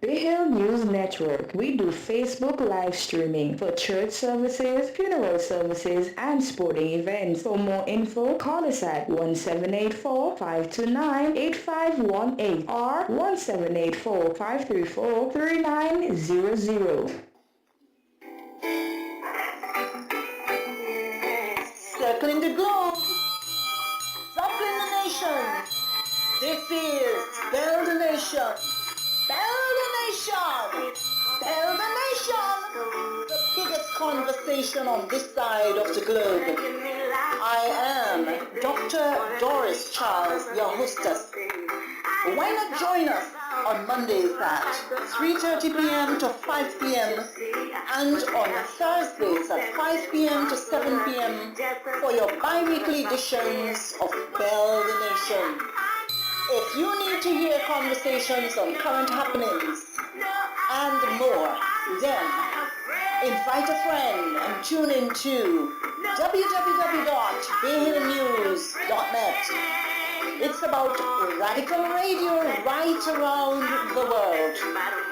BELL News Network. We do Facebook live streaming for church services, funeral services, and sporting events. For more info, call us at 1784-529-8518 or 1784-534-3900. Circling the globe, circling the nation. This is Build the Nation. Build the Nation. Build the Nation. The biggest conversation on this side of the globe. I am Dr. Doris Charles, your hostess. Why not join us on Mondays at 3:30 p.m. to 5 p.m. and on Thursdays at 5 p.m. to 7 p.m. for your bi-weekly editions of Bell the Nation. If you need to hear conversations on current happenings and more, then invite a friend and tune in to www.behillnews.net. It's about radical radio right around the world.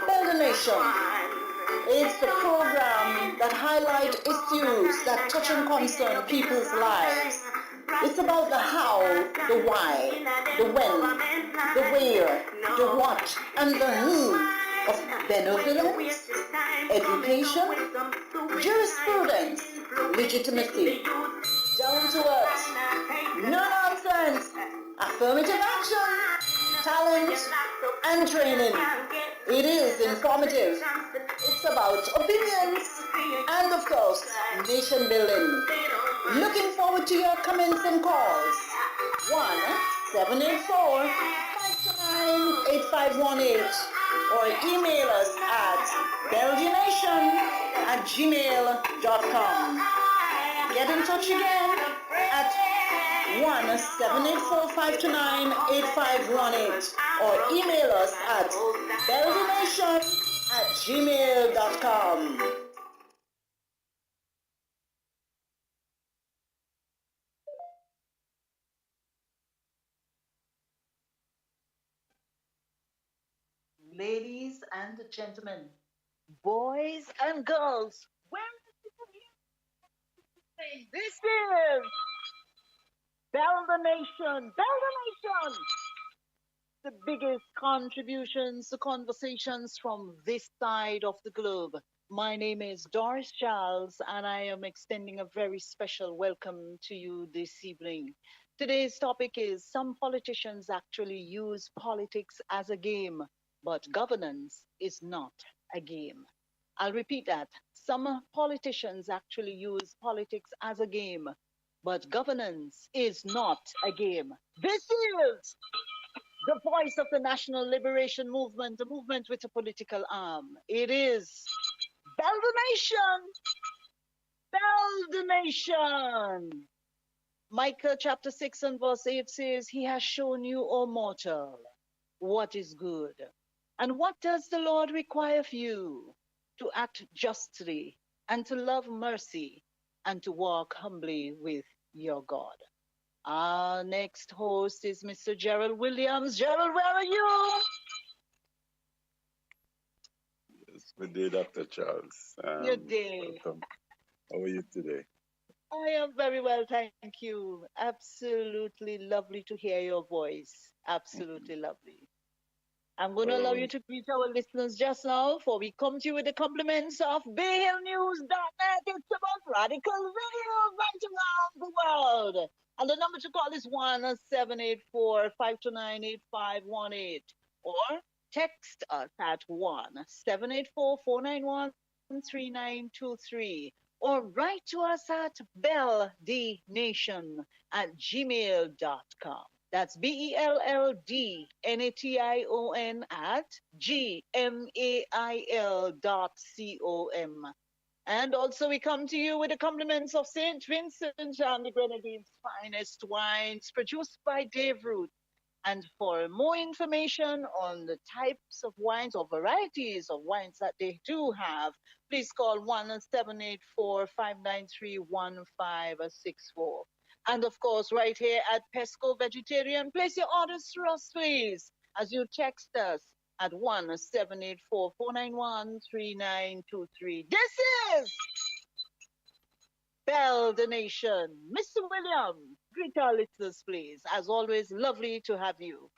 Build a Nation. It's the program that highlights issues that touch and concern people's lives. It's about the how, the why, the when, the where, the what, and the who of benevolence, education, jurisprudence, legitimacy, down to earth, no nonsense, affirmative action, talent, and training. It is informative. It's about opinions and, of course, nation building. Looking forward to your comments and calls. 1-784-529-8518 or email us at belgianation@gmail.com. Get in touch again at 1-784-529-8518 or email us at belgianation@gmail.com. Ladies and gentlemen, boys and girls, where is this is Bell the Nation, Bell the Nation. The biggest contributions to conversations from this side of the globe. My name is Doris Charles, and I am extending a very special welcome to you this evening. Today's topic is some politicians actually use politics as a game, but governance is not a game. I'll repeat that. Some politicians actually use politics as a game, but governance is not a game. This is the voice of the National Liberation Movement, a movement with a political arm. It is Bell the Nation! Bell the Nation! Micah chapter 6 and verse 8 says, He has shown you, O mortal, what is good. And what does the Lord require of you? To act justly, and to love mercy, and to walk humbly with your God. Our next host is Mr. Gerald Williams. Gerald, where are you? Yes, good day, Dr. Charles. Good day. Welcome. How are you today? I am very well, thank you. Absolutely lovely to hear your voice. Absolutely lovely. I'm going to allow you to greet our listeners just now, for we come to you with the compliments of BeHillNews.net. It's about radical radio right around the world. And the number to call is 1-784-529-8518. Or text us at 1-784-491-3923. Or write to us at belldnation@gmail.com. That's BELLDNATION@gmail.com. And also we come to you with the compliments of St. Vincent and the Grenadines' finest wines, produced by Dave Root. And for more information on the types of wines or varieties of wines that they do have, please call 1-784-593-1564. And of course, right here at Pesco Vegetarian, place your orders through us, please, as you text us at 1-784-491-3923. This is Bell the Nation. Mr. Williams, greet our listeners, please. As always, lovely to have you.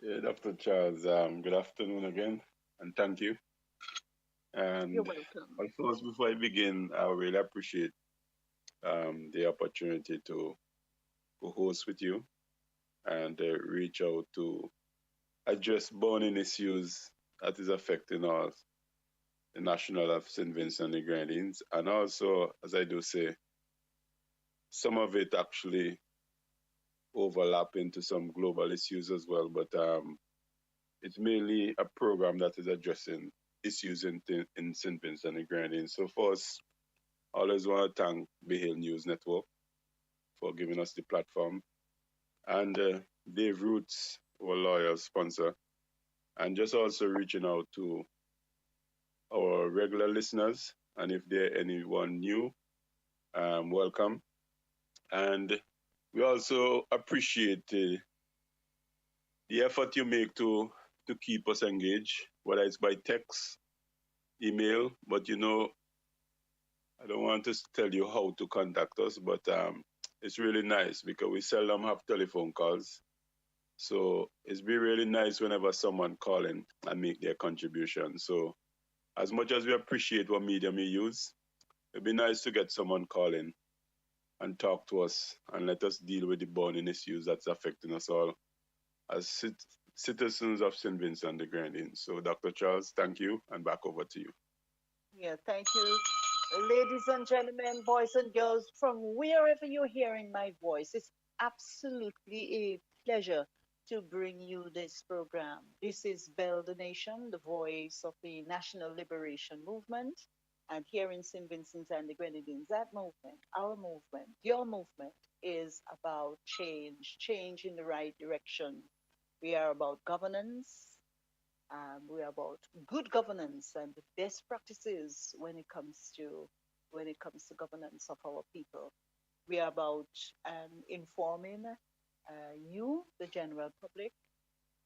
Yeah, Dr. Charles, good afternoon again, and thank you. You're And welcome. first, before I begin, I really appreciate the opportunity to host with you and reach out to address burning issues that is affecting us, the National of St. Vincent and the Grenadines, and also, as I do say, some of it actually overlap into some global issues as well, but it's mainly a program that is addressing issues in St. Vincent and the Grenadines. So first, I always want to thank Behel News Network for giving us the platform, and Dave Roots, our loyal sponsor, and just also reaching out to our regular listeners, and if there anyone new, welcome. And we also appreciate the effort you make to keep us engaged, whether it's by text, email, but I don't want to tell you how to contact us, but it's really nice because we seldom have telephone calls. So it's been really nice whenever someone call in and make their contribution. So as much as we appreciate what medium we use, it'd be nice to get someone call in and talk to us and let us deal with the burning issues that's affecting us all as citizens of St. Vincent and the Grenadines. So Dr. Charles, thank you, and back over to you. Yeah, thank you. Ladies and gentlemen, boys and girls, from wherever you're hearing my voice, it's absolutely a pleasure to bring you this program. This is Bell the Nation, the voice of the National Liberation Movement. And here in St. Vincent and the Grenadines, that movement, our movement, your movement, is about change, change in the right direction. We are about governance. We are about good governance and the best practices when it comes to governance of our people. We are about informing you, the general public,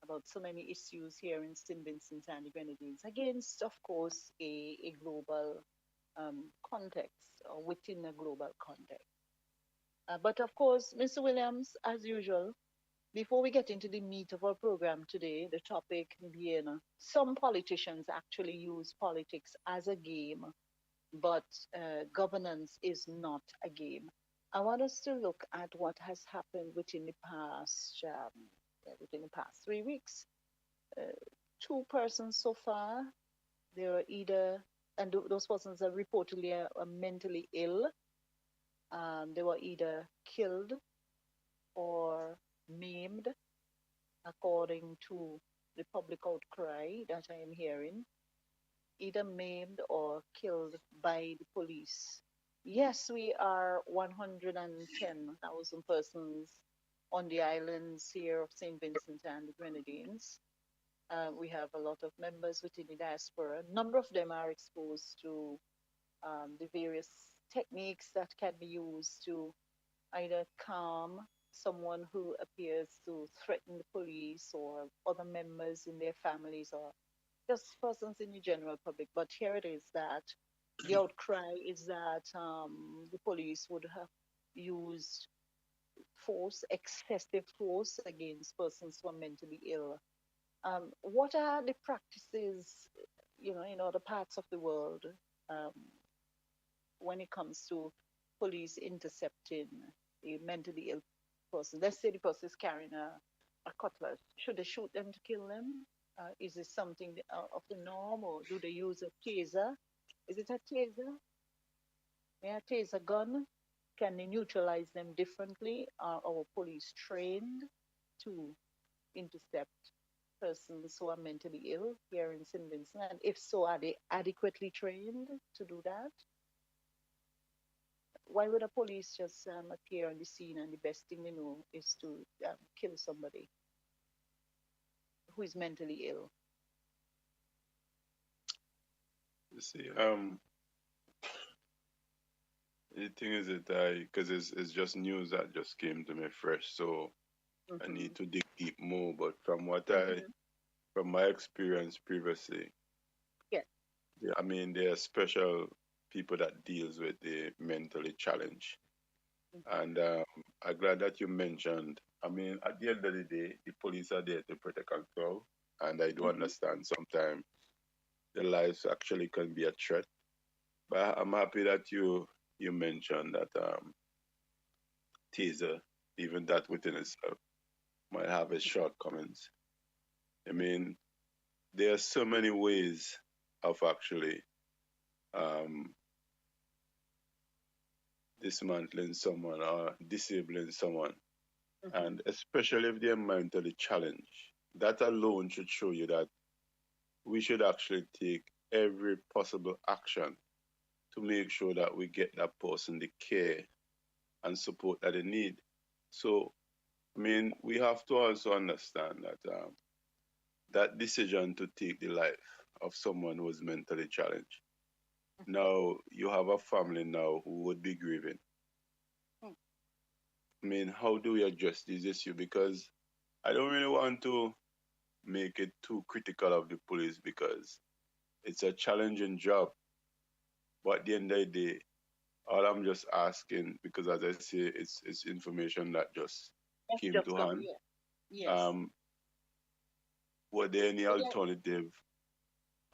about so many issues here in St. Vincent and the Grenadines, against, of course, a global context or within a global context. But of course, Mr. Williams, as usual, before we get into the meat of our program today, the topic being some politicians actually use politics as a game, but governance is not a game. I want us to look at what has happened within the past 3 weeks. Two persons so far, they are either, and those persons are reportedly mentally ill. They were either killed or maimed, according to the public outcry that I am hearing, either maimed or killed by the police. Yes, we are 110,000 persons on the islands here of St. Vincent and the Grenadines. We have a lot of members within the diaspora. A number of them are exposed to the various techniques that can be used to either calm someone who appears to threaten the police or other members in their families or just persons in the general public. But here it is that the outcry is that the police would have used force, excessive force against persons who are mentally ill. What are the practices, in other parts of the world um, when it comes to police intercepting a mentally ill person? Let's say the person is carrying a cutlass. Should they shoot them to kill them? Is this something of the norm, or do they use a taser? Is it a taser? Yeah, taser gun. Can they neutralize them differently? Are our police trained to intercept persons who are mentally ill here in St. Vincent? And if so, are they adequately trained to do that? Why would a police just appear on the scene and the best thing they know is to kill somebody who is mentally ill? You see, the thing is that because it's just news that just came to me fresh, so I Mm-hmm. need to dig deep more. But from what Mm-hmm. from my experience previously, Yes. I mean, there are special people that deals with the mentally challenged. And I'm glad that you mentioned, I mean, at the end of the day, the police are there to protect and serve. And I do Mm-hmm. understand sometimes the lives actually can be a threat. But I'm happy that you mentioned that teaser, even that within itself, might have its shortcomings. I mean, there are so many ways of actually um, dismantling someone or disabling someone, Mm-hmm. and especially if they're mentally challenged. That alone should show you that we should actually take every possible action to make sure that we get that person the care and support that they need. So, I mean, we have to also understand that that decision to take the life of someone who is mentally challenged. Now, you have a family now who would be grieving. I mean, how do we address this issue? Because I don't really want to make it too critical of the police because it's a challenging job. But at the end of the day, all I'm just asking, because as I say, it's information that just That's came just to come. hand. Yeah. Yes. Um, were there any So that, alternative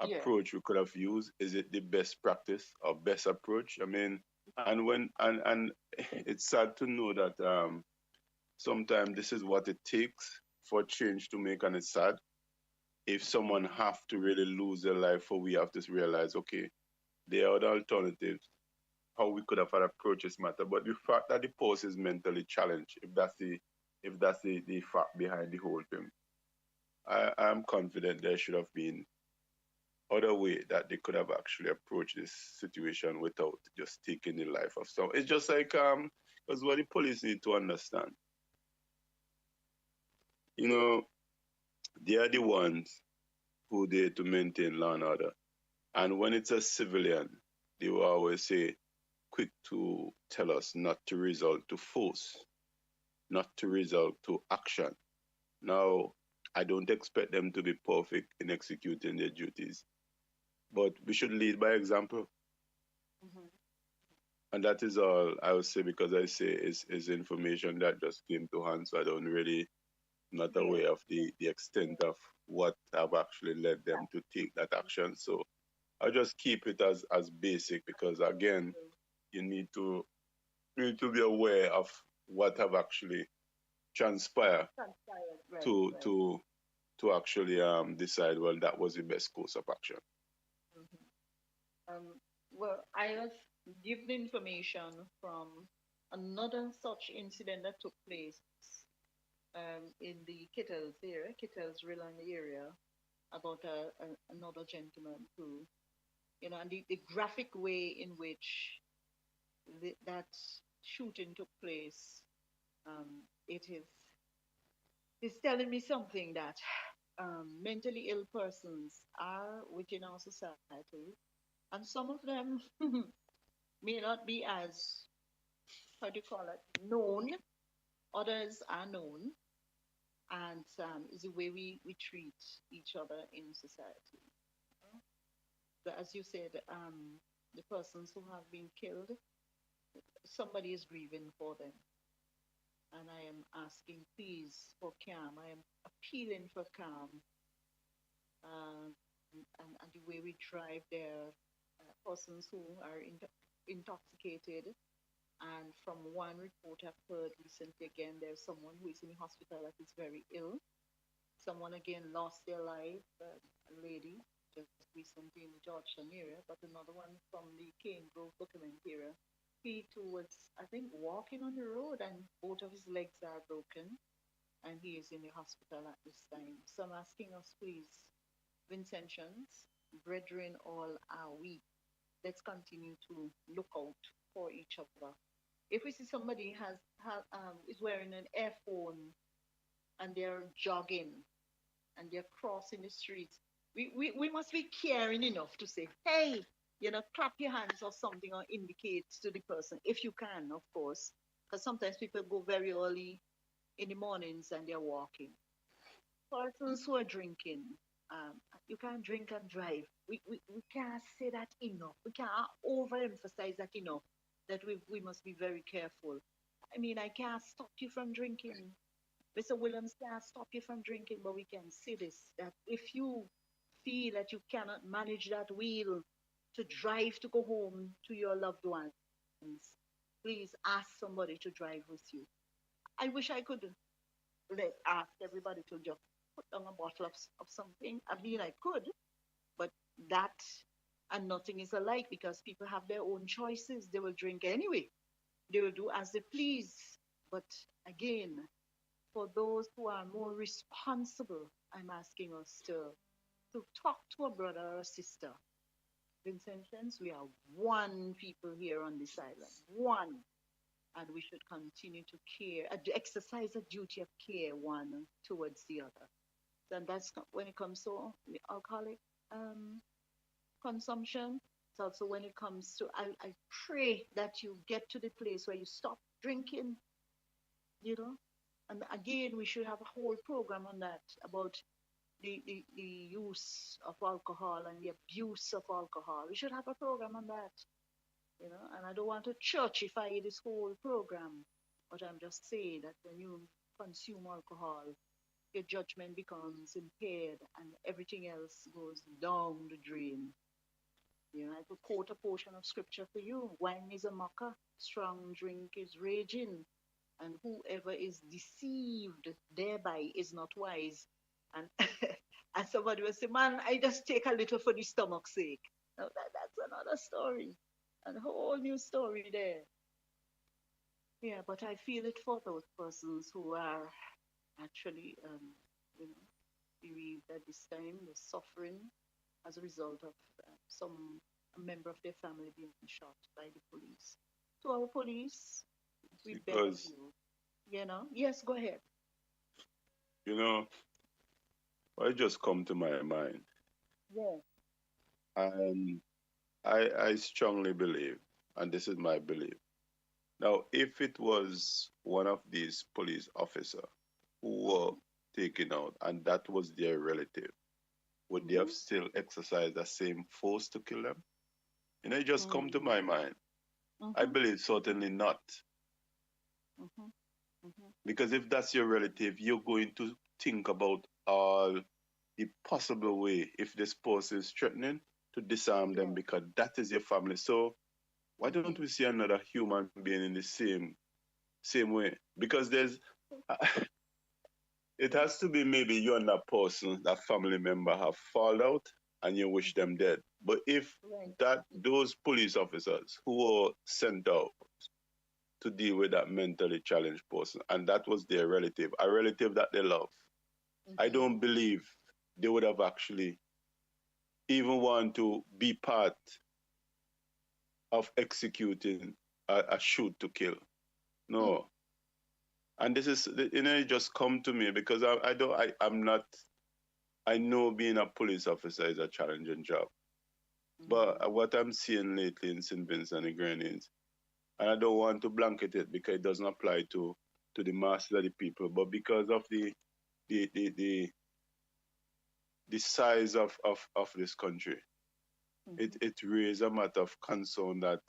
yeah. approach we could have used? Is it the best practice or best approach? I mean, and when and it's sad to know that sometimes this is what it takes for change to make, and it's sad if someone Mm-hmm. have to really lose their life for we have to realize, okay, there are other alternatives, how we could have had approach this matter. But the fact that the post is mentally challenged, if that's the fact behind the whole thing, I'm confident there should have been other way that they could have actually approached this situation without just taking the life of someone. It's just like because what the police need to understand, you know, they are the ones who there to maintain law and order. And when it's a civilian, they will always say, quick to tell us not to resort to force, not to resort to action. Now, I don't expect them to be perfect in executing their duties, but we should lead by example. Mm-hmm. And that is all I would say, because I say is information that just came to hand, so I don't really not Yeah. aware of the extent of what have actually led them to take that action. So I just keep it as basic, because again, you need to be aware of what have actually transpired Transpired. Right. to Right. to to actually decide, well, that was the best course of action. Mm-hmm. Well, I have given information from another such incident that took place in the Kittles area, Kittles Ryland area, about another gentleman who, and the graphic way in which that shooting took place, it is it's telling me something that mentally ill persons are within our society, and some of them may not be as, how do you call it, known. Others are known, and is the way we treat each other in society. But as you said, the persons who have been killed, somebody is grieving for them. And I am asking, please, for calm. I am appealing for calm. And the way we drive there, persons who are intoxicated. And from one report I've heard recently, again, there's someone who is in the hospital that is very ill. Someone again lost their life, a lady just recently in the Georgetown area, but another one from the Cane Grove Bookament area. He too was, I think, walking on the road and both of his legs are broken and he is in the hospital at this time. So I'm asking us, please, Vincentians, brethren, all are we. Let's continue to look out for each other. If we see somebody is wearing an earphone and they're jogging and they're crossing the streets, we must be caring enough to say, hey, clap your hands or something, or indicate to the person, if you can, of course, because sometimes people go very early in the mornings and they're walking. Persons who are drinking, You can't drink and drive. We can't say that enough. We can't overemphasize that enough. That we must be very careful. I mean, I can't stop you from drinking. Mr. Williams can't stop you from drinking, but we can say this that if you feel that you cannot manage that wheel to drive to go home to your loved ones, please ask somebody to drive with you. I wish I could ask everybody to just put down a bottle of something. I mean, I could, but that and nothing is alike because people have their own choices. They will drink anyway, they will do as they please. But again, for those who are more responsible, I'm asking us to talk to a brother or a sister. Vincentians, we are one people here on this island, one, and we should continue to care, exercise a duty of care one towards the other. And that's when it comes to alcoholic consumption. It's also when it comes to, I pray that you get to the place where you stop drinking, you know. And again, we should have a whole program on that about the use of alcohol and the abuse of alcohol. We should have a program on that, you know. And I don't want to churchify this whole program, but I'm just saying that when you consume alcohol, your judgment becomes impaired and everything else goes down the drain. You know, I could quote a portion of scripture for you. Wine is a mocker, strong drink is raging, and whoever is deceived thereby is not wise. And and somebody will say, man, I just take a little for the stomach's sake. Now that's another story, and a whole new story there. Yeah, but I feel it for those persons who are actually, you know, bereaved at this time, the suffering as a result of a member of their family being shot by the police. To our police, we beg of Because, you. You know, yes, go ahead. you know, what just come to my mind, Yeah. and I strongly believe, and this is my belief. Now, if it was one of these police officers who were taken out and that was their relative, would they have still exercised the same force to kill them? You know, it just come to my mind. I believe certainly not. Because if that's your relative, you're going to think about all the possible way if this person is threatening to disarm them because that is your family. So why don't we see another human being in the same way? Because there's it has to be maybe you and that person, that family member have fallen out and you wish them dead. But if those police officers who were sent out to deal with that mentally challenged person, and that was their relative, a relative that they love, I don't believe they would have actually even want to be part of executing a shoot to kill. No. And this is, you know, it just come to me because I know being a police officer is a challenging job. But what I'm seeing lately in St. Vincent and Grenadines, and I don't want to blanket it because it doesn't apply to the masses of the people, but because of the size of this country, it raises a matter of concern that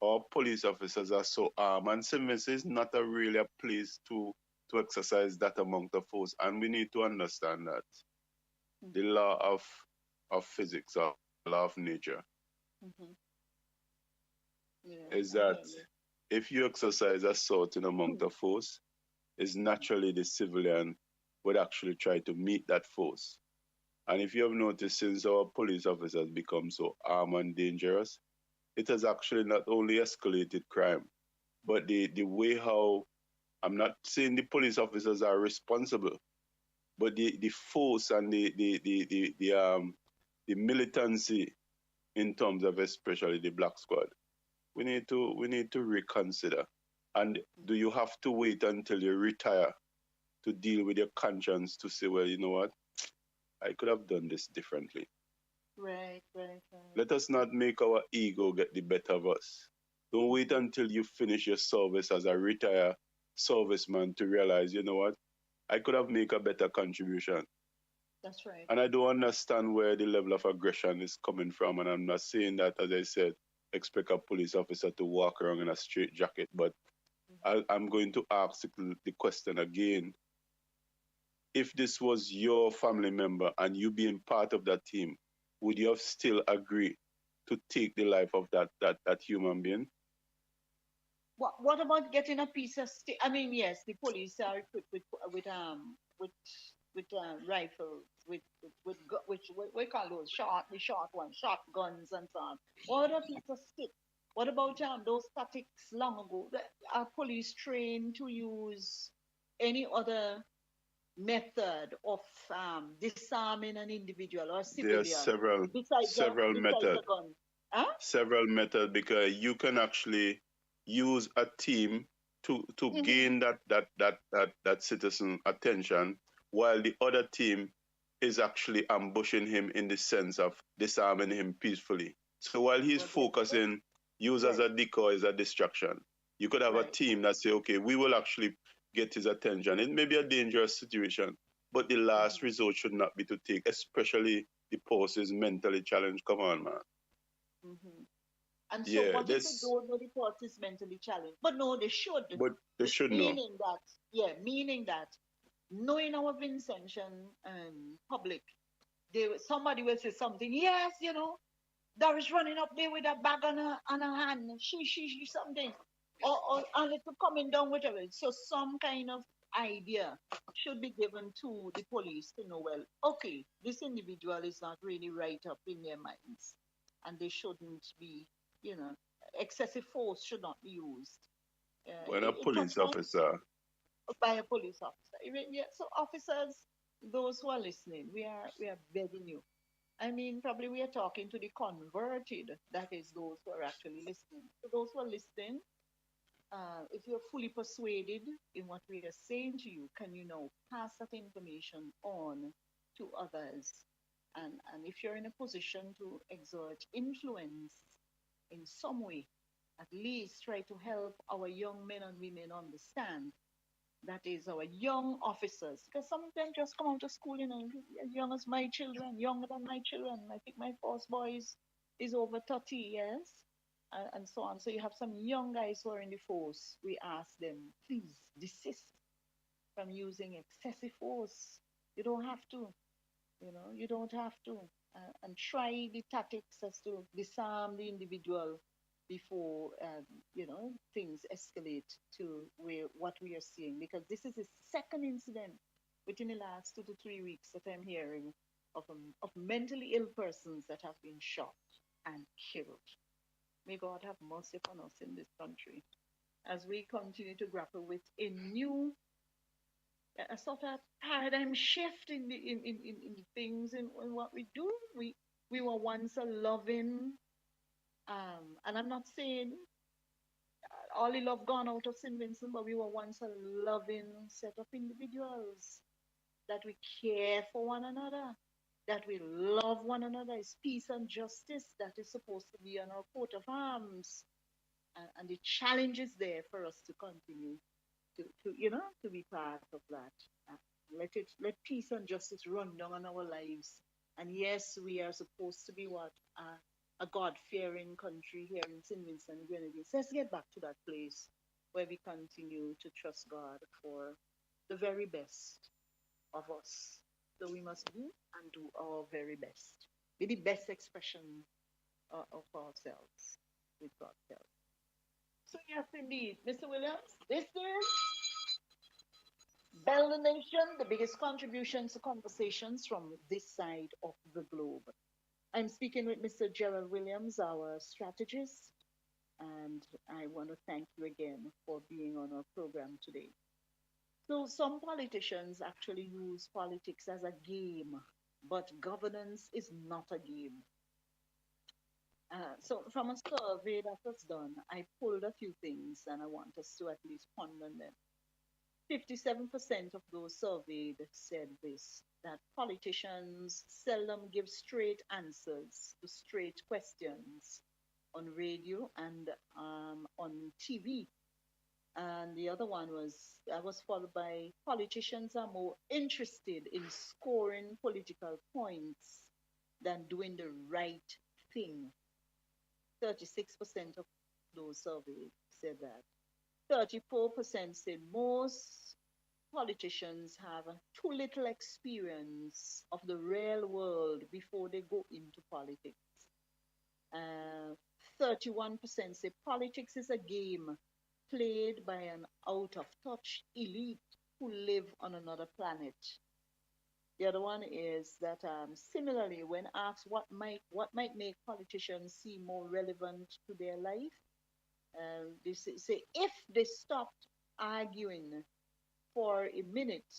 our police officers are so armed, and St. Vincent is not really a place to exercise that amount of force. And we need to understand that the law of physics, or law of nature, is that if you exercise a certain amount of force, is naturally the civilian would actually try to meet that force. And if you have noticed, since our police officers become so armed and dangerous, it has actually not only escalated crime, but the way how, I'm not saying the police officers are responsible, but the force and the militancy in terms of especially the Black Squad, we need to reconsider. And do you have to wait until you retire to deal with your conscience to say, well, you know what, I could have done this differently? Right. Let us not make our ego get the better of us. Don't wait until you finish your service as a retired serviceman to realize, you know what, I could have made a better contribution. That's right. And I don't understand where the level of aggression is coming from. And I'm not saying that, as I said, expect a police officer to walk around in a straight jacket. But I'm going to ask the question again. If this was your family member and you being part of that team, would you have still agreed to take the life of that human being? What about getting a piece of stick? I mean, yes, the police are equipped with rifles, which we call those the short ones, shotguns and so on. What about a piece of stick? What about those tactics long ago? Are police trained to use any other method of disarming an individual or There are civilian several besides methods. a gun? Huh? Several methods because you can actually use a team to Mm-hmm. gain that citizen attention while the other team is actually ambushing him in the sense of disarming him peacefully. So while he's Well, there you go. focusing, use as Yes, a decoy, as a distraction. You could have a right. team that say, okay, we will actually get his attention. It may be a dangerous situation, but the last Mm-hmm. resort should not be to take, especially the post is mentally challenged. Come on, man. Mm-hmm. And so, Yeah, what if they this, don't know the person is mentally challenged? But no, they should. but they should know. Meaning that, yeah, meaning that, knowing our Vincentian public, somebody will say something. Yes, Doris running up there with a bag on her hand. She something, or and it's coming down whatever. So some kind of idea should be given to the police to know. Well, okay, this individual is not really right up in their minds, and they shouldn't be. You know, excessive force should not be used. When a It police sometimes officer, by a police officer. Yeah, so officers, those who are listening, we are begging you. I mean, probably we are talking to the converted, that is, those who are actually listening. So, those who are listening, if you're fully persuaded in what we are saying to you, can you now pass that information on to others? And if you're in a position to exert influence in some way, at least try to help our young men and women understand, that is our young officers, because some of them just come out of school, as young as my children, younger than my children. I think my first boy is over 30 years, and so on. So you have some young guys who are in the force. We ask them, please desist from using excessive force. You don't have to, you don't have to. And try the tactics as to disarm the individual before things escalate to what we are seeing, because this is the second incident within the last 2 to 3 weeks that I'm hearing of mentally ill persons that have been shot and killed. May God have mercy upon us in this country as we continue to grapple with a sort of paradigm shift in the things in what we do. We were once a loving, and I'm not saying all the love gone out of St. Vincent, but we were once a loving set of individuals, that we care for one another, that we love one another. It's peace and justice that is supposed to be on our coat of arms. And the challenge is there for us to continue to be part of that. Uh, let peace and justice run down on our lives. And yes, we are supposed to be a God fearing country here in St. Vincent and Grenadines. Let's get back to that place where we continue to trust God for the very best of us. So we must do and do our very best. Be the best expression of ourselves with God's help. So yes, indeed, Mr. Williams, this is Bell the Nation, the biggest contributions to conversations from this side of the globe. I'm speaking with Mr. Gerald Williams, our strategist, and I want to thank you again for being on our program today. So, some politicians actually use politics as a game, but governance is not a game. So, from a survey that was done, I pulled a few things and I want us to at least ponder them. 57% of those surveyed said this, that politicians seldom give straight answers to straight questions on radio and on TV. And the other one was followed by politicians are more interested in scoring political points than doing the right thing. 36% of those surveyed said that. 34% said most politicians have too little experience of the real world before they go into politics. Uh, 31% say politics is a game played by an out of touch elite who live on another planet. The other one is that similarly, when asked what might make politicians seem more relevant to their life, they say if they stopped arguing for a minute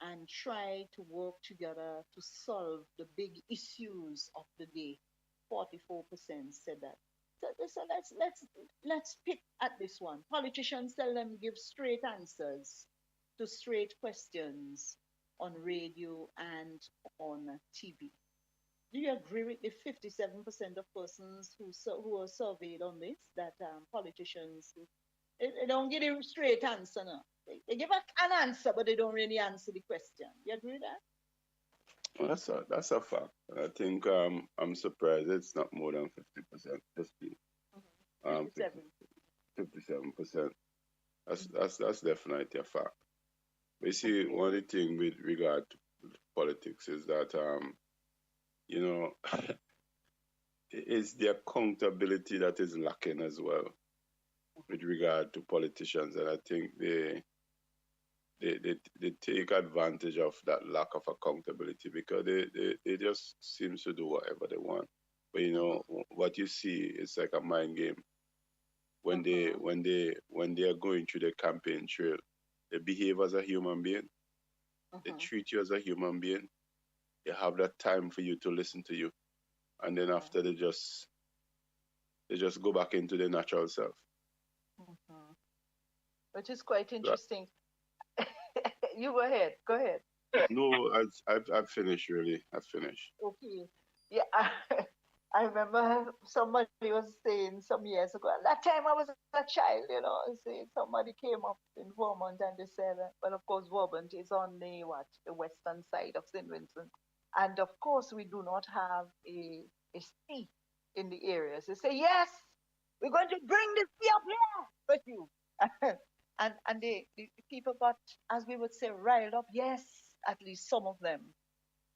and try to work together to solve the big issues of the day. 44% said that. So let's pick at this one. Politicians tell them give straight answers to straight questions on radio and on TV. Do you agree with the 57% of persons who are surveyed on this that politicians they don't give a straight answer? No, they give an answer, but they don't really answer the question. You agree with that? Well, that's a fact. I think I'm surprised it's not more than 50%. 50, 57. 57%. That's definitely a fact. We see one of the things with regard to politics is that you know it's the accountability that is lacking as well with regard to politicians, and I think they take advantage of that lack of accountability because they just seems to do whatever they want. But what you see is like a mind game. When they are going through the campaign trail, they behave as a human being. They treat you as a human being. They have that time for you to listen to you, and then after they just go back into their natural self. Which is quite interesting. You go ahead. Go ahead. No, I've finished really. I've finished. Okay. Yeah, I remember somebody was saying some years ago, at that time I was a child, somebody came up in Vermont and they said, well, of course, Vermont is on the western side of St. Vincent. And of course, we do not have a sea in the area. So they say, yes, we're going to bring the sea up here with you. and the people got, as we would say, riled up. Yes, at least some of them.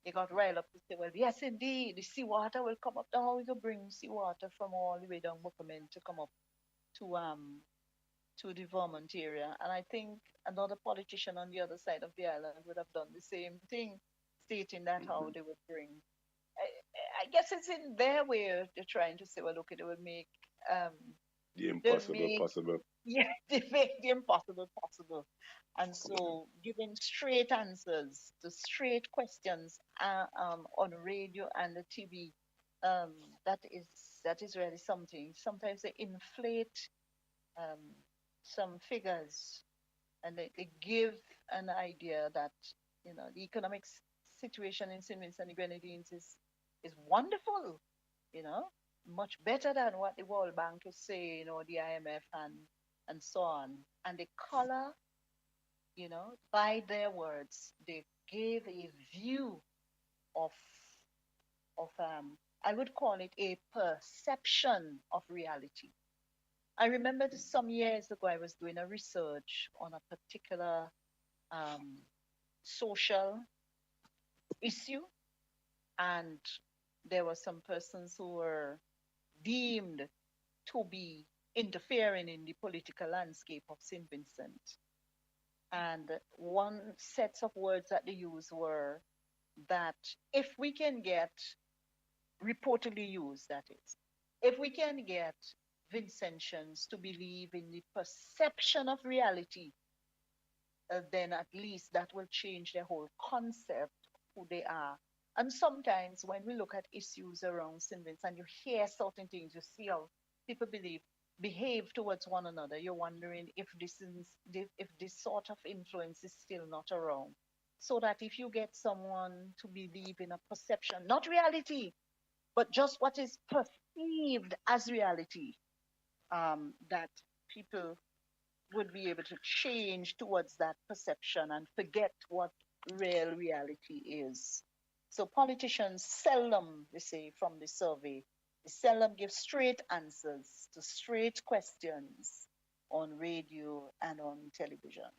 They got riled up to say, well, yes, indeed, the seawater will come up. Now we can bring seawater from all the way down Wickerman to come up to the Vermont area. And I think another politician on the other side of the island would have done the same thing, stating that how they would bring. I guess it's in their way they're trying to say, well, okay, they will make the impossible possible. Yeah, they make the impossible possible. And so giving straight answers to straight questions on radio and the TV, that is really something. Sometimes they inflate some figures and they give an idea that the economic situation in St. Vincent and the Grenadines is wonderful, much better than what the World Bank is saying or the IMF and so on. And they color, by their words, they gave a view of I would call it a perception of reality. I remember some years ago I was doing a research on a particular social issue, and there were some persons who were deemed to be interfering in the political landscape of St. Vincent. And one set of words that they used were that if we can get, reportedly used that is, if we can get Vincentians to believe in the perception of reality, then at least that will change their whole concept of who they are. And sometimes when we look at issues around St. Vincent, you hear certain things, you see how people behave towards one another. You're wondering if this sort of influence is still not around. So that if you get someone to believe in a perception, not reality, but just what is perceived as reality, that people would be able to change towards that perception and forget what real reality is. So politicians seldom, they say from the survey, they seldom give straight answers to straight questions on radio and on television.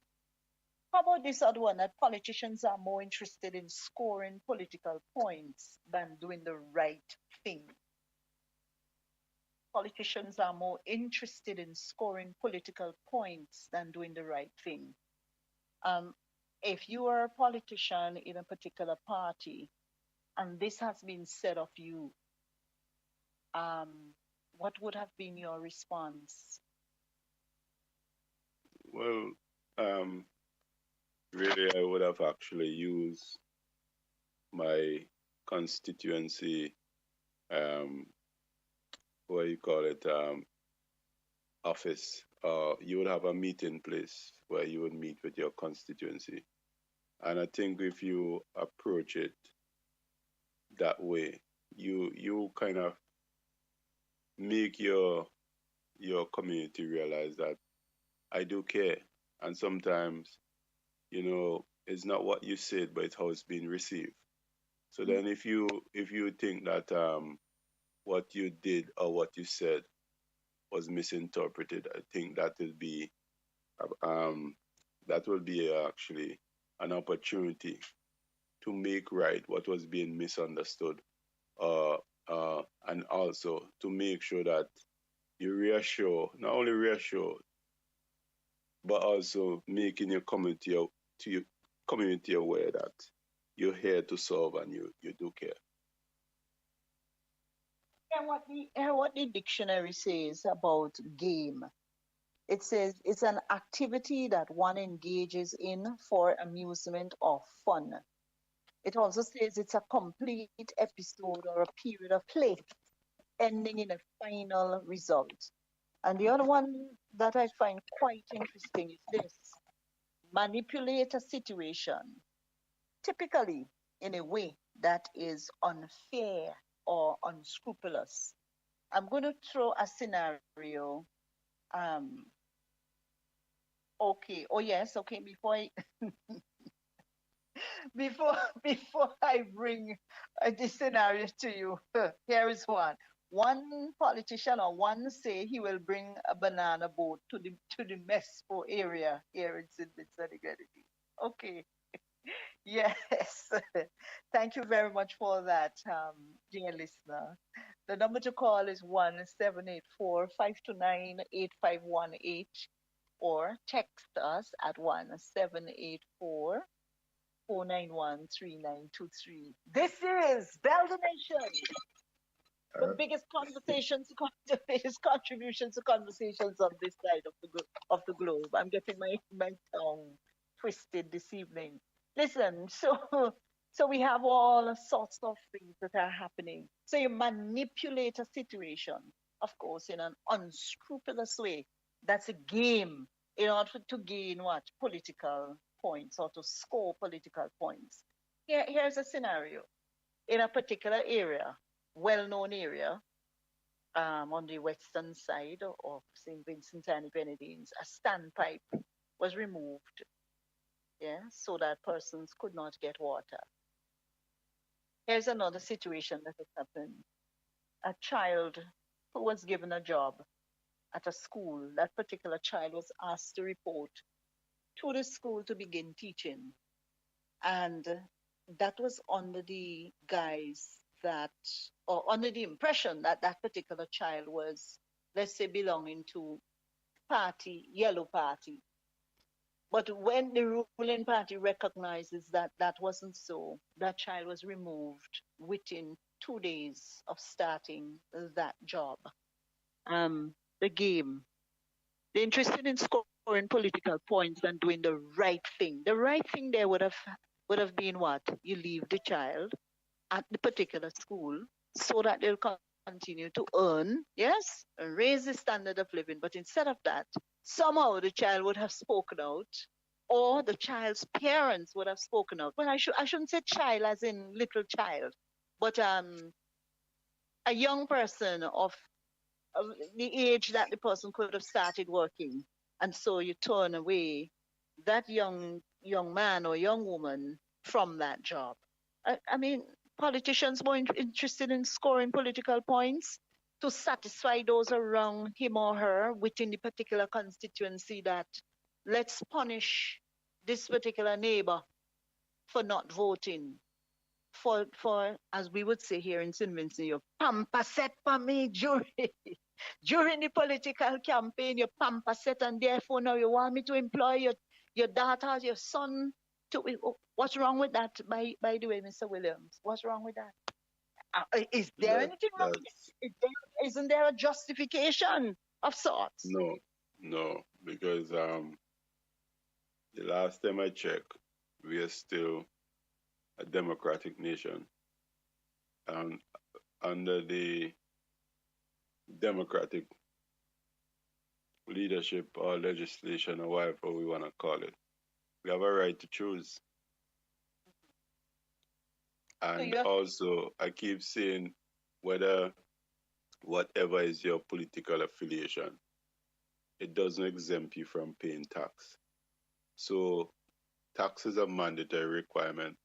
How about this other one, that politicians are more interested in scoring political points than doing the right thing? Politicians are more interested in scoring political points than doing the right thing. Um, if you are a politician in a particular party and this has been said of you, um, what would have been your response? Well, um, really, I would have actually used my constituency, um, what do you call it, office. You would have a meeting place where you would meet with your constituency. And I think if you approach it that way, you kind of make your community realize that I do care. And sometimes, it's not what you said, but it's how it's being received. So then if you think that what you did or what you said was misinterpreted, I think that will be actually an opportunity to make right what was being misunderstood, and also to make sure that you reassure, not only reassure, but also making your community aware that you're here to serve and you do care. And what the dictionary says about game. It says it's an activity that one engages in for amusement or fun. It also says it's a complete episode or a period of play ending in a final result. And the other one that I find quite interesting is this: manipulate a situation, typically in a way that is unfair or unscrupulous. I'm going to throw a scenario. Um, okay. Oh yes. Okay. Before before I bring this scenario to you, here is one. One politician or one say he will bring a banana boat to the Mespo area here in Sydney, Senegality. Okay. Yes. Thank you very much for that, dear listener. The number to call is 1-784-529-8518 or text us at 1-784-491-3923. This is Belden Nation, the biggest conversations, the biggest contributions to conversations on this side of the globe. I'm getting my tongue twisted this evening. Listen, so we have all sorts of things that are happening. So you manipulate a situation, of course, in an unscrupulous way. That's a game in order to gain what? Political points or to score political points. Here's a scenario. In a particular area, well-known area, on the western side of St. Vincent and the Grenadines, a standpipe was removed, yeah, so that persons could not get water. Here's another situation that has happened. A child who was given a job at a school, that particular child was asked to report to the school to begin teaching. And that was under the guise that, or under the impression that that particular child was, let's say, belonging to yellow party. But when the ruling party recognizes that that wasn't so, that child was removed within 2 days of starting that job. The game. They're interested in scoring political points and doing the right thing. The right thing there would have been what? You leave the child at the particular school so that they'll continue to earn, yes, and raise the standard of living. But instead of that, somehow the child would have spoken out, or the child's parents would have spoken out. Well, I shouldn't say child as in little child, but a young person of the age that the person could have started working. and so you turn away that young man or young woman from that job. I mean, politicians more interested in scoring political points to satisfy those around him or her within the particular constituency, that let's punish this particular neighbor for not voting, for as we would say here in St. Vincent, you pamper set for me during during the political campaign, you pamper set, and therefore now you want me to employ your daughter, your son to. What's wrong with that? By the way, Mr. Williams, what's wrong with that? Is there That anything wrong with that's it? Isn't there a justification of sorts? no, no, because the last time I checked, we are still a democratic nation, and under the democratic leadership or legislation or whatever we want to call it, we have a right to choose. So And you have, also, I keep saying whether whatever is your political affiliation, it doesn't exempt you from paying tax. So tax is a mandatory requirement,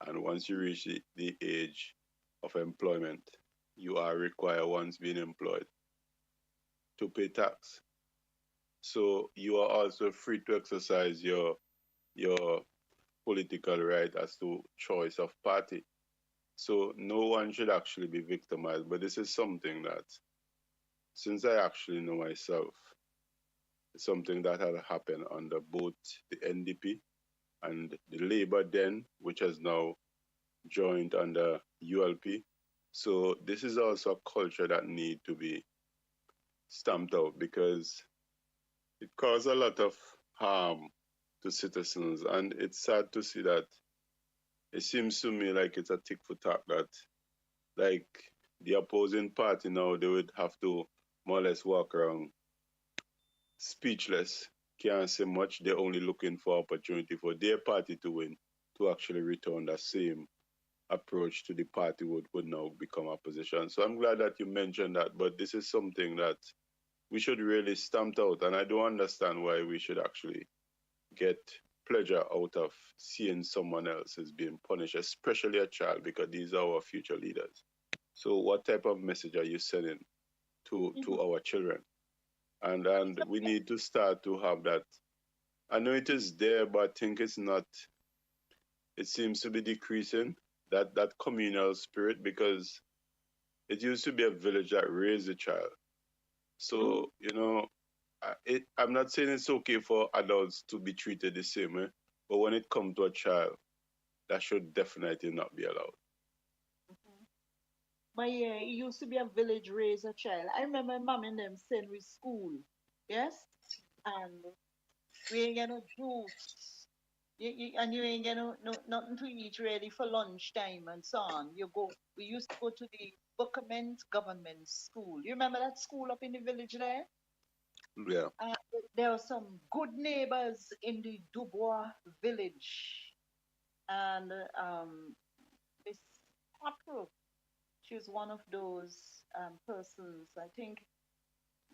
and once you reach the age of employment, you are required, once being employed, to pay tax. So you are also free to exercise your political right as to choice of party. So no one should actually be victimized. But this is something that, since I actually know myself, it's something that had happened under both the NDP and the Labour then, which has now joined under ULP. So this is also a culture that need to be stamped out, because it caused a lot of harm to citizens, and it's sad to see that it seems to me like it's a tick for tack, that like the opposing party now, they would have to more or less walk around speechless, can't say much. They're only looking for opportunity for their party to win, to actually return the same approach to the party would now become opposition. So I'm glad that you mentioned that, but this is something that we should really stamp out, and I don't understand why we should actually get pleasure out of seeing someone else is being punished, especially a child, because these are our future leaders. So what type of message are you sending to our children? And we need to start to have that. I know it is there, but I think it's not, it seems to be decreasing, that communal spirit, because it used to be a village that raised a child. So, I'm not saying it's okay for adults to be treated the same way, but when it comes to a child, that should definitely not be allowed. My it used to be a village raise a child. I remember mom and them send we school, yes, and we ain't get no juice. And you ain't get nothing to eat ready for lunchtime and so on. We used to go to the Bookament Government School. You remember that school up in the village there? Yeah. Uh, there were some good neighbors in the Dubois village. And Miss April, she was one of those persons. I think,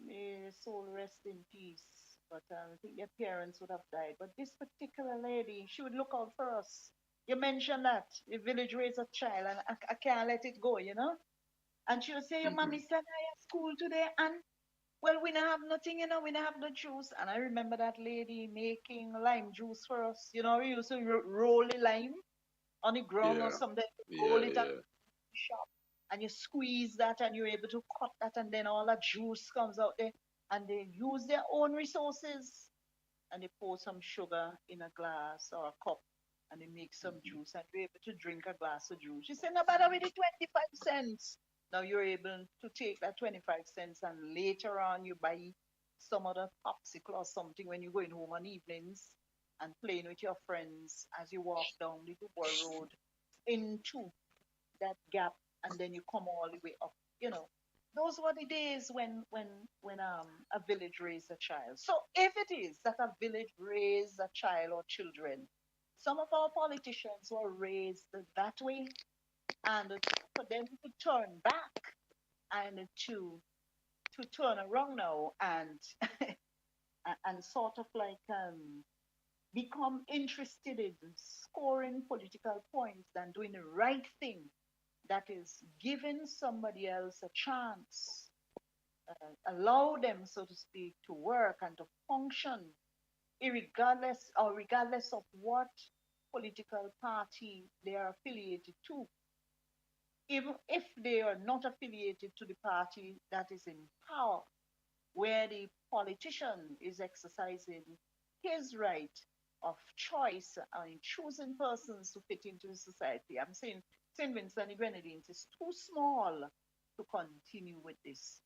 may soul rest in peace. But I think their parents would have died. But this particular lady, she would look out for us. You mentioned that the village raised a child, and I can't let it go, you know. And she would say, "Your Hmm. mommy said I at school today, and well, we don't have nothing, you know. We don't have no juice." And I remember that lady making lime juice for us. You know, we used to roll the lime on the ground or Yeah. something, roll Yeah. it at Yeah. the shop, and you squeeze that, and you're able to cut that, and then all that juice comes out there. And they use their own resources, and they pour some sugar in a glass or a cup, and they make some juice, and you're able to drink a glass of juice. She said, "No matter with the 25 cents." Now you're able to take that 25 cents, and later on you buy some other popsicle or something when you're going home on evenings and playing with your friends as you walk down the Dubois Road into that gap, and then you come all the way up. You know, those were the days when a village raised a child. So if it is that a village raised a child or children, some of our politicians were raised that way, and for them to turn back and to turn around now and and sort of like become interested in scoring political points than doing the right thing, that is giving somebody else a chance, allow them, so to speak, to work and to function, regardless of what political party they are affiliated to, even if they are not affiliated to the party that is in power, where the politician is exercising his right of choice in choosing persons to fit into the society. I'm saying St. Vincent and the Grenadines is too small to continue with this.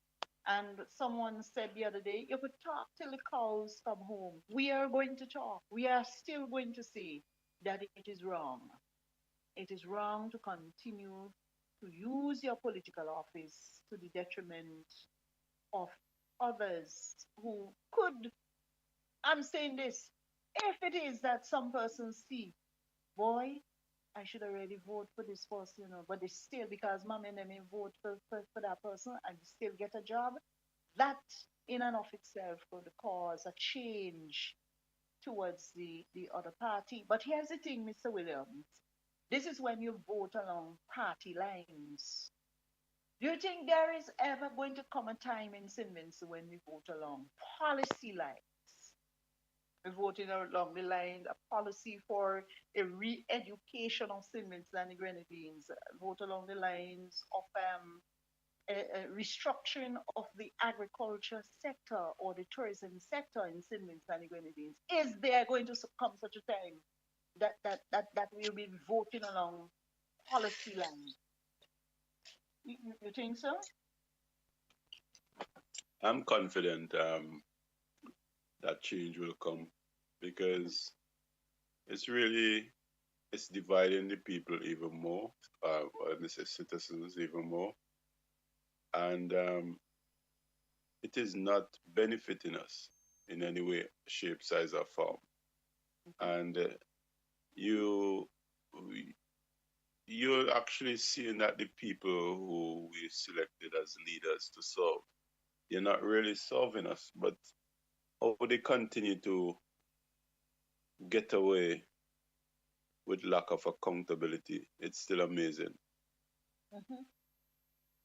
And someone said the other day, you could talk till the cows come home. We are going to talk. We are still going to say that it is wrong. It is wrong to continue to use your political office to the detriment of others who could. I'm saying this, if it is that some persons see, boy, I should already vote for this person, but they still, because mom and them vote for that person and still get a job, that in and of itself could cause a change towards the other party. But here's the thing, Mr. Williams. This is when you vote along party lines. Do you think there is ever going to come a time in St. Vincent when we vote along policy lines? We're voting along the line, a policy for a re-education of St. Vincent and the Grenadines, vote along the lines of a restructuring of the agriculture sector or the tourism sector in St. Vincent and the Grenadines. Is there going to come such a time that we'll be voting along policy lines? You think so? I'm confident that change will come because it's dividing the people even more, or the citizens even more, and it is not benefiting us in any way, shape, size, or form. And you you're actually seeing that the people who we selected as leaders to serve, they're not really serving us, but how they continue to get away with lack of accountability, it's still amazing. Mm-hmm.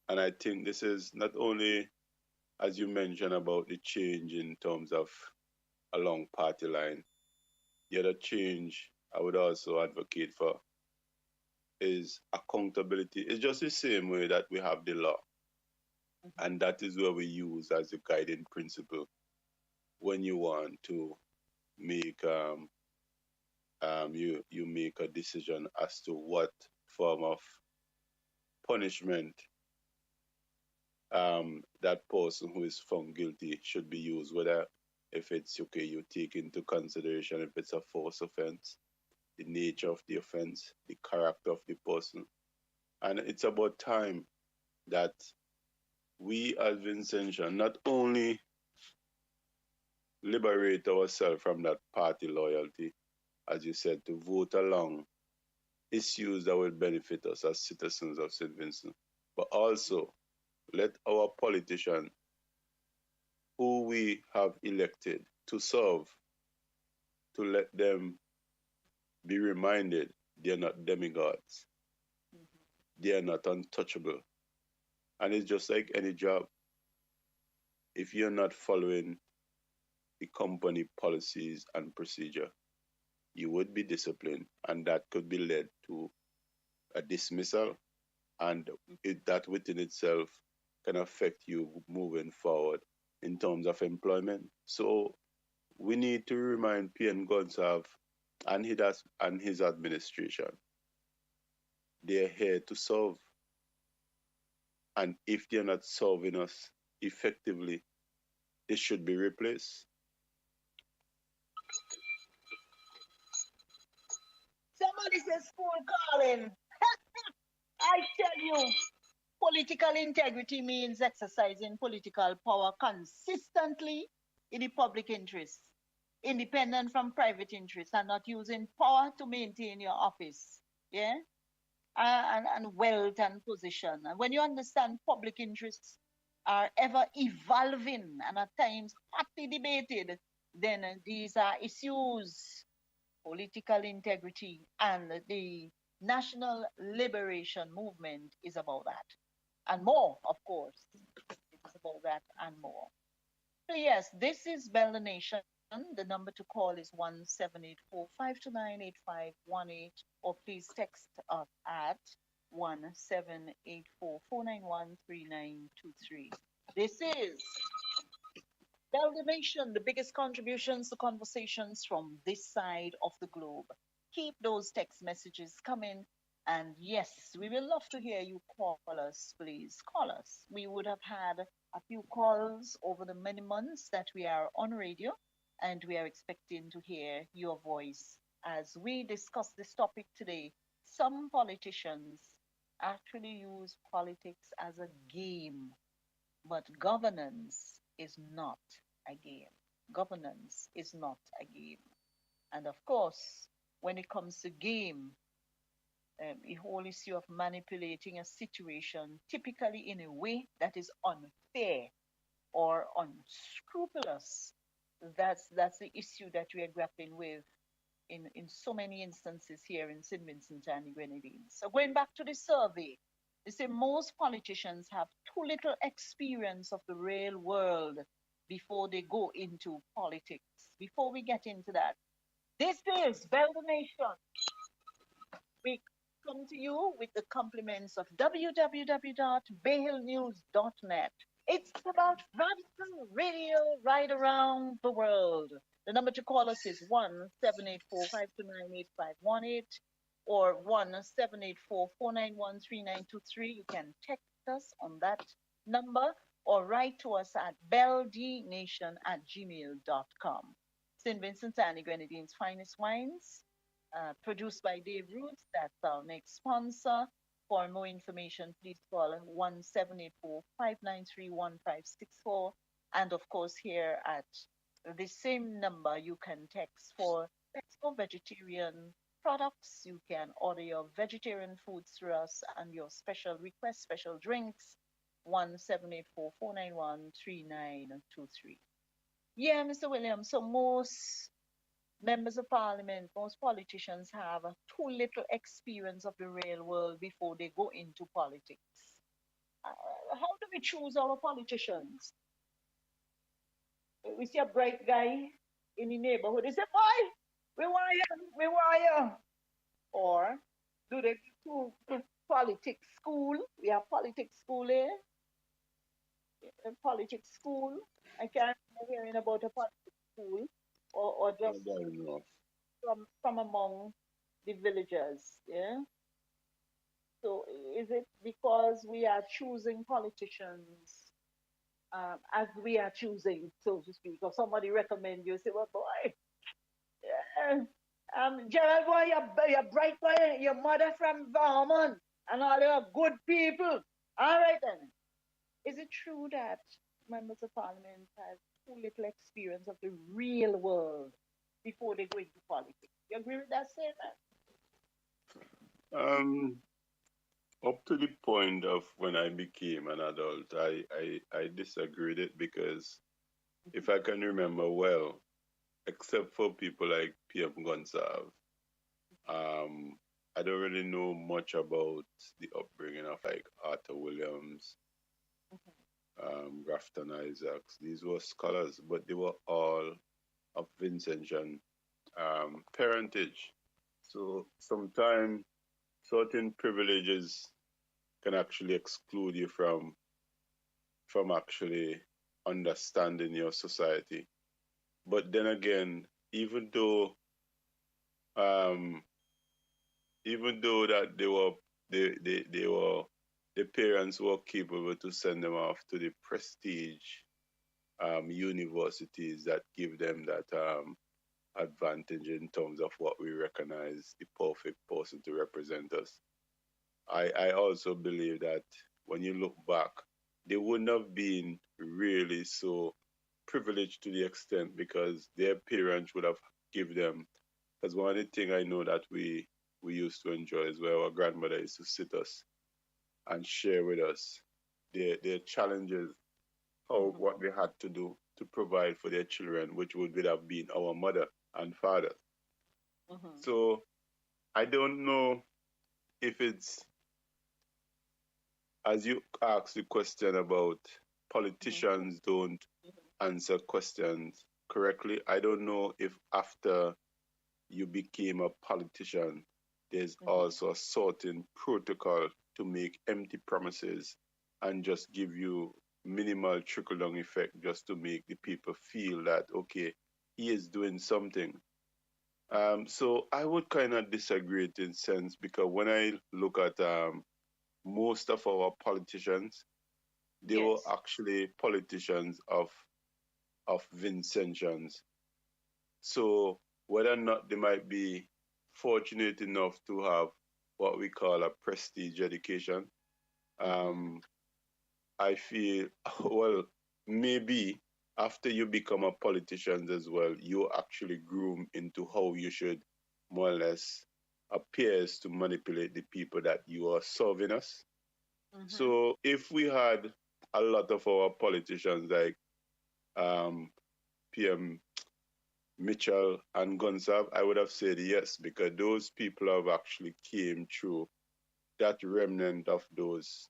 And I think this is not only, as you mentioned, about the change in terms of along party line. The other change I would also advocate for is accountability. It's just the same way that we have the law. And that is where we use as a guiding principle when you want to make you make a decision as to what form of punishment that person who is found guilty should be used, whether if it's okay, you take into consideration if it's a false offense, the nature of the offense, the character of the person. And it's about time that we as Vincentian not only liberate ourselves from that party loyalty, as you said, to vote along issues that will benefit us as citizens of St. Vincent, but also let our politicians who we have elected to serve, to let them be reminded they are not demigods. They are not untouchable. And it's just like any job. If you're not following the company policies and procedure, you would be disciplined, and that could be led to a dismissal, and that within itself can affect you moving forward in terms of employment. So we need to remind P.N. Gonsalve and his administration, they're here to serve. And if they're not serving us effectively, they should be replaced. Somebody says school calling. I tell you, political integrity means exercising political power consistently in the public interest, independent from private interests, and not using power to maintain your office. Yeah? And wealth and position. And when you understand public interests are ever evolving and at times hotly debated, then these are issues, political integrity, and the national liberation movement is about that. And more, of course. It's about that and more. So yes, this is Bell the Nation. The number to call is 1-784-529-8518, or please text us at 1-784-491-3923. This is Bell the Nation, the biggest contributions to conversations from this side of the globe. Keep those text messages coming. And yes, we will love to hear you call us, please. Call us. We would have had a few calls over the many months that we are on radio, and we are expecting to hear your voice as we discuss this topic today. Some politicians actually use politics as a game, but governance is not a game. Governance is not a game. And of course, when it comes to game, the whole issue of manipulating a situation, typically in a way that is unfair or unscrupulous, that's the issue that we are grappling with in so many instances here in St. Vincent and the Grenadines. So going back to the survey, they say most politicians have too little experience of the real world before they go into politics. Before we get into that, this is Bell the Nation. We come to you with the compliments of www.behilnews.net. It's about radical radio right around the world. The number to call us is 1-784-529-8518 or 1-784-491-3923. You can text us on that number or write to us at belldnation@gmail.com. St. Vincent and the Grenadines' finest wines, produced by Dave Roots. That's our next sponsor. For more information, please call 1-784-593-1564. And of course, here at the same number, you can text for Petco vegetarian products. You can order your vegetarian foods through us and your special request, special drinks, 1-784-491-3923. Yeah, Mr. Williams, so most members of parliament, most politicians have too little experience of the real world before they go into politics. How do we choose our politicians? We see a bright guy in the neighborhood, they say, boy, we want you, we want you. Or do they go to politics school? We have politics school here. Politics school. I can't remember hearing about a politics school or just from among the villagers. Yeah. So is it because we are choosing politicians as we are choosing, so to speak, or somebody recommend you, say, well, boy, yeah, Gerald, boy, you're bright boy, your mother from Vermont, and all your good people. All right then. Is it true that members of parliament have too little experience of the real world before they go into politics? You agree with that statement? Up to the point of when I became an adult, I disagreed it because if I can remember well, except for people like P.M. Gonsalve, I don't really know much about the upbringing of like Arthur Williams, Grafton Isaacs. These were scholars, but they were all of Vincentian parentage. So sometimes certain privileges can actually exclude you from actually understanding your society. But then again, even though that they were the parents were capable to send them off to the prestige universities that give them that advantage in terms of what we recognize the perfect person to represent us. I also believe that when you look back, they wouldn't have been really so privileged to the extent because their parents would have given them. Because one of the things I know that we used to enjoy is where our grandmother used to sit us and share with us their challenges, what they had to do. to provide for their children, which would have been our mother and father. So I don't know if it's, as you asked the question about politicians don't answer questions correctly, I don't know if after you became a politician, there's also a certain protocol to make empty promises and just give you minimal trickle-down effect just to make the people feel that, okay, he is doing something. So I would kind of disagree in a sense, because when I look at most of our politicians, they were actually politicians of Vincentians. So whether or not they might be fortunate enough to have what we call a prestige education, I feel, well, maybe after you become a politician as well, you actually groom into how you should more or less appears to manipulate the people that you are serving us. So if we had a lot of our politicians like PM Mitchell and Gonsalve, I would have said yes, because those people have actually came through that remnant of those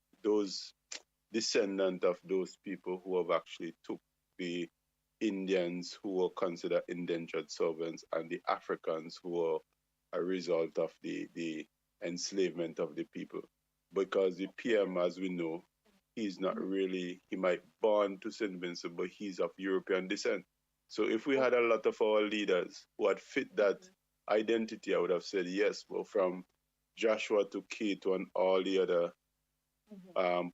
descendant of those people who have actually took the Indians who were considered indentured servants and the Africans who were a result of the enslavement of the people. Because the PM, as we know, he's not really, he might born to St. Vincent, but he's of European descent. So if we had a lot of our leaders who had fit that identity, I would have said yes. But from Joshua to Cato and all the other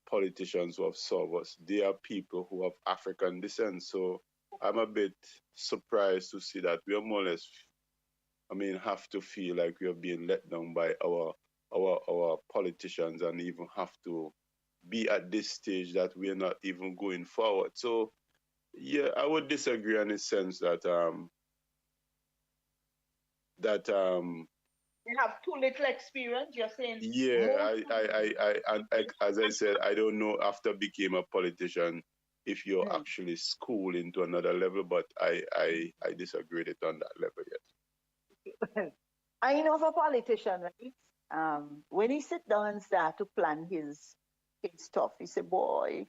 politicians who have served us, they are people who have African descent. So I'm a bit surprised to see that we are more or less, have to feel like we are being let down by our politicians, and even have to be at this stage that we are not even going forward. So yeah, I would disagree in the sense that they have too little experience. You're saying? Yeah, as I said, I don't know after became a politician if you're actually schooled into another level, but I disagreed it on that level yet. I know of a politician, right? When he sit down and start to plan his stuff, he said, "Boy,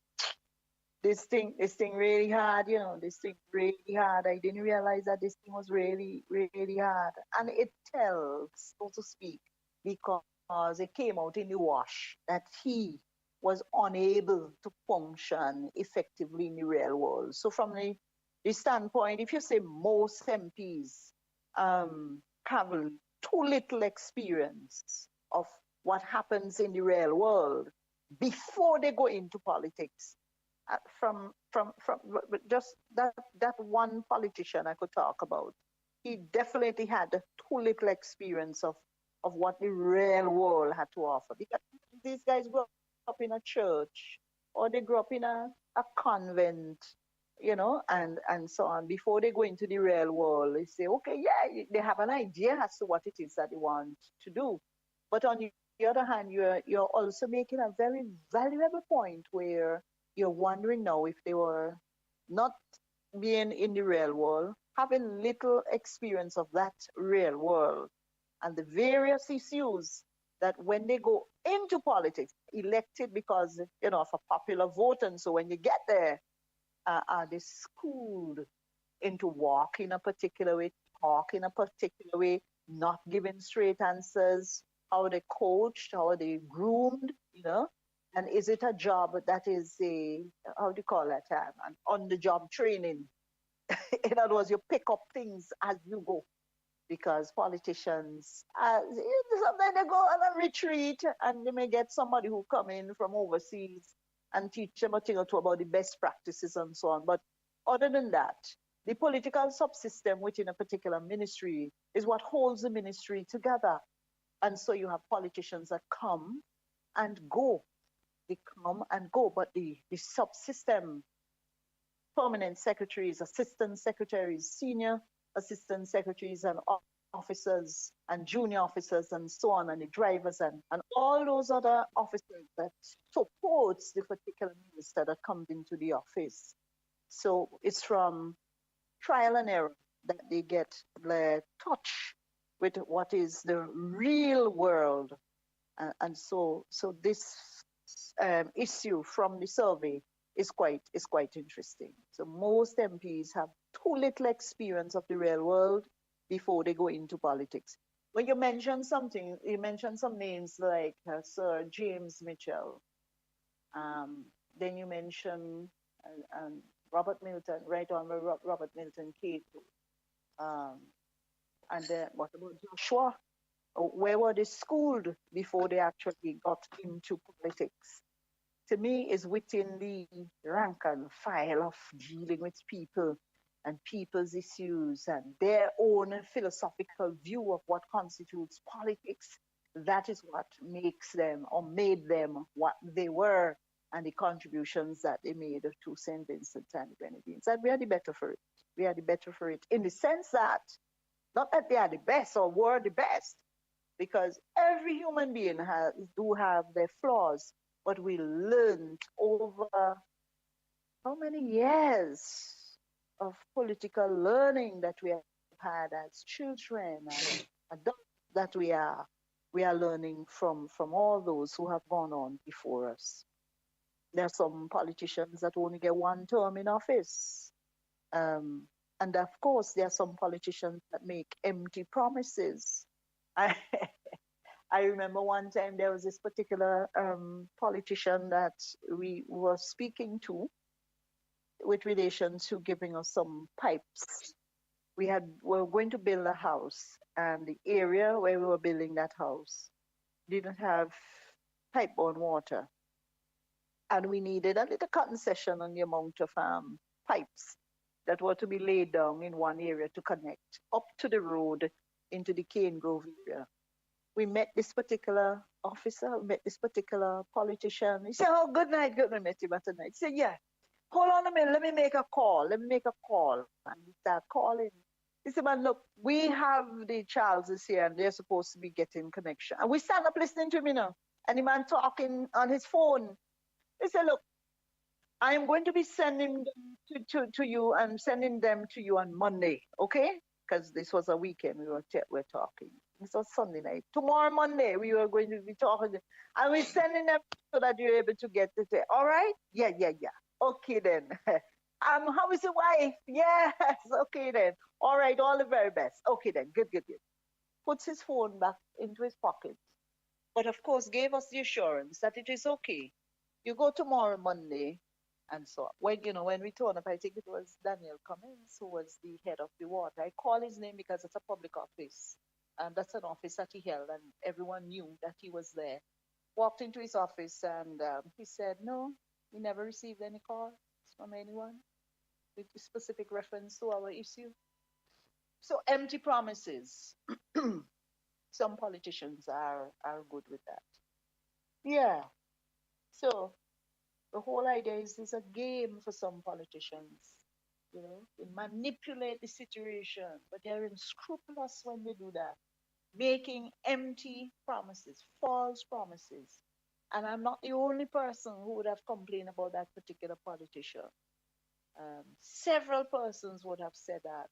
this thing really hard, this thing really hard. I didn't realize that this thing was really, really hard." And it tells, so to speak, because it came out in the wash that he was unable to function effectively in the real world. So from the standpoint, if you say most MPs have too little experience of what happens in the real world before they go into politics, from just that one politician I could talk about, he definitely had too little experience of what the real world had to offer. Because these guys grew up in a church, or they grew up in a convent, and so on. Before they go into the real world, they say, okay, yeah, they have an idea as to what it is that they want to do. But on the other hand, you're also making a very valuable point where you're wondering now if they were not being in the real world, having little experience of that real world, and the various issues that when they go into politics, elected because, of a popular vote, and so when you get there, are they schooled into walking a particular way, talk in a particular way, not giving straight answers? How are they coached? How are they groomed? And is it a job that is how do you call that? An on-the-job training? In other words, you pick up things as you go. Because politicians, sometimes they go on a retreat and they may get somebody who come in from overseas and teach them a thing or two about the best practices and so on. But other than that, the political subsystem within a particular ministry is what holds the ministry together. And so you have politicians that come and go. They come and go, but the subsystem, permanent secretaries, assistant secretaries, senior assistant secretaries and officers and junior officers and so on, and the drivers and all those other officers that supports the particular minister that comes into the office. So it's from trial and error that they get the touch with what is the real world. And so this issue from the survey is quite interesting. So most MPs have too little experience of the real world before they go into politics. When you mention something, you mention some names like Sir James Mitchell. Then you mention Robert Milton, right on Robert Milton Cato. And then what about Joshua? Where were they schooled before they actually got into politics? To me, is within the rank and file of dealing with people and people's issues and their own philosophical view of what constitutes politics. That is what makes them or made them what they were, and the contributions that they made to St. Vincent and the Grenadines. And we are the better for it. We are the better for it in the sense that, not that they are the best or were the best, because every human being do have their flaws, but we learned over how many years of political learning that we have had as children and adults, that we are learning from all those who have gone on before us. There are some politicians that only get one term in office. And of course, there are some politicians that make empty promises. I, I remember one time there was this particular politician that we were speaking to with relation to giving us some pipes. We were going to build a house, and the area where we were building that house didn't have pipe-borne water. And we needed a little concession on the amount of pipes that were to be laid down in one area to connect up to the road into the Cane Grove area. We met this particular officer, met this particular politician. He said, "Oh, good night, met him at night." He said, "Yeah, hold on a minute, let me make a call. And we start calling. He said, "Man, look, we have the Charleses here and they're supposed to be getting connection." And we stand up listening to him, and the man talking on his phone. He said, "Look, I am going to be sending them to you and sending them to you on Monday, okay?" Because this was a weekend we were talking. This was Sunday night. Tomorrow, Monday, we were going to be talking. And we're sending them so that you're able to get it. All right? Yeah. Okay, then. How is your wife? Yes. Okay, then. All right. All the very best. Okay, then. Good. Puts his phone back into his pocket. But of course, gave us the assurance that it is okay. You go tomorrow, Monday, and so when we turn up, I think it was Daniel Cummins who was the head of the water. I call his name because it's a public office, and that's an office that he held, and everyone knew that he was there. Walked into his office, and he said, "No, we never received any calls from anyone with specific reference to our issue." So empty promises. Some politicians are good with that. Yeah. So the whole idea is it's a game for some politicians. They manipulate the situation, but they're unscrupulous when they do that, making empty promises, false promises. And I'm not the only person who would have complained about that particular politician. Several persons would have said that.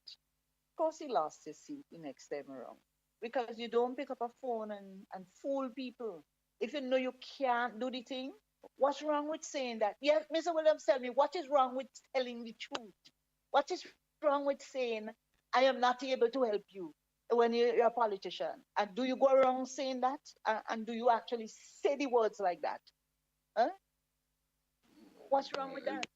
Of course, he lost his seat the next time around, because you don't pick up a phone and fool people. If you know you can't do the thing, what's wrong with saying that? Yes, Mr. Williams, tell me, what is wrong with telling the truth? What is wrong with saying, "I am not able to help you," when you're a politician? And do you go around saying that? And do you actually say the words like that? Huh? What's wrong with that?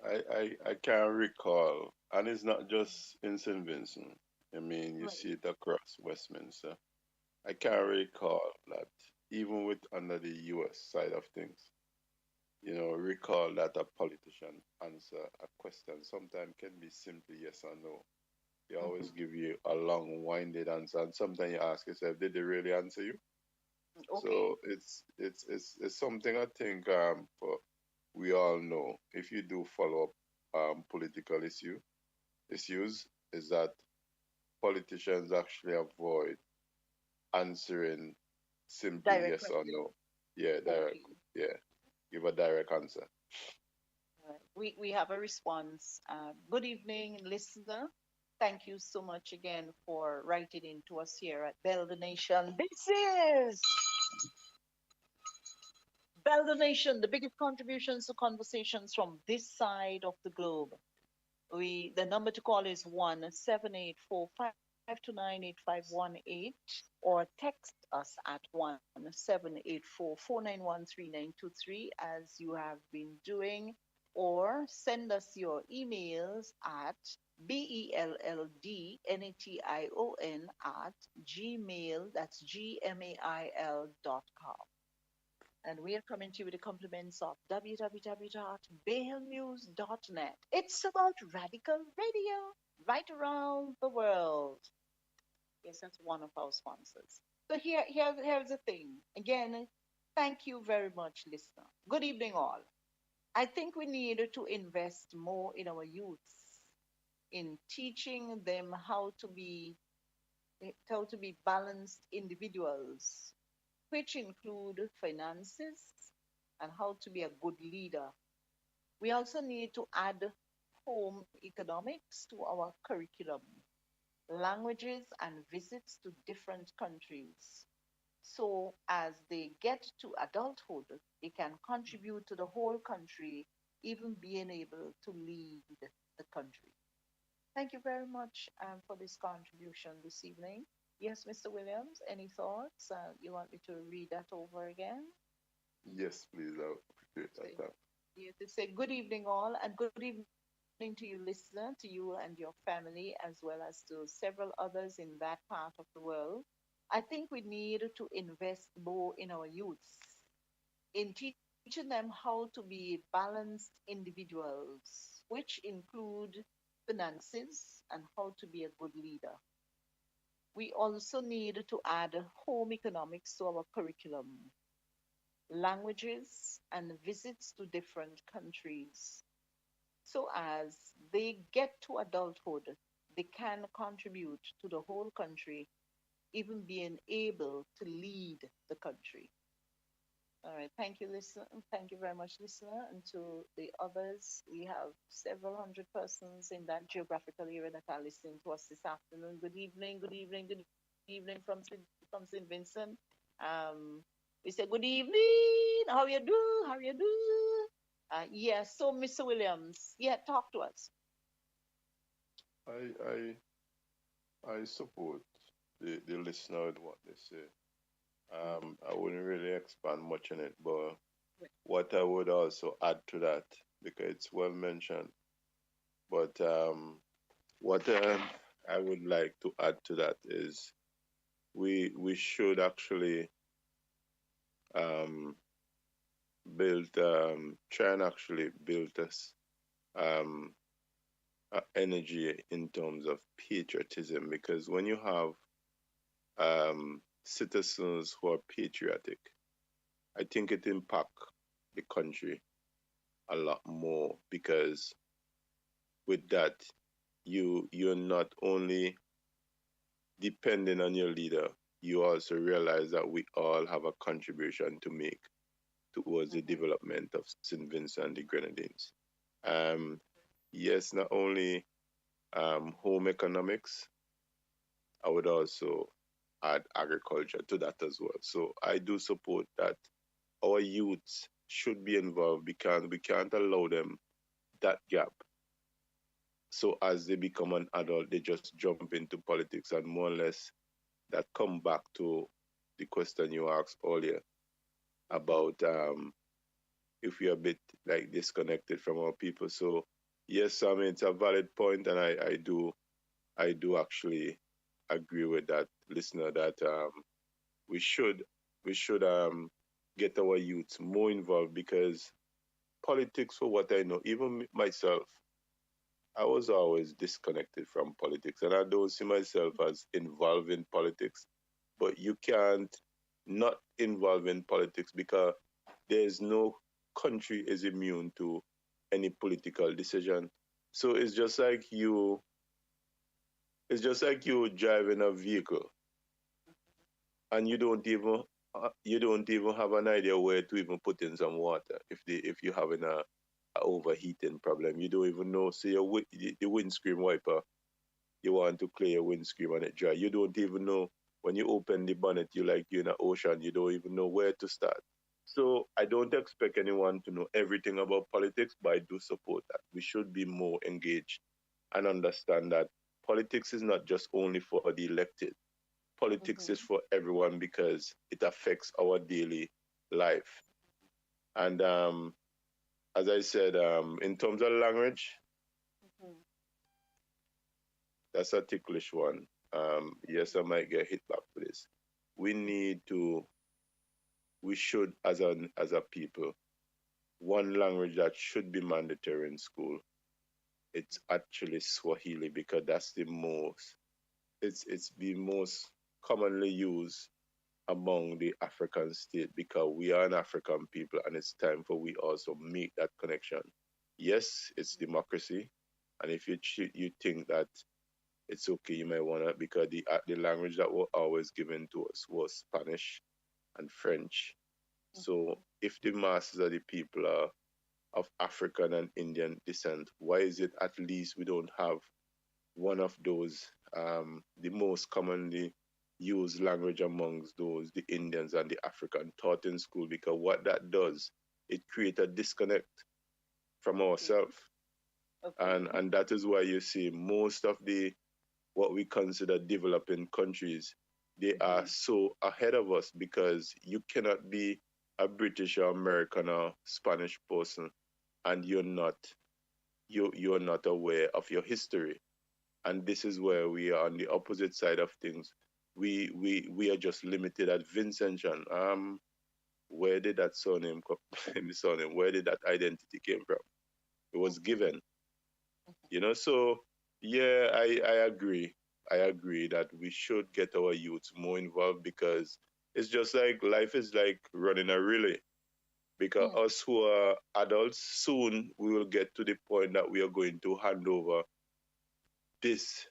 I can't recall, and it's not just in St. Vincent. I mean, you see it across Westminster. I can't recall that even with under the U.S. side of things, recall that a politician answer a question sometimes can be simply yes or no. They always give you a long-winded answer, and sometimes you ask yourself, did they really answer you? Okay. So it's something I think for we all know. If you do follow up political issues, is that politicians actually avoid answering simply Direct yes or question. no. Yeah, direct. Okay. Yeah, give a direct answer. We have a response. Good evening, listener. Thank you so much again for writing in to us here at Bell the Nation. This is Bell the Nation, the biggest contributions to conversations from this side of the globe. The number to call is 1-784-529-8518 or text us at 1-784-491-3923 as you have been doing, or send us your emails at BELLDNATION at gmail, that's gmail.com. And we are coming to you with the compliments of www.bailnews.net. It's about radical radio right around the world. Yes, that's one of our sponsors. So here's the thing. Again, thank you very much, listener. Good evening, all. I think we need to invest more in our youths, in teaching them how to be balanced individuals, which include finances and how to be a good leader. We also need to add home economics to our curriculum, languages and visits to different countries. So as they get to adulthood, they can contribute to the whole country, even being able to lead the country. Thank you very much for this contribution this evening. Yes, Mr. Williams, any thoughts? You want me to read that over again? Yes, please. I would appreciate that. You have to say good evening, all, and good evening to you, listener, to you and your family, as well as to several others in that part of the world. I think we need to invest more in our youths, in teaching them how to be balanced individuals, which include finances and how to be a good leader. We also need to add home economics to our curriculum, languages, and visits to different countries. So as they get to adulthood, they can contribute to the whole country, even being able to lead the country. All right, thank you, listener. Thank you very much, listener. And to the others, we have several hundred persons in that geographical area that are listening to us this afternoon. Good evening, good evening, good evening from St. Vincent. We say good evening. How you do? How you do? Yes. So, Mr. Williams, yeah, talk to us. I support the listener with what they say. I wouldn't really expand much on it, but what I would also add to that, because it's well mentioned, but what I would like to add to that is we should actually try and actually build this energy in terms of patriotism, because when you have citizens who are patriotic, I think it impacts the country a lot more, because with that you're not only depending on your leader, you also realize that we all have a contribution to make towards the development of St. Vincent and the Grenadines. Yes, not only home economics, I would also add agriculture to that as well. So I do support that our youths should be involved, because we can't allow them that gap. So as they become an adult, they just jump into politics, and more or less that come back to the question you asked earlier about if we are a bit like disconnected from our people. So yes, I mean, it's a valid point, and I do actually agree with that listener that we should get our youths more involved, because politics, for what I know, even myself, I was always disconnected from politics, and I don't see myself as involved in politics. But you can't not involve in politics, because there's no country is immune to any political decision. So it's just like you driving a vehicle, and you don't even have an idea where to even put in some water if you're having a overheating problem. You don't even know. So the windscreen wiper, you want to clear your windscreen and it dry. You don't even know when you open the bonnet, you're in an ocean. You don't even know where to start. So I don't expect anyone to know everything about politics, but I do support that. We should be more engaged and understand that politics is not just only for the elected. Politics is for everyone because it affects our daily life. And as I said, in terms of language, that's a ticklish one. Yes, I might get hit back for this. We should, as a people, one language that should be mandatory in school. It's actually Swahili because it's the most commonly used among the African state because we are an African people and it's time for we also make that connection. Yes, it's democracy, and if you think that it's okay, you might wanna because the language that were always given to us was Spanish and French. So if the masses of the people are of African and Indian descent, why is it at least we don't have one of those the most commonly used language amongst those the Indians and the African taught in school? Because what that does, it creates a disconnect from ourselves, and that is why you see most of the what we consider developing countries, they are so ahead of us because you cannot be a British or American or Spanish person and you're not aware of your history. And this is where we are on the opposite side of things. We are just limited at Vincentian. Where did that surname come surname, where did that identity came from? It was given. So yeah, I agree. I agree that we should get our youths more involved because it's just like life is like running a relay. Because us who are adults, soon we will get to the point that we are going to hand over this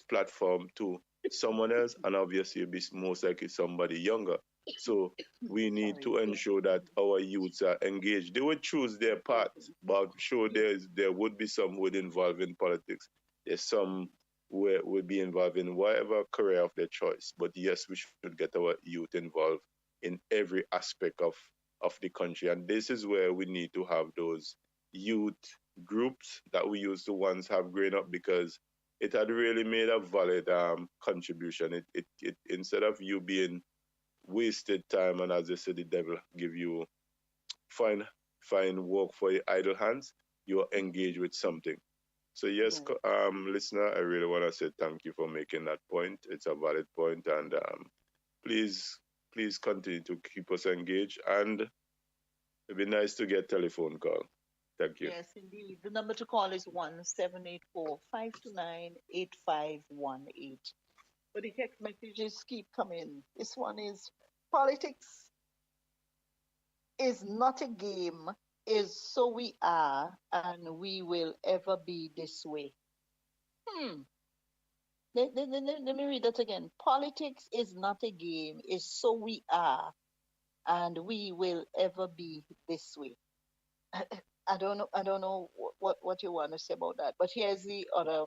platform to someone else, and obviously it'll be most likely somebody younger. So we need to ensure that our youths are engaged. They would choose their path, but I'm sure there would be some who would involve in politics. There's some who would be involved in whatever career of their choice. But yes, we should get our youth involved in every aspect of the country. And this is where we need to have those youth groups that we used to once have growing up because it had really made a valid contribution. It instead of you being wasted time and as they say the devil give you find work for your idle hands, you're engaged with something. So yes, listener, I really want to say thank you for making that point. It's a valid point, and please continue to keep us engaged, and it'd be nice to get telephone call. Thank you. Yes, indeed. The number to call is 1-784-529-8518. But the text messages keep coming. This one is politics is not a game, is so we are, and we will ever be this way. Let me read that again. Politics is not a game, is so we are, and we will ever be this way. I don't know what you want to say about that. But here's the other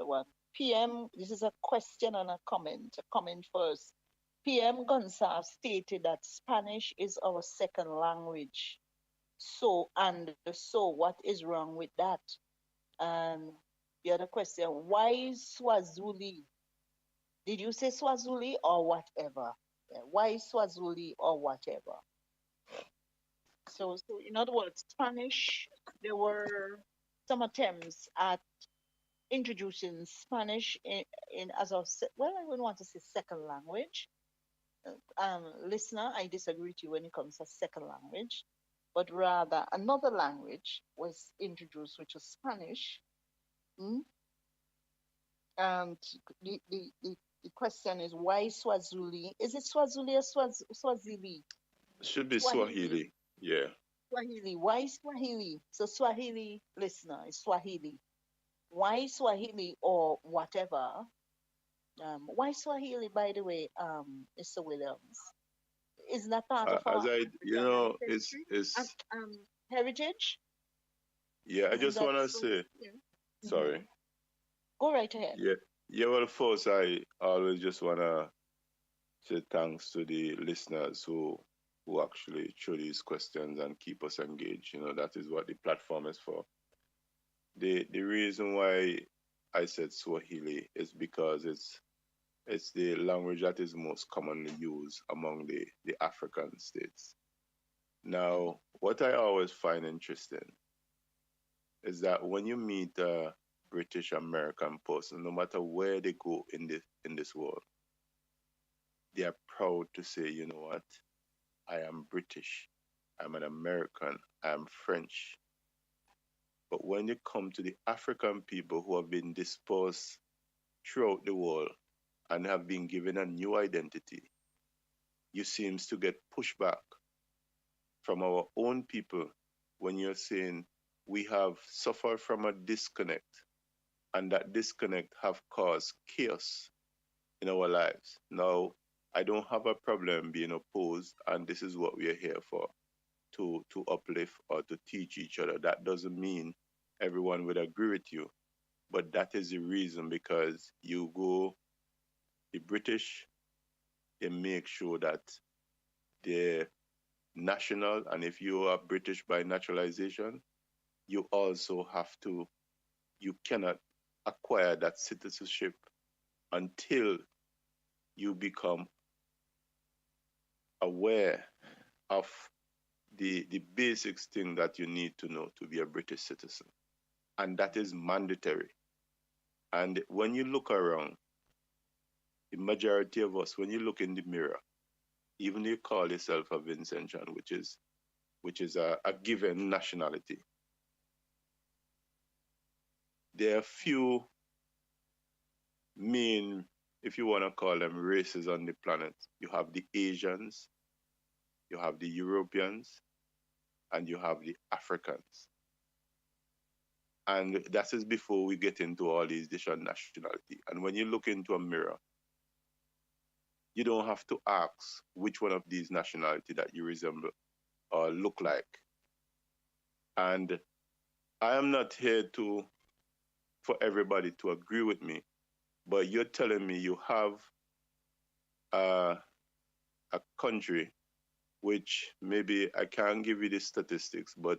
one. PM, this is a question and a comment. A comment first. PM Gonzalez stated that Spanish is our second language. So what is wrong with that? And the other question, why Swazuli? Did you say Swazuli or whatever? Yeah, why Swazuli or whatever? So in other words, Spanish, there were some attempts at introducing Spanish in as a, well, I wouldn't want to say second language. Listener, I disagree with you when it comes to second language, but rather another language was introduced, which was Spanish. And the question is, why Swazuli? Is it Swazuli or Swazili? It should be Swahili. Yeah. Swahili. Why Swahili? So Swahili, listener, is Swahili. Why Swahili or whatever? Why Swahili, by the way, Mr. Williams? Isn't that part of as I, African it's heritage? Yeah, I Isn't just that want to so? say, Yeah. sorry. Go right ahead. Yeah, yeah. Well, first, I always just want to say thanks to the listeners who actually throw these questions and keep us engaged. That is what the platform is for. The reason why I said Swahili is because it's the language that is most commonly used among the African states. Now, what I always find interesting is that when you meet a British American person, no matter where they go in this world, they are proud to say, you know what, I am British, I'm an American, I'm French. But when you come to the African people who have been dispersed throughout the world and have been given a new identity, you seems to get pushback from our own people when you're saying we have suffered from a disconnect and that disconnect have caused chaos in our lives. Now, I don't have a problem being opposed, and this is what we are here for, to uplift or to teach each other. That doesn't mean everyone would agree with you, but that is the reason because the British, they make sure that they're national, and if you are British by naturalization, you also you cannot acquire that citizenship until you become aware of the basics thing that you need to know to be a British citizen. And that is mandatory. And when you look around, the majority of us, when you look in the mirror, even if you call yourself a Vincentian, which is a given nationality, there are few main, if you want to call them races on the planet. You have the Asians, you have the Europeans, and you have the Africans. And that is before we get into all these different nationality. And when you look into a mirror, you don't have to ask which one of these nationality that you resemble or look like. And I am not here for everybody to agree with me, but you're telling me you have a country which maybe I can't give you the statistics, but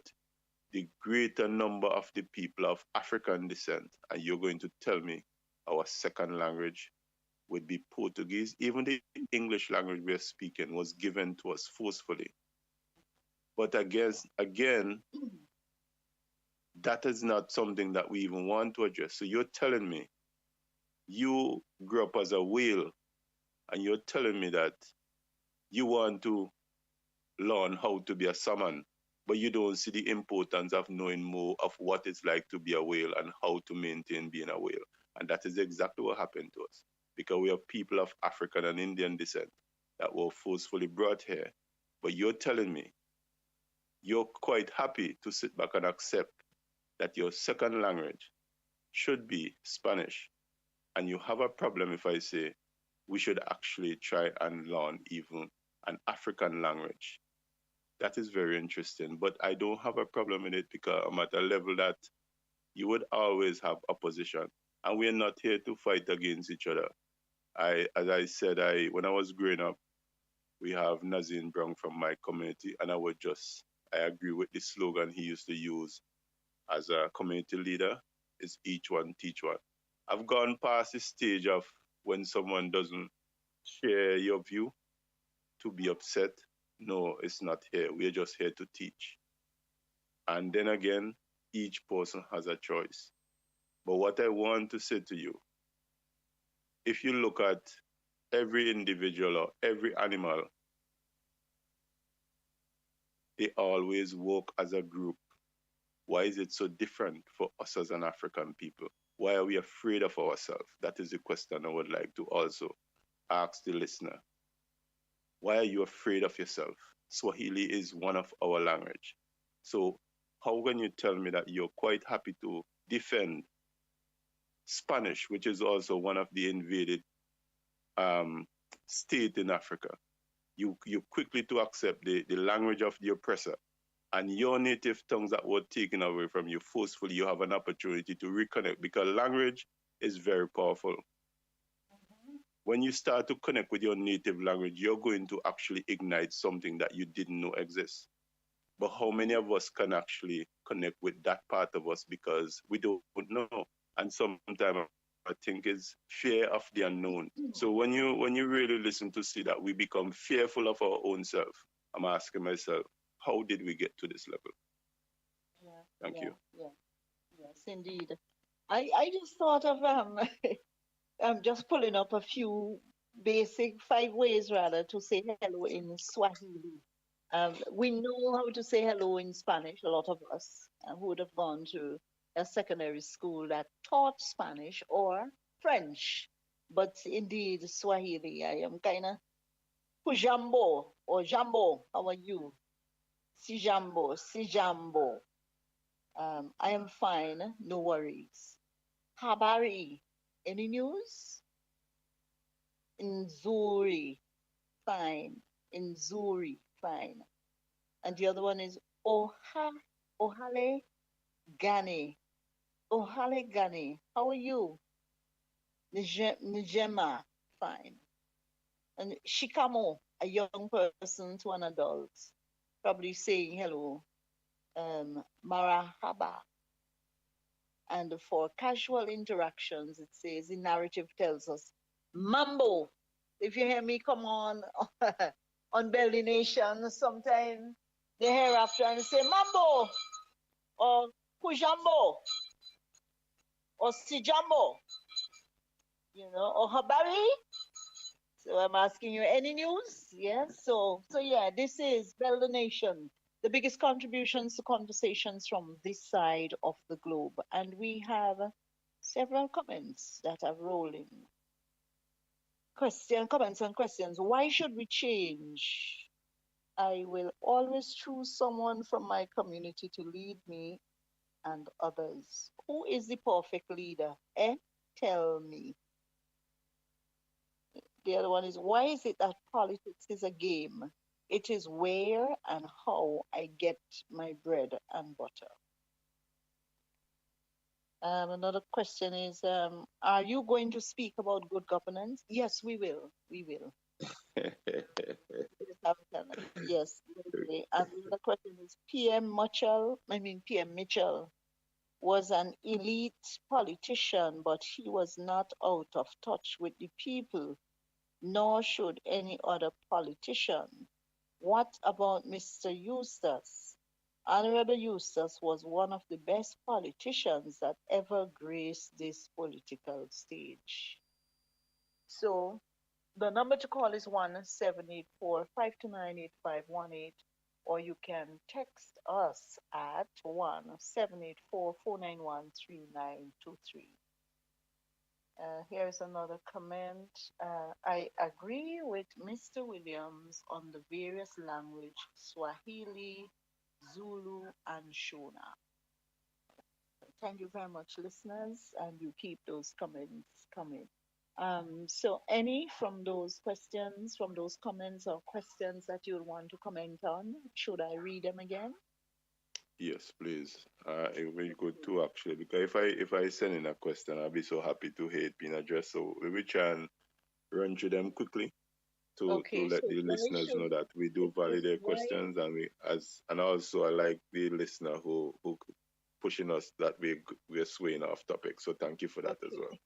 the greater number of the people of African descent, and you're going to tell me our second language would be Portuguese. Even the English language we're speaking was given to us forcefully. But again, that is not something that we even want to address. So you're telling me you grew up as a whale, and you're telling me that you want to learn how to be a salmon, but you don't see the importance of knowing more of what it's like to be a whale and how to maintain being a whale. And that is exactly what happened to us, because we are people of African and Indian descent that were forcefully brought here. But you're telling me you're quite happy to sit back and accept that your second language should be Spanish. And you have a problem if I say we should actually try and learn even an African language. That is very interesting, but I don't have a problem with it because I'm at a level that you would always have opposition, and we're not here to fight against each other. As I said, when I was growing up, we have Nazim Brown from my community, and I agree with the slogan he used to use as a community leader: is each one teach one. I've gone past the stage of when someone doesn't share your view to be upset. No, it's not here. We're just here to teach. And then again, each person has a choice. But what I want to say to you, if you look at every individual or every animal, they always work as a group. Why is it so different for us as an African people? Why are we afraid of ourselves? That is the question I would like to also ask the listener. Why are you afraid of yourself? Swahili is one of our language. So how can you tell me that you're quite happy to defend Spanish, which is also one of the invaded state in Africa? You quickly to accept the language of the oppressor, and your native tongues that were taken away from you forcefully, you have an opportunity to reconnect because language is very powerful. When you start to connect with your native language, you're going to actually ignite something that you didn't know exists. But how many of us can actually connect with that part of us because we don't know? And sometimes I think it's fear of the unknown. So when you really listen to see that we become fearful of our own self, I'm asking myself, how did we get to this level? Yeah, Thank yeah, you. yeah, yes, indeed. I just thought of I'm just pulling up a few basic 5 ways rather to say hello in Swahili. We know how to say hello in Spanish, a lot of us who would have gone to a secondary school that taught Spanish or French. But indeed, Swahili, I am kind of Pujambo or Jambo. How are you? Sijambo, Sijambo. I am fine, no worries. Habari, any news? Nzuri, fine. Nzuri, fine. And the other one is Ohale Gani. Ohale Gani, how are you? Njema, fine. And Shikamo, a young person to an adult, probably saying hello. Marahaba. And for casual interactions, it says the narrative tells us Mambo. If you hear me come on on Belly Nation, sometime they hear after and say Mambo or Kujambo or Sijambo, or Habari. So I'm asking you, any news? Yes. So yeah, this is Belly Nation, the biggest contributions to conversations from this side of the globe, and we have several comments that are rolling. Comments and questions. Why should we change? I will always choose someone from my community to lead me and others. Who is the perfect leader? Tell me. The other one is, why is it that politics is a game? It is where and how I get my bread and butter. Another question is, are you going to speak about good governance? Yes, we will. We will. Yes. Okay. And the question is, PM Mitchell was an elite politician, but he was not out of touch with the people, nor should any other politician. What about Mr. Eustace? Honorable Eustace was one of the best politicians that ever graced this political stage. So the number to call is 1-784-529-8518, or you can text us at 1-784-491-3923. Here's another comment. I agree with Mr. Williams on the various language, Swahili, Zulu, and Shona. Thank you very much, listeners, and you keep those comments coming. So any from those questions, from those comments or questions that you want to comment on, should I read them again? Yes, please. It will be good too, actually, because if I send in a question, I'll be so happy to hear it being addressed. So we will try and run through them quickly to Okay, let so the why listeners should know that we do validate their why questions, and also I like the listener who pushing us that we're swaying off topic. So thank you for that as okay. well.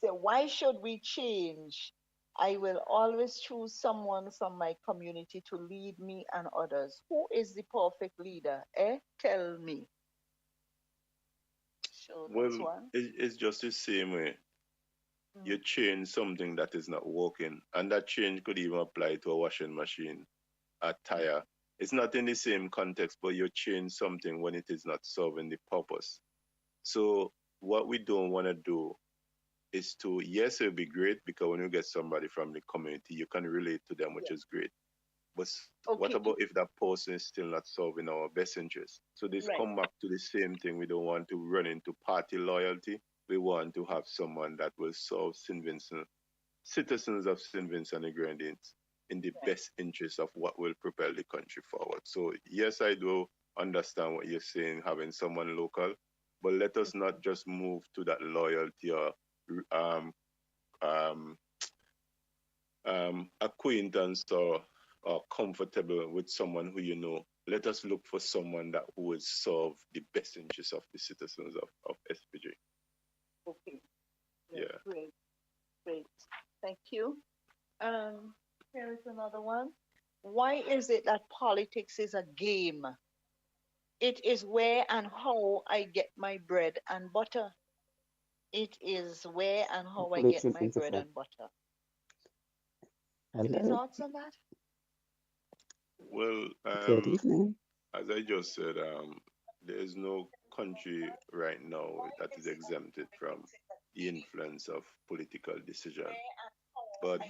So why should we change? I will always choose someone from my community to lead me and others. Who is the perfect leader? Tell me. So that's Well, one. it's just the same way. You Mm. change something that is not working, and that change could even apply to a washing machine, a tire. It's not in the same context, but you change something when it is not serving the purpose. So what we don't want to do is to, yes, it would be great because when you get somebody from the community, you can relate to them, which Yeah. is great. But what Okay. about if that person is still not serving our best interest? So this Right. come back to the same thing. We don't want to run into party loyalty. We want to have someone that will serve St. Vincent, citizens of St. Vincent and the Grenadines. in the best interest of what will propel the country forward. So yes, I do understand what you're saying, having someone local, but let us not just move to that loyalty or um, um, acquaintance or comfortable with someone who you know. Let us look for someone that who will serve the best interests of the citizens of SPJ. Okay. Yeah. Great. Great. Thank you. Here is another one. Why is it that politics is a game? It is where and how I get my bread and butter. It is where and how I get my bread and butter. Any Hello. thoughts on that? Well, Good evening. as I just said, there is no country right now that is exempted from the influence of political decision. But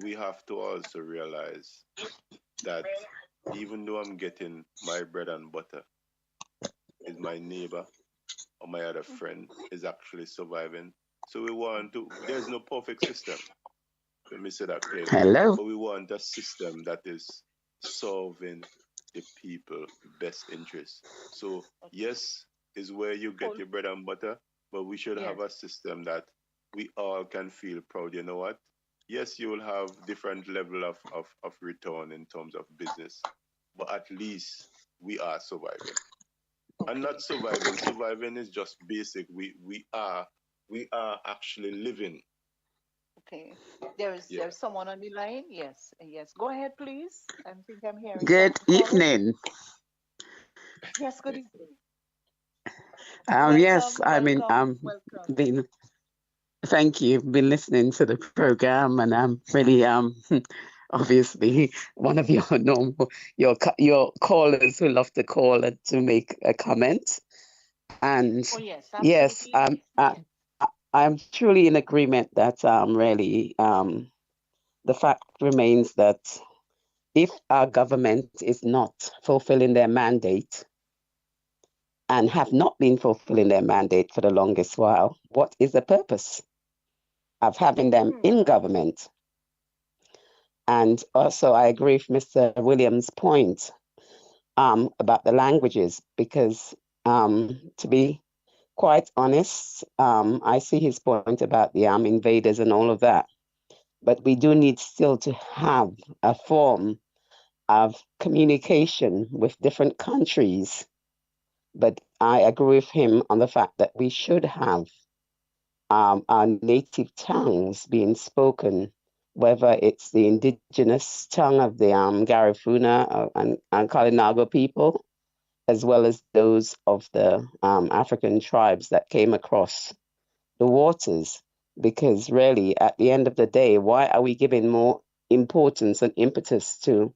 we have to also realize that even though I'm getting my bread and butter, is my neighbor or my other friend is actually surviving. So we want to, there's no perfect system. Let me say that clearly. Hello. But we want a system that is solving the people best interests. So yes, is where you get your bread and butter, but we should have a system that we all can feel proud. You know what? Yes, you will have different level of return in terms of business, but at least we are surviving. And not surviving. Surviving is just basic. We are actually living. Okay. There's someone on the line. Yes. Yes. Go ahead, please. I think I'm hearing Good something. evening. Yes. Good evening. Yes, I mean, welcome. been thank you. Been listening to the program, and I'm really obviously one of your normal your callers who love to call and to make a comment. And Oh yes, yes, absolutely. I'm truly in agreement that really the fact remains that if our government is not fulfilling their mandate and have not been fulfilling their mandate for the longest while, what is the purpose of having them in government? And also, I agree with Mr. Williams' point about the languages, because to be quite honest, I see his point about the invaders and all of that. But we do need still to have a form of communication with different countries. But I agree with him on the fact that we should have our native tongues being spoken, whether it's the indigenous tongue of the Garifuna and Kalinago people, as well as those of the African tribes that came across the waters. Because really, at the end of the day, why are we giving more importance and impetus to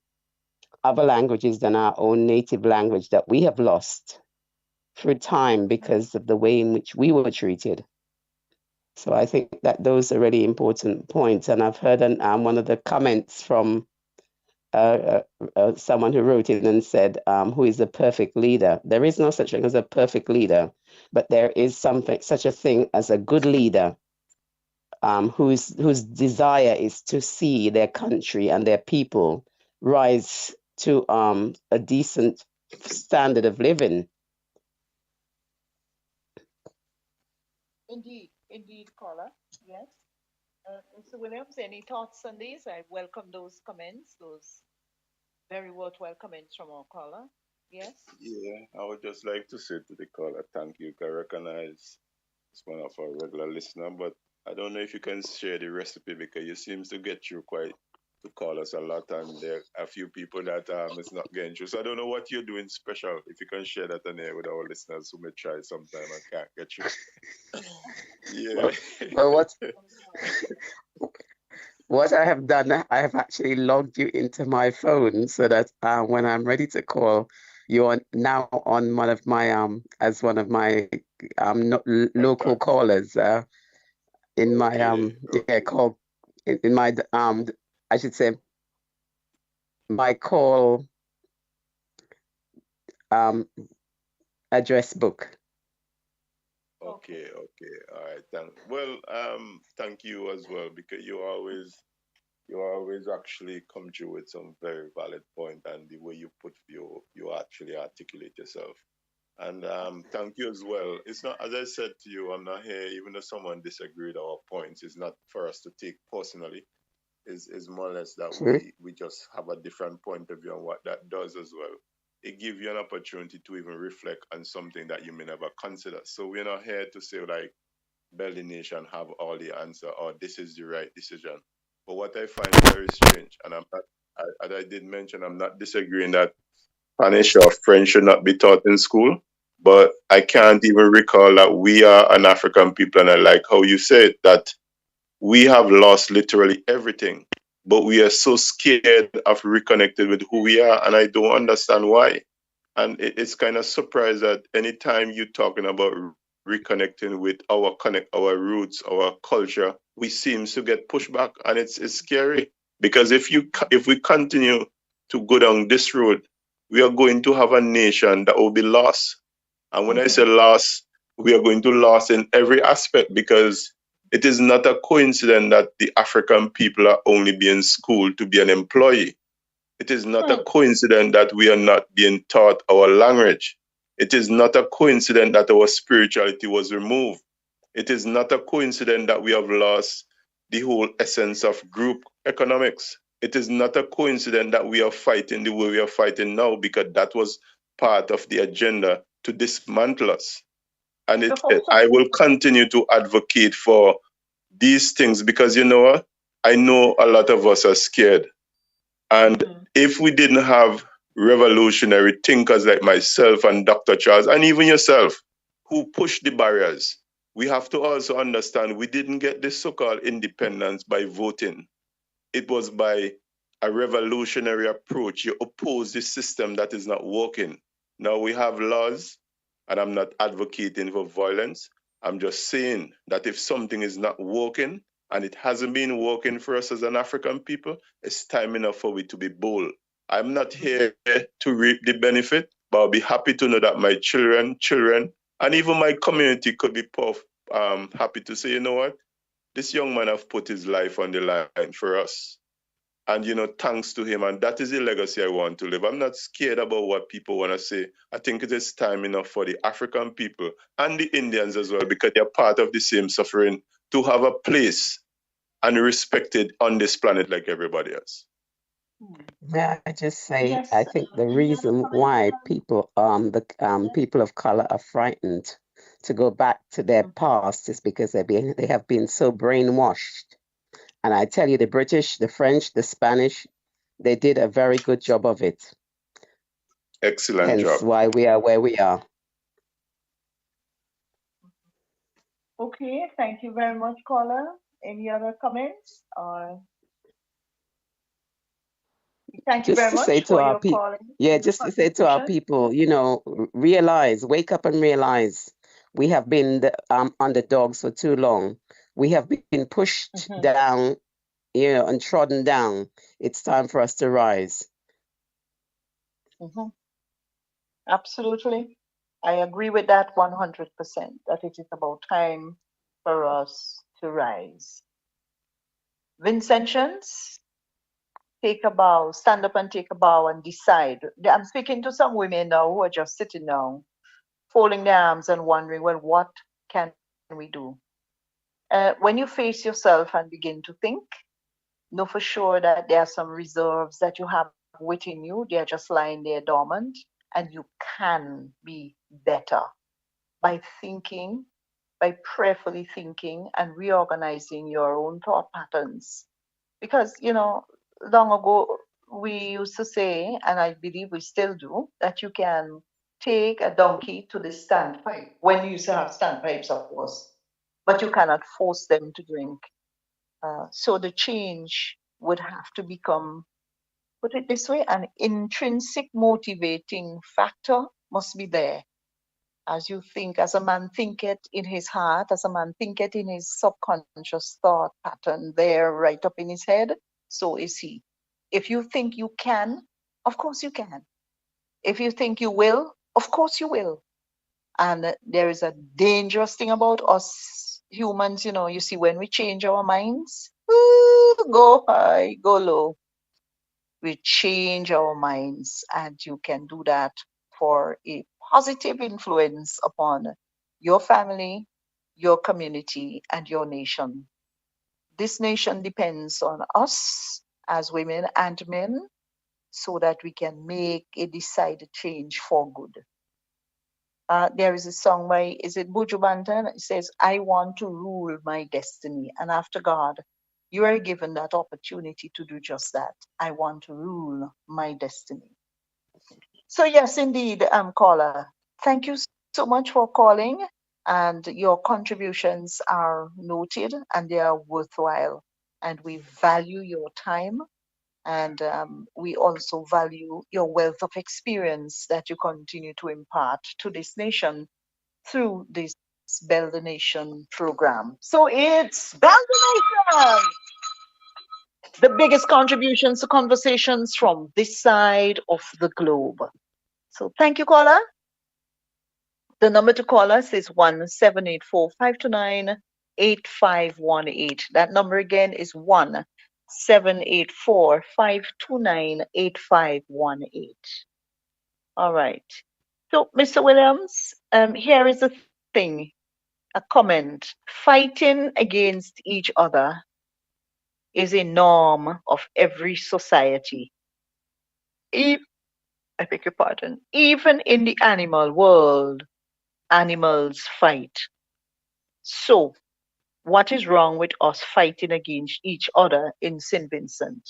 other languages than our own native language that we have lost through time because of the way in which we were treated? So I think that those are really important points. And I've heard one of the comments from someone who wrote in and said, who is the perfect leader? There is no such thing as a perfect leader, but there is such a thing as a good leader whose desire is to see their country and their people rise to a decent standard of living. Indeed, caller. Yes. Mr. Williams, any thoughts on these? I welcome those comments, those very worthwhile comments from our caller. Yes? Yeah, I would just like to say to the caller, thank you. I recognize it's one of our regular listener, but I don't know if you can share the recipe because you seems to get through quite to call us a lot, and there are a few people that it's not getting through. So I don't know what you're doing special. If you can share that on air with our listeners who may try sometime and can't get through. Yeah. Well, what I have done, I have actually logged you into my phone so that when I'm ready to call, you're now on one of my as one of my local callers in my call in my I should say my call address book. Okay. All right. Well, thank you as well because you always you always actually come through with some very valid point, and the way you put you actually articulate yourself. And thank you as well. It's not, as I said to you, I'm not here, even if someone disagreed our points, it's not for us to take personally. Is more or less that True. we just have a different point of view on what that does as well. It gives you an opportunity to even reflect on something that you may never consider. So we're not here to say like Belly Nation have all the answer or this is the right decision. But what I find very strange, and I'm not, as I did mention, I'm not disagreeing that Spanish or French should not be taught in school. But I can't even recall that we are an African people, and I like how you said that we have lost literally everything, but we are so scared of reconnecting with who we are, and I don't understand why. And it's kind of surprised that anytime you're talking about reconnecting with our roots, our culture, we seem to get pushed back, and it's scary because if we continue to go down this road, we are going to have a nation that will be lost. And when I say loss, we are going to lose in every aspect because it is not a coincidence that the African people are only being schooled to be an employee. It is not a coincidence that we are not being taught our language. It is not a coincidence that our spirituality was removed. It is not a coincidence that we have lost the whole essence of group economics. It is not a coincidence that we are fighting the way we are fighting now because that was part of the agenda to dismantle us. And I will continue to advocate for these things because you know what? I know a lot of us are scared. And if we didn't have revolutionary thinkers like myself and Dr. Charles, and even yourself, who pushed the barriers, we have to also understand we didn't get this so called independence by voting. It was by a revolutionary approach. You oppose the system that is not working. Now we have laws, and I'm not advocating for violence. I'm just saying that if something is not working and it hasn't been working for us as an African people, it's time enough for we to be bold. I'm not here to reap the benefit, but I'll be happy to know that my children, and even my community could be happy to say, you know what? This young man have put his life on the line for us. And thanks to him, and that is the legacy I want to live. I'm not scared about what people want to say. I think it is time enough for the African people and the Indians as well, because they're part of the same suffering, to have a place and respected on this planet like everybody else. May I just say, I think the reason why people, the people of color are frightened to go back to their past is because they have been so brainwashed. And I tell you, the British, the French, the Spanish, they did a very good job of it. Excellent job. Hence why we are where we are. Okay, thank you very much, caller. Any other comments? Thank you Just very to much say to for our your people, calling. yeah, just to say to our people, realize, wake up and realize we have been the underdogs for too long. We have been pushed down, and trodden down. It's time for us to rise. Absolutely. I agree with that 100%, that it is about time for us to rise. Vincentians, take a bow, stand up and take a bow and decide. I'm speaking to some women now who are just sitting down, folding their arms and wondering, well, what can we do? When you face yourself and begin to think, know for sure that there are some reserves that you have within you. They're just lying there dormant, and you can be better by thinking, by prayerfully thinking and reorganizing your own thought patterns. Because, long ago, we used to say, and I believe we still do, that you can take a donkey to the standpipe, when you used to have standpipes, of course, but you cannot force them to drink. So the change would have to become, put it this way, an intrinsic motivating factor must be there. As you think, as a man thinketh in his heart, as a man thinketh in his subconscious thought pattern there right up in his head, so is he. If you think you can, of course you can. If you think you will, of course you will. And there is a dangerous thing about us humans, you see, when we change our minds, go high, go low. We change our minds, and you can do that for a positive influence upon your family, your community, and your nation. This nation depends on us as women and men so that we can make a decided change for good. There is a song by, is it Buju Banton? It says, I want to rule my destiny. And after God, you are given that opportunity to do just that. I want to rule my destiny. So yes, indeed, caller, thank you so much for calling. And your contributions are noted and they are worthwhile. And we value your time. And we also value your wealth of experience that you continue to impart to this nation through this Bell the Nation program. So it's Bell the Nation, the biggest contributions to conversations from this side of the globe. So thank you, caller. The number to call us is 1-784-529-8518. That number again is 1-784-529-8518. All right. So, Mr. Williams, here is the thing, a comment. Fighting against each other is a norm of every society. I beg your pardon. Even in the animal world, animals fight. So, what is wrong with us fighting against each other in St. Vincent?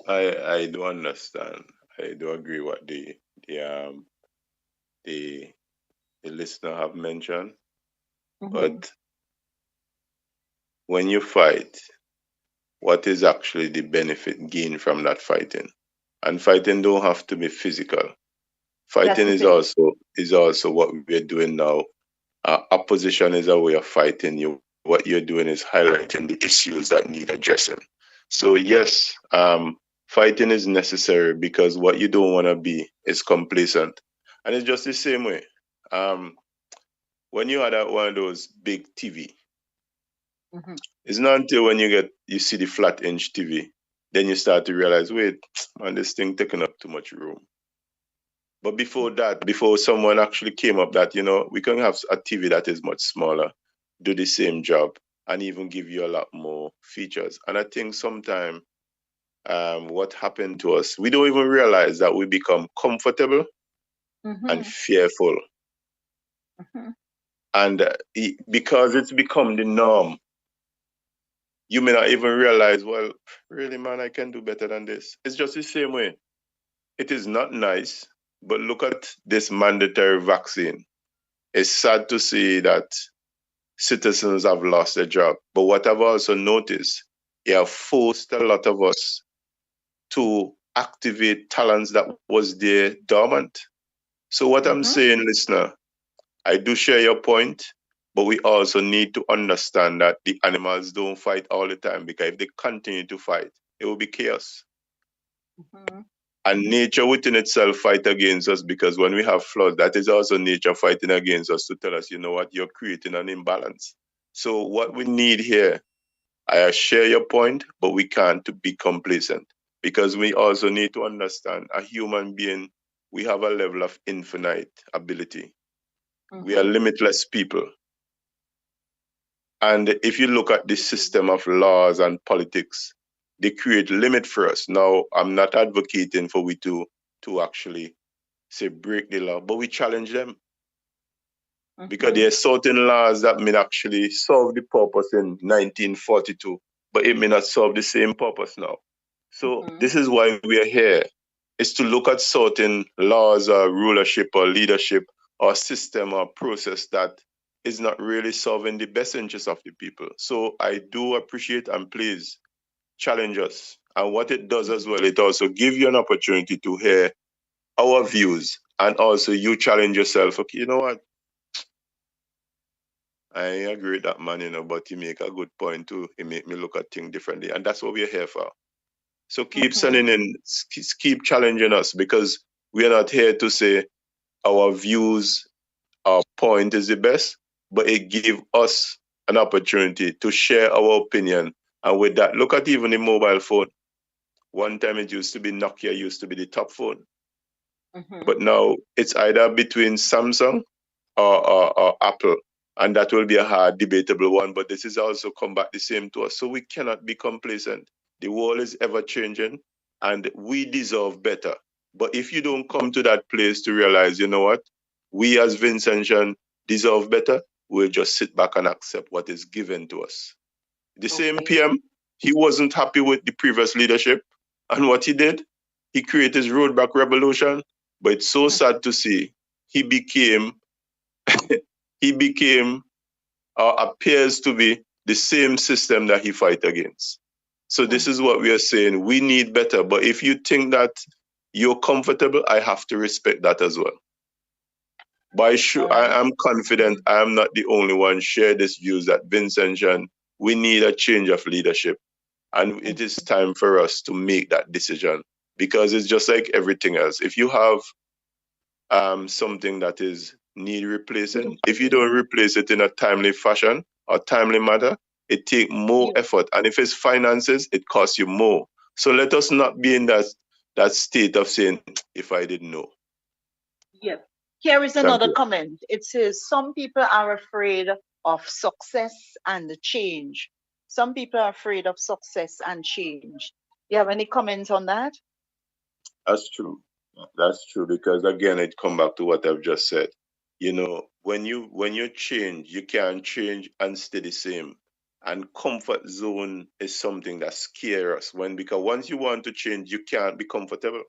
I do understand. I do agree what the listener have mentioned. But when you fight, what is actually the benefit gained from that fighting? And fighting don't have to be physical. Fighting is also what we're doing now. Opposition is a way of fighting. What you're doing is highlighting the issues that need addressing. So yes, fighting is necessary because what you don't want to be is complacent. And it's just the same way. When you had one of those big TV, it's not until when you see the flat inch TV, then you start to realize, wait, man, this thing taking up too much room. But before that, before someone actually came up that, we can have a TV that is much smaller, do the same job, and even give you a lot more features. And I think sometimes what happened to us, we don't even realize that we become comfortable and fearful. And because it's become the norm, you may not even realize, well, really, man, I can do better than this. It's just the same way. It is not nice, but look at this mandatory vaccine. It's sad to see that citizens have lost their job. But what I've also noticed, it have forced a lot of us to activate talents that was there dormant. So what I'm saying, listener, I do share your point, but we also need to understand that the animals don't fight all the time, because if they continue to fight, it will be chaos. And nature within itself fight against us, because when we have floods, that is also nature fighting against us to tell us, you know what, you're creating an imbalance. So what we need here, I share your point, but we can't be complacent, because we also need to understand a human being, we have a level of infinite ability. We are limitless people. And if you look at the system of laws and politics, they create limit for us. Now, I'm not advocating for we to actually say break the law, but we challenge them. Because there are certain laws that may actually solve the purpose in 1942, but it may not solve the same purpose now. So this is why we are here, is to look at certain laws or rulership or leadership or system or process that is not really serving the best interest of the people. So I do appreciate, and please challenge us. And what it does as well, it also gives you an opportunity to hear our views, and also you challenge yourself. Okay, you know what? I agree with that man, but he make a good point too. He make me look at things differently. And that's what we're here for. So keep sending in, keep challenging us, because we are not here to say our views, our point is the best, but it gave us an opportunity to share our opinion. And with that, look at even the mobile phone. One time it used to be Nokia, used to be the top phone. But now it's either between Samsung or Apple. And that will be a hard, debatable one. But this is also come back the same to us. So we cannot be complacent. The world is ever changing and we deserve better. But if you don't come to that place to realize, you know what, we as Vincentian deserve better, we'll just sit back and accept what is given to us. The same PM, he wasn't happy with the previous leadership. And what he did, he created his roadback revolution. But it's so sad to see he became appears to be the same system that he fight against. So this is what we are saying. We need better. But if you think that you're comfortable, I have to respect that as well. But I am confident I am not the only one share this views that Vincentian, we need a change of leadership. And it is time for us to make that decision, because it's just like everything else. If you have something that is need replacing, if you don't replace it in a timely fashion or timely manner, it takes more effort. And if it's finances, it costs you more. So let us not be in that state of saying, if I didn't know. Yeah. Here is another comment. It says, some people are afraid of success and change. Some people are afraid of success and change. You have any comments on that? That's true. That's true, because again, it come back to what I've just said. You know, when you change, you can't change and stay the same. And comfort zone is something that scares us, because once you want to change, you can't be comfortable.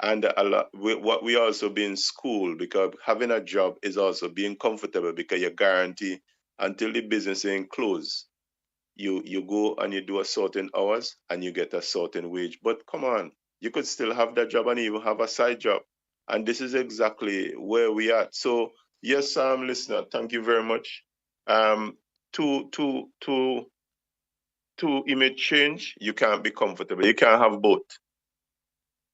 And what we also be in school, because having a job is also being comfortable, because you guarantee until the business ain't closed, you go and you do a certain hours and you get a certain wage. But come on, you could still have that job and even have a side job. And this is exactly where we are. So yes, listener, thank you very much. To image change, you can't be comfortable. You can't have both.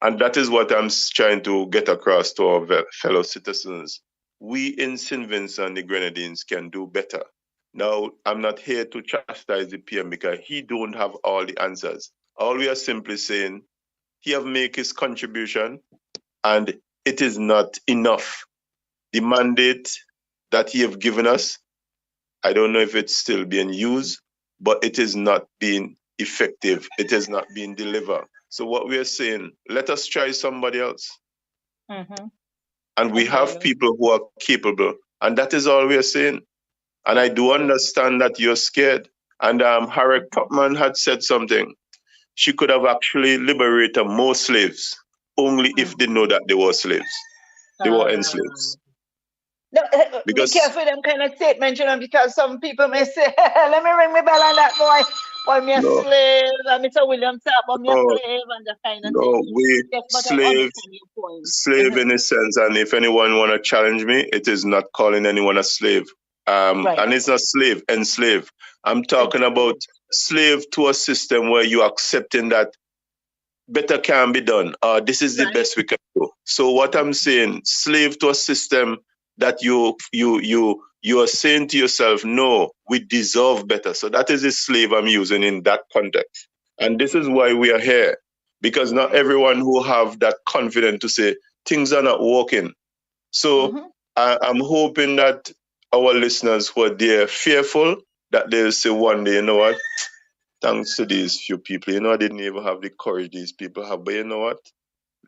And that is what I'm trying to get across to our fellow citizens. We in St. Vincent the Grenadines can do better. Now, I'm not here to chastise the PM, because he don't have all the answers. All we are simply saying, he have made his contribution and it is not enough. The mandate that he have given us, I don't know if it's still being used, but it is not being effective. It is not being delivered. So what we are saying, let us try somebody else. And we have people who are capable, and that is all we are saying. And I do understand that you're scared. And Harriet Tubman had said something. She could have actually liberated more slaves, only if they know that they were slaves. They were enslaved. No, be careful them kind of statements, because some people may say, let me ring my bell on that boy. Boy, me a slave, and Mr. Williams said, but me a slave, and the kind of thing. We yes, but slave in a sense, and if anyone want to challenge me, it is not calling anyone a slave. And it's not slave, enslave. I'm talking about slave to a system where you're accepting that better can be done. This is the best we can do. So what I'm saying, slave to a system that you are saying to yourself, no, we deserve better. So that is the slave I'm using in that context. And this is why we are here, because not everyone who have that confidence to say things are not working. So I'm hoping that our listeners who are there fearful, that they'll say one day, you know what, thanks to these few people, I didn't even have the courage these people have. But you know what?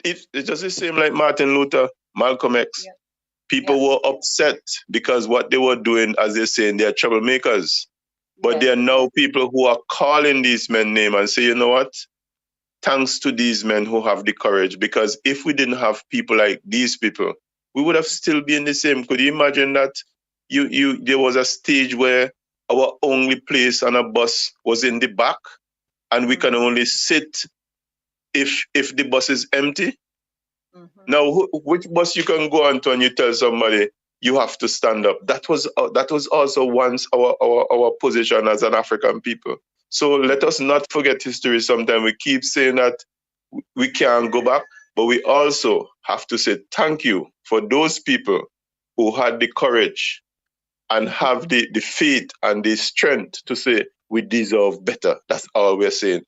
It's just the same like Martin Luther, Malcolm X. Yeah. People were upset because what they were doing, as they're saying, they're troublemakers. But there are now people who are calling these men names and say, you know what? Thanks to these men who have the courage, because if we didn't have people like these people, we would have still been the same. Could you imagine that there was a stage where our only place on a bus was in the back, and we can only sit if the bus is empty? Now, which bus you can go on to and you tell somebody you have to stand up? That was also once our position as an African people. So let us not forget history. Sometimes we keep saying that we can't go back, but we also have to say thank you for those people who had the courage and have the faith and the strength to say we deserve better. That's all we're saying.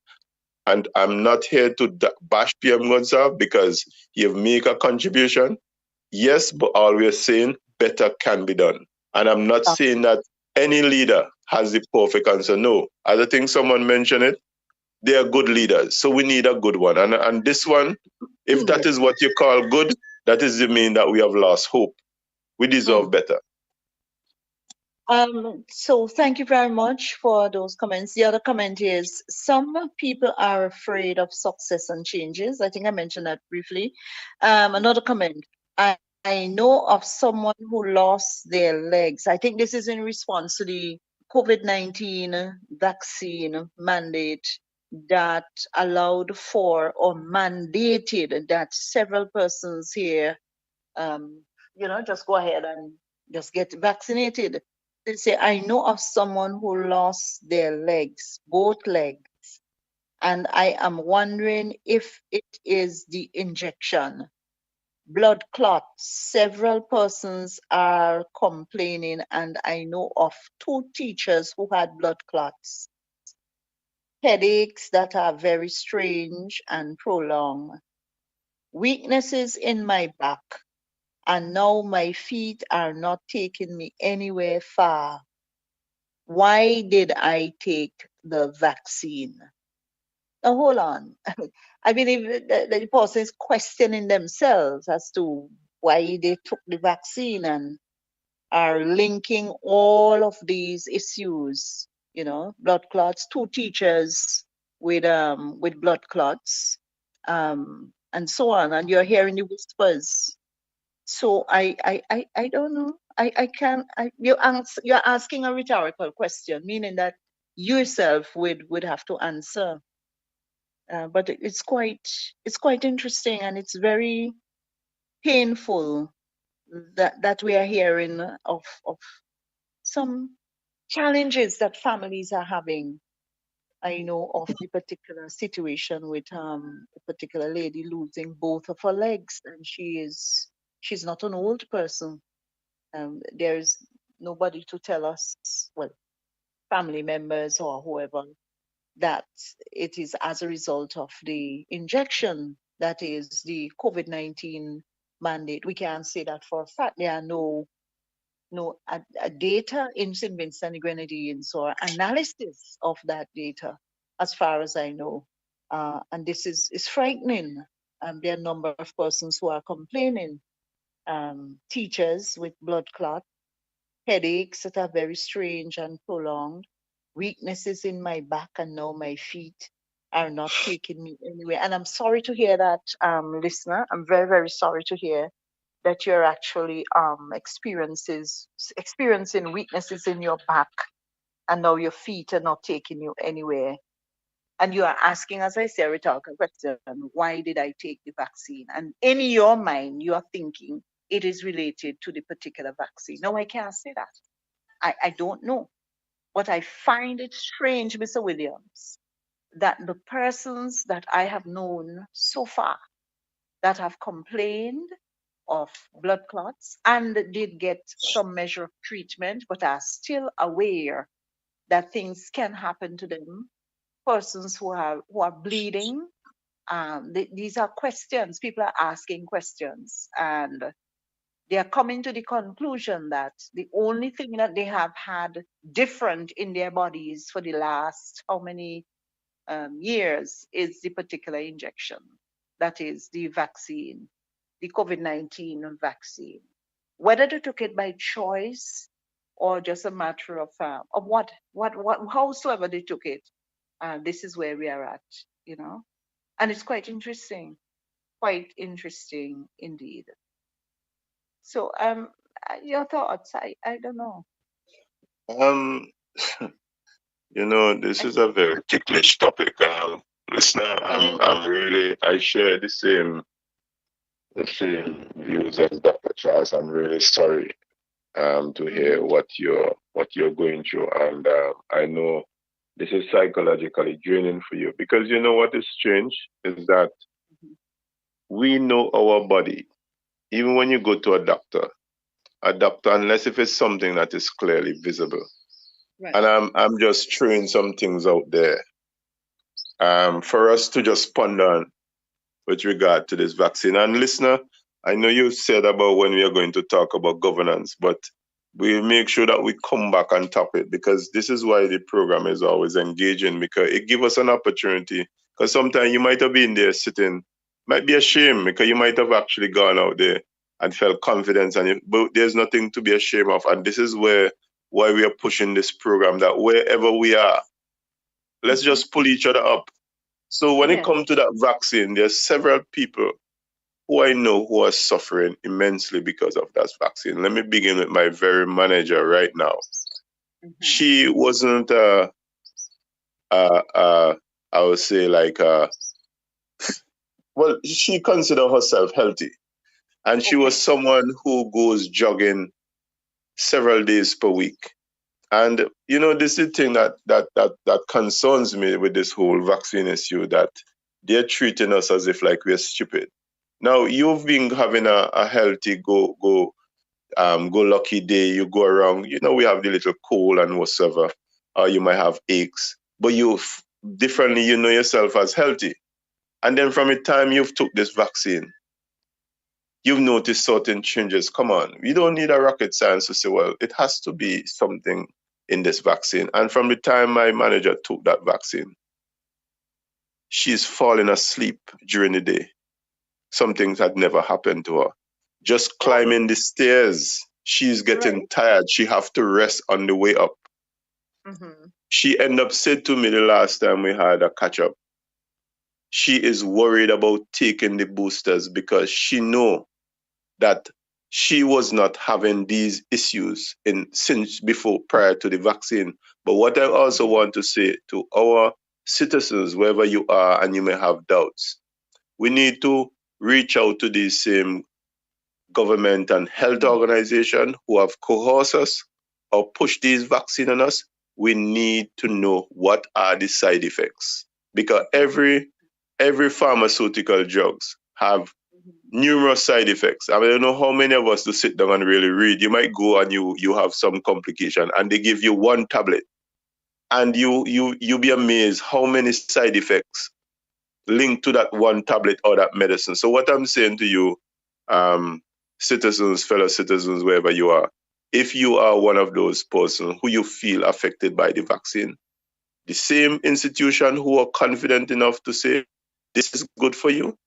And I'm not here to bash PM Gonsalve because you've made a contribution. Yes, but all we're saying, better can be done. And I'm not saying that any leader has the perfect answer. No. I think someone mentioned it. They are good leaders. So we need a good one. And this one, if that is what you call good, that is the mean that we have lost hope. We deserve better. So thank you very much for those comments. The other comment is some people are afraid of success and changes. I think I mentioned that briefly. Another comment. I know of someone who lost their legs. I think this is in response to the COVID-19 vaccine mandate that allowed for or mandated that several persons here, just go ahead and just get vaccinated. They say, I know of someone who lost their legs, both legs, and I am wondering if it is the injection. Blood clots. Several persons are complaining, and I know of 2 teachers who had blood clots. Headaches that are very strange and prolonged. Weaknesses in my back, and now my feet are not taking me anywhere far. Why did I take the vaccine? Now, hold on. I believe the person is questioning themselves as to why they took the vaccine and are linking all of these issues, blood clots, 2 teachers with blood clots, and so on. And you're hearing the whispers. So I don't know. I can't. You're asking a rhetorical question, meaning that yourself would have to answer. But it's quite interesting, and it's very painful that we are hearing of some challenges that families are having. I know of the particular situation with a particular lady losing both of her legs, and she's not an old person. There's nobody to tell us, well, family members or whoever, that it is as a result of the injection that is the COVID-19 mandate. We can't say that for a fact. There are no data in St. Vincent and the Grenadines or analysis of that data, as far as I know. And this is frightening. There are a number of persons who are complaining. Teachers with blood clot, headaches that are very strange and prolonged, weaknesses in my back, and now my feet are not taking me anywhere. And I'm sorry to hear that, listener. I'm very, very sorry to hear that you're actually experiencing weaknesses in your back, and now your feet are not taking you anywhere. And you are asking, as I say, a rhetorical question, why did I take the vaccine? And in your mind, you are thinking it is related to the particular vaccine. No, I can't say that. I don't know. But I find it strange, Mr. Williams, that the persons that I have known so far that have complained of blood clots and did get some measure of treatment, but are still aware that things can happen to them, persons who are bleeding. These are questions. People are asking questions, and they are coming to the conclusion that the only thing that they have had different in their bodies for the last how many years is the particular injection. That is the vaccine, the COVID-19 vaccine. Whether they took it by choice or just a matter of howsoever they took it, this is where we are at, and it's quite interesting indeed. So, your thoughts? I don't know. This is a very ticklish topic. Listener, I share the same views as Dr. Charles. I'm really sorry to hear what you're going through, and I know this is psychologically draining for you, because you know what is strange is that we know our body. Even when you go to a doctor a doctor unless if it's something that is clearly visible. Right. And I'm just throwing some things out there for us to just ponder on with regard to this vaccine. And listener, I know you said about when we are going to talk about governance, but we make sure that we come back on top it, because this is why the program is always engaging, because it gives us an opportunity. Because sometimes you might have been there sitting, might be a shame because you might have actually gone out there and felt confidence, but there's nothing to be ashamed of. And this is why we are pushing this program, that wherever we are, let's just pull each other up. So when it comes to that vaccine, there's several people who I know who are suffering immensely because of that vaccine. Let me begin with my very manager right now. She wasn't, I would say, like, well, she considered herself healthy. And she was someone who goes jogging several days per week. And, you know, this is the thing that concerns me with this whole vaccine issue, that they're treating us as if like we're stupid. Now, you've been having a healthy go lucky day. You go around, you know, we have the little cold and whatsoever, or you might have aches, but differently, you know yourself as healthy. And then from the time you've took this vaccine, you've noticed certain changes. Come on, you don't need a rocket science to say, well, it has to be something in this vaccine. And from the time my manager took that vaccine, she's falling asleep during the day. Some things had never happened to her. Just climbing the stairs, she's getting tired. She have to rest on the way up. She ended up said to me the last time we had a catch up, she is worried about taking the boosters because she know that she was not having these issues since before, prior to the vaccine. But what I also want to say to our citizens, wherever you are and you may have doubts, we need to reach out to these same government and health organizations who have coerced us or pushed these vaccines on us. We need to know what are the side effects, because every pharmaceutical drugs have numerous side effects. I don't know how many of us to sit down and really read. You might go and you have some complication and they give you one tablet and you be amazed how many side effects linked to that one tablet or that medicine. So what I'm saying to you, citizens, fellow citizens, wherever you are, if you are one of those persons who you feel affected by the vaccine, the same institution who are confident enough to say this is good for you,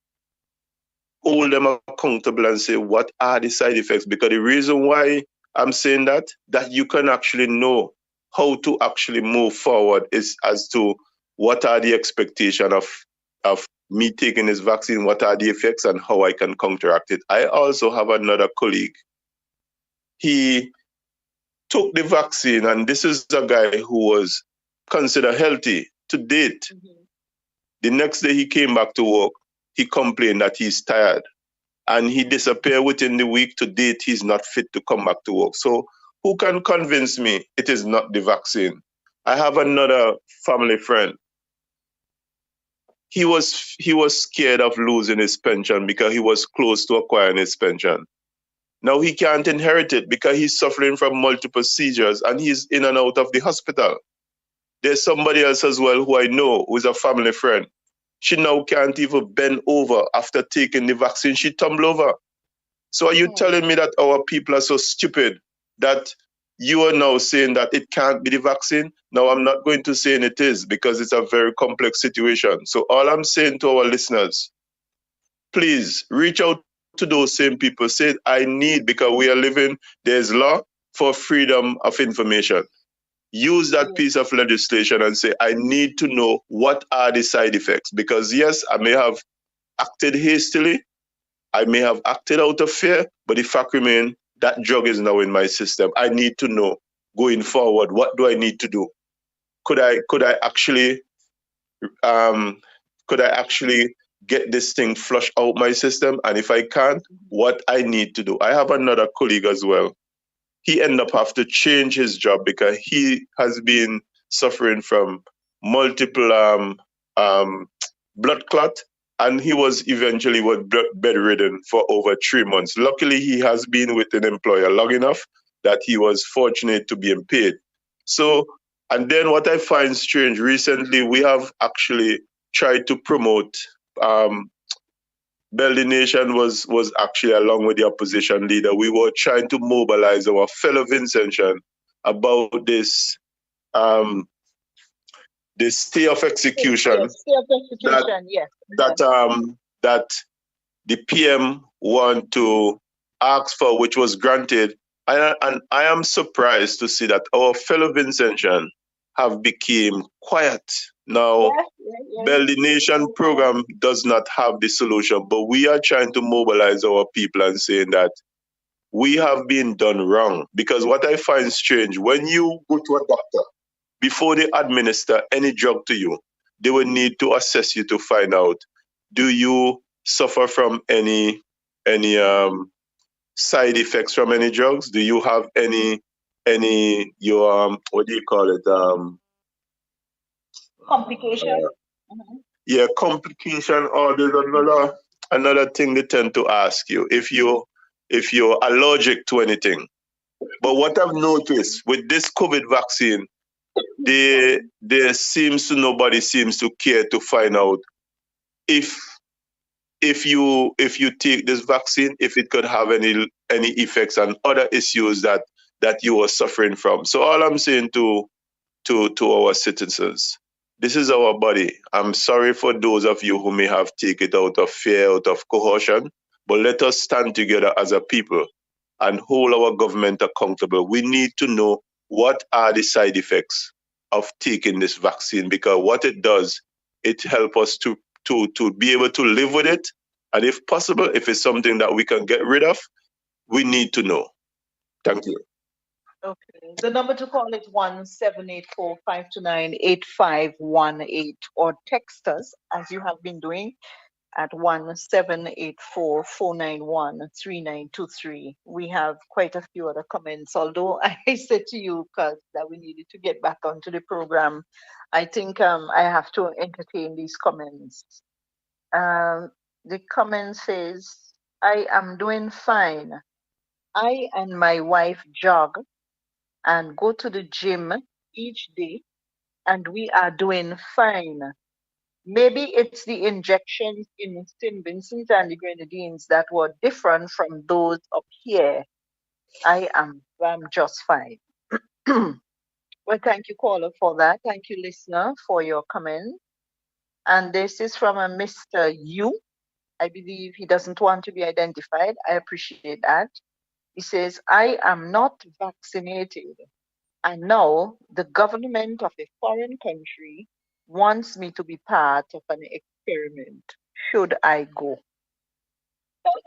hold them accountable and say what are the side effects. Because the reason why I'm saying that you can actually know how to actually move forward is as to what are the expectation of me taking this vaccine, what are the effects and how I can counteract it. I also have another colleague. He took the vaccine, and this is a guy who was considered healthy to date. The next day he came back to work, he complained that he's tired and he disappeared within the week. To date, he's not fit to come back to work. So who can convince me it is not the vaccine? I have another family friend. He was scared of losing his pension because he was close to acquiring his pension. Now he can't inherit it because he's suffering from multiple seizures and he's in and out of the hospital. There's somebody else as well who I know who is a family friend. She now can't even bend over after taking the vaccine. She tumbled over. So are you telling me that our people are so stupid that you are now saying that it can't be the vaccine? Now, I'm not going to say it is, because it's a very complex situation. So all I'm saying to our listeners, please reach out to those same people. Say, I need, because we are living, there's law for freedom of information. Use that piece of legislation and say, I need to know what are the side effects. Because yes, I may have acted hastily, I may have acted out of fear, but the fact remains that drug is now in my system. I need to know going forward, what do I need to do? Could I actually get this thing flushed out my system? And if I can't, what I need to do? I have another colleague as well. He ended up having to change his job because he has been suffering from multiple blood clot. and he was eventually bedridden for over 3 months. Luckily, he has been with an employer long enough that he was fortunate to be paid. So, and then what I find strange, recently we have actually tried to promote, Bell the Nation was actually along with the opposition leader. We were trying to mobilize our fellow Vincentian about this stay of execution Yes, stay of execution, yes. that the PM want to ask for, which was granted. And I am surprised to see that our fellow Vincentian have become quiet. Now, Bell the Nation program does not have the solution, but we are trying to mobilize our people and saying that we have been done wrong. Because what I find strange, when you go to a doctor, before they administer any drug to you, they will need to assess you to find out, do you suffer from any side effects from any drugs? Do you have any what do you call it? Complication. Yeah, complication, or there's another thing they tend to ask you if you're allergic to anything. But what I've noticed with this COVID vaccine, nobody seems to care to find out if you take this vaccine, if it could have any effects and other issues that you are suffering from. So all I'm saying to our citizens, this is our body. I'm sorry for those of you who may have taken it out of fear, out of coercion, but let us stand together as a people and hold our government accountable. We need to know what are the side effects of taking this vaccine, because what it does, it helps us to be able to live with it. And if possible, if it's something that we can get rid of, we need to know. Thank you. Okay. The number to call is 1-784-529-8518, or text us, as you have been doing, at 1-784-491-3923. We have quite a few other comments, although I said to you, because that we needed to get back onto the program. I think I have to entertain these comments. The comment says, I am doing fine. I and my wife jog and go to the gym each day, and we are doing fine. Maybe it's the injections in St. Vincent and the Grenadines that were different from those up here. I'm just fine. Well, thank you, caller, for that. Thank you, listener, for your comment. And this is from a Mr. Yu. I believe he doesn't want to be identified. I appreciate that. He says, I am not vaccinated. And now the government of a foreign country wants me to be part of an experiment. Should I go?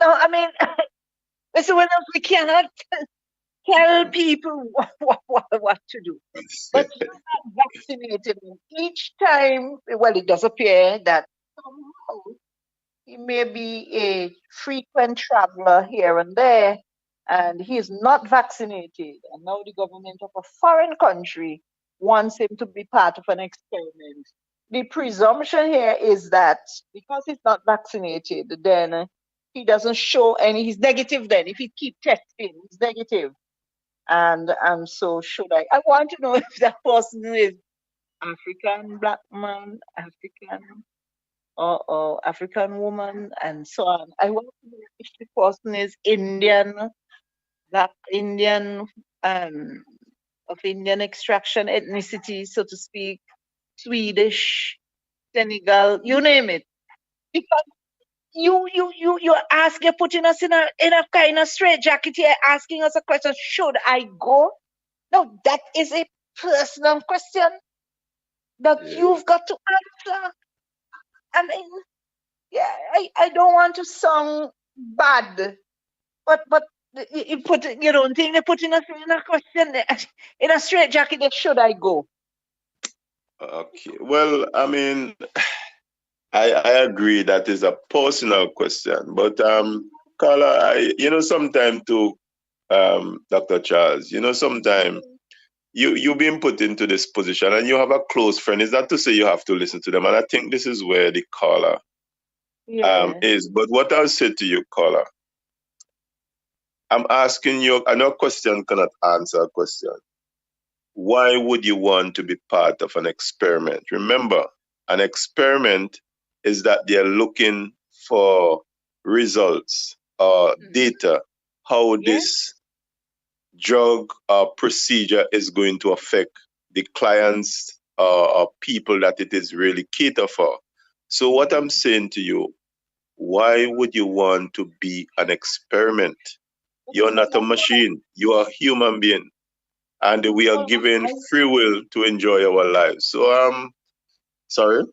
No, I mean, listen, we cannot tell people what to do. But you're not vaccinated. Each time, well, it does appear that somehow he may be a frequent traveler here and there, and he is not vaccinated. And now the government of a foreign country wants him to be part of an experiment. The presumption here is that because he's not vaccinated, then he doesn't show any, he's negative then. If he keep testing, he's negative. And so should I want to know if that person is African black man, African or African woman, and so on. I want to know if the person is Indian, black Indian, of Indian extraction, ethnicity, so to speak, Swedish, Senegal, you name it. Because you're putting us in a kind of straitjacket here, asking us a question, should I go? No, that is a personal question that you've got to answer. I mean, yeah, I don't want to sound bad, but you put your own thing, they put in a question, in a straitjacket, that should I go? Okay. Well, I mean, I agree that is a personal question, but Carla, sometimes too, Dr. Charles, sometimes you've been put into this position and you have a close friend. Is that to say you have to listen to them? And I think this is where the caller But what I'll say to you, caller, I'm asking you, I know a question cannot answer a question. Why would you want to be part of an experiment? Remember, an experiment is that they're looking for results or data, how this drug or procedure is going to affect the clients or people that it is really cater for. So what I'm saying to you, why would you want to be an experiment? You're not a machine. You are a human being, and we are given free will to enjoy our lives. So sorry.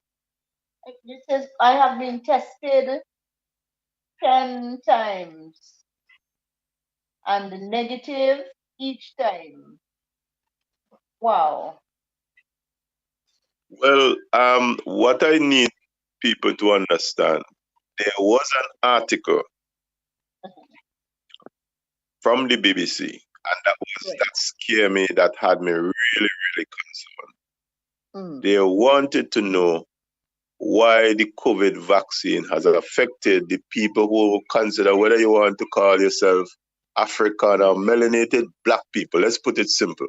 It says I have been tested 10 times and negative each time. Wow. Well, what I need people to understand, there was an article from the BBC, and that scared me, that had me really, really concerned. They wanted to know why the COVID vaccine has affected the people who consider, whether you want to call yourself African or melanated black people. Let's put it simple.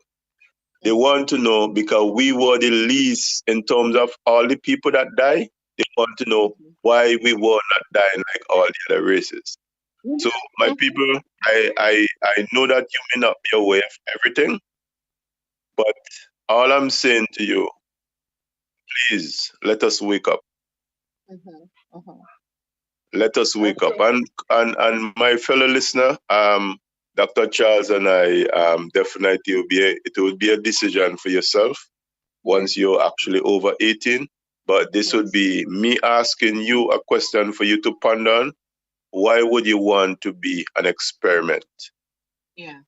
They want to know, because we were the least in terms of all the people that die, they want to know why we were not dying like all the other races. So, my people, I know that you may not be aware of everything, but all I'm saying to you, please let us wake up. Let us wake up. And my fellow listener, Dr. Charles and I, definitely it will be a decision for yourself once you're actually over 18. But this would be me asking you a question for you to ponder on. Why would you want to be an experiment? Yeah.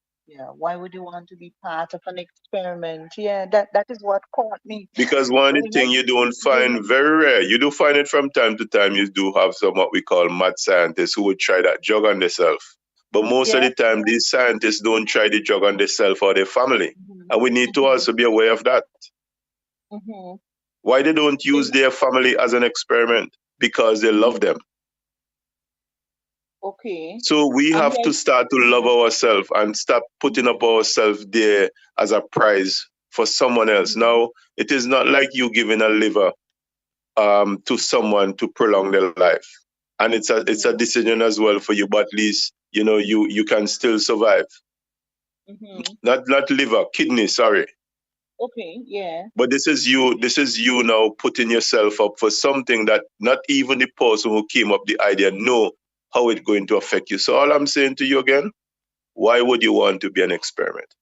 Why would you want to be part of an experiment? Yeah, that is what caught me. Because one of the things you don't find very rare, you do find it from time to time, you do have some what we call mad scientists who would try that drug on themselves. But most of the time, these scientists don't try the drug on themselves or their family. And we need to also be aware of that. Why they don't use their family as an experiment? Because they love them. Okay. So we have to start to love ourselves and stop putting up ourselves there as a prize for someone else. Now, it is not like you giving a liver to someone to prolong their life. And it's a decision as well for you, but at least, you can still survive. Not liver, kidney, sorry. Okay, yeah. But this is you now putting yourself up for something that not even the person who came up the idea know how it's going to affect you. So all I'm saying to you again, why would you want to be an experiment?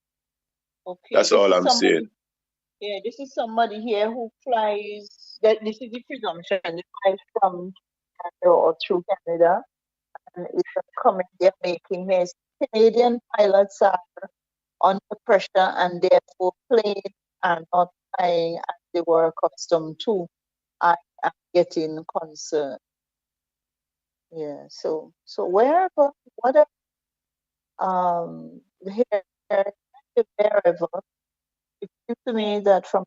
Okay. That's all I'm saying. Yeah, this is somebody here who flies, this is the presumption, they flies from Canada or through Canada. And it's a comment they're making here. Canadian pilots are under pressure and therefore planes are not flying as they were accustomed to. I am getting concerned. Yeah, so wherever, whatever, here, wherever, it seems to me that from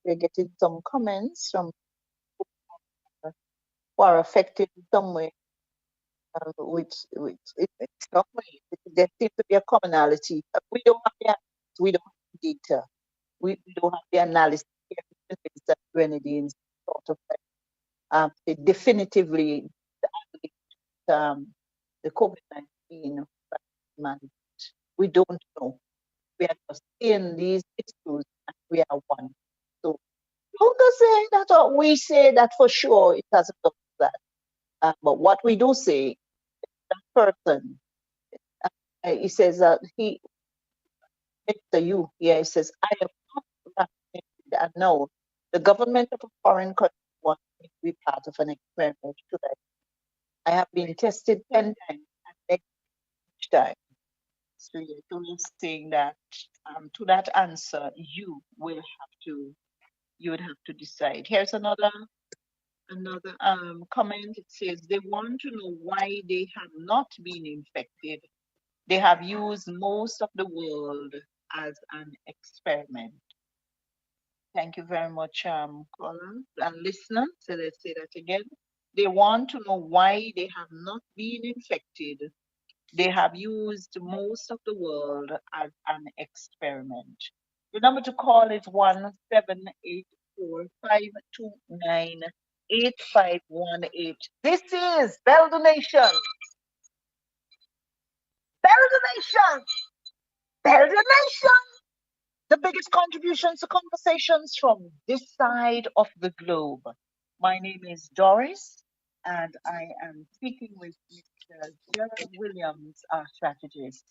we're getting some comments from people who are affected in some way, which in some way there seems to be a commonality. We don't have the answers, we don't have the data, we don't have the analysis here, that grenadines sort of say definitively the COVID-19 management. We don't know. We are just seeing these issues and we are one. So don't say that, or we say that for sure it hasn't done that. But what we do say, that person, he says that he says, I am not vaccinated. And no, the government of a foreign country wants me to be part of an experiment. I have been tested 10 times and each time. So you're saying that to that answer, you would have to decide. Here's another comment. It says they want to know why they have not been infected. They have used most of the world as an experiment. Thank you very much, caller and listener. So let's say that again. They want to know why they have not been infected. They have used most of the world as an experiment. The number to call is 1-784-529-8518. This is Bell Donation. Bell Donation. Bell Donation. The biggest contributions to conversations from this side of the globe. My name is Doris, and I am speaking with Mr. Gerald Williams, our strategist.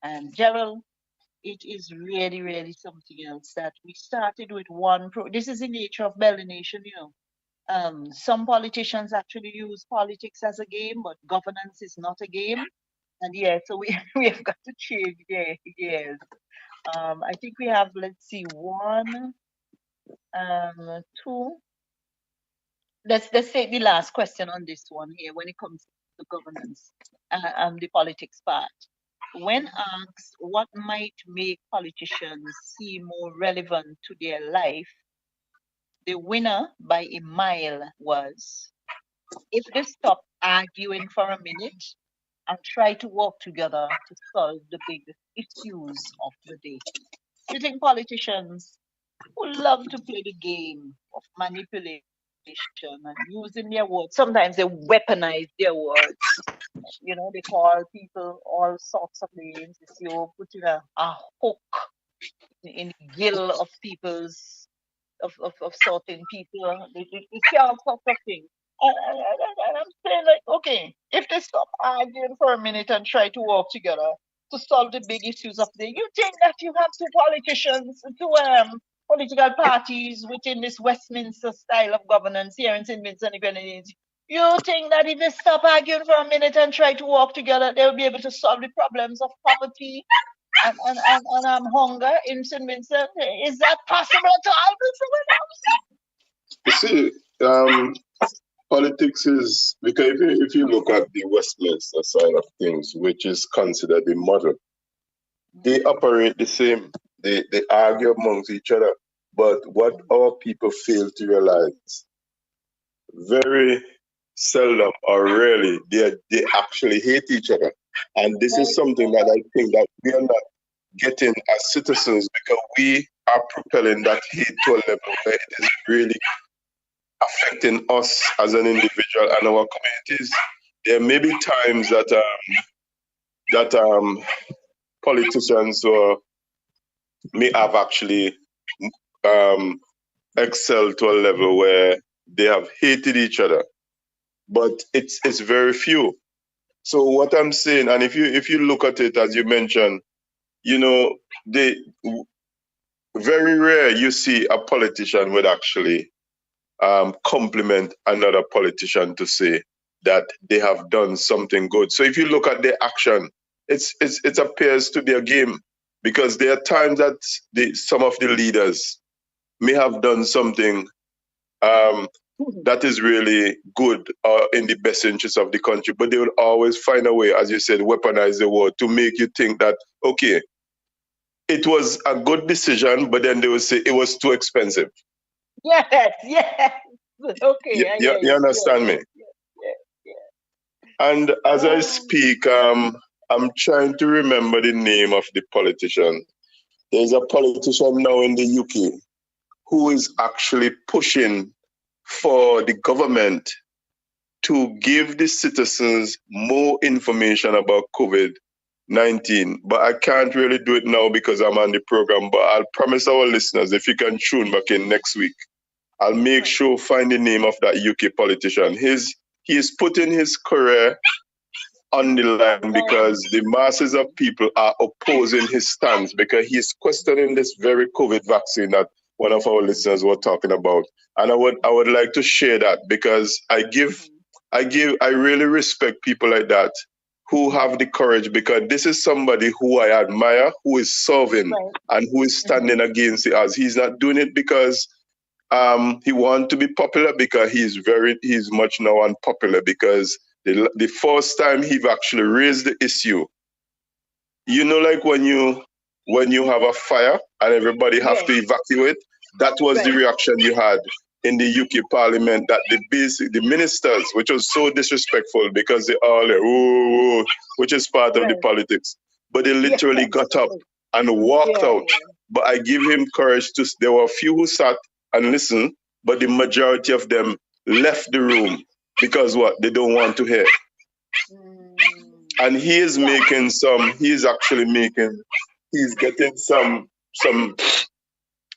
And Gerald, it is really, really something else that we started with this is the nature of Bell Nation, you know. Some politicians actually use politics as a game, but governance is not a game. And yeah, so we we have got to change gears. I think we have, let's see, two. Let's take the last question on this one here when it comes to governance and the politics part. When asked what might make politicians seem more relevant to their life, the winner by a mile was, if they stop arguing for a minute and try to work together to solve the big issues of the day. You think politicians who love to play the game of manipulation and using their words, sometimes they weaponize their words. You know, they call people all sorts of names. You putting a hook in the gill of people's of certain people. They say all sorts of things. And I'm saying, like, okay, if they stop arguing for a minute and try to work together to solve the big issues of the day, you think that you have two political parties within this Westminster style of governance here in St. Vincent and Grenadines. You think that if they stop arguing for a minute and try to work together, they'll be able to solve the problems of poverty and hunger in St. Vincent? Is that possible to all? You see, politics is, because if you look at the Westminster side of things, which is considered the model, they operate the same. They argue amongst each other. But what our people fail to realize, very seldom or rarely, they actually hate each other. And this is something that I think that we are not getting as citizens, because we are propelling that hate to a level where it is really affecting us as an individual and our communities. There may be times that politicians may have actually excelled to a level where they have hated each other, but it's very few. So what I'm saying, and if you look at it as you mentioned, you know, very rare you see a politician would actually compliment another politician to say that they have done something good. So if you look at their action, it appears to be a game, because there are times that some of the leaders may have done something that is really good or in the best interest of the country, but they will always find a way, as you said, weaponize the word to make you think that, okay, it was a good decision, but then they will say it was too expensive. Yes. Okay. You understand me? And as I speak, I'm trying to remember the name of the politician. There's a politician now in the UK who is actually pushing for the government to give the citizens more information about COVID-19. But I can't really do it now because I'm on the program. But I'll promise our listeners, if you can tune back in next week, I'll make sure find the name of that UK politician. He is putting his career on the line because the masses of people are opposing his stance, because he's questioning this very COVID vaccine that one of our listeners were talking about. And I would like to share that, because I really respect people like that who have the courage, because this is somebody who I admire, who is serving and who is standing against the odds. He's not doing it because he wants to be popular, because he's much now unpopular, because the first time he actually raised the issue, you know, like when you have a fire and everybody have to evacuate, that was the reaction you had. in the UK Parliament that the ministers, which was so disrespectful because they all like, oh, which is part of the politics, but they literally got up and walked out. But I give him courage to. There were a few who sat and listened, but the majority of them left the room because what they don't want to hear. And he is making some. He's actually making. He's getting some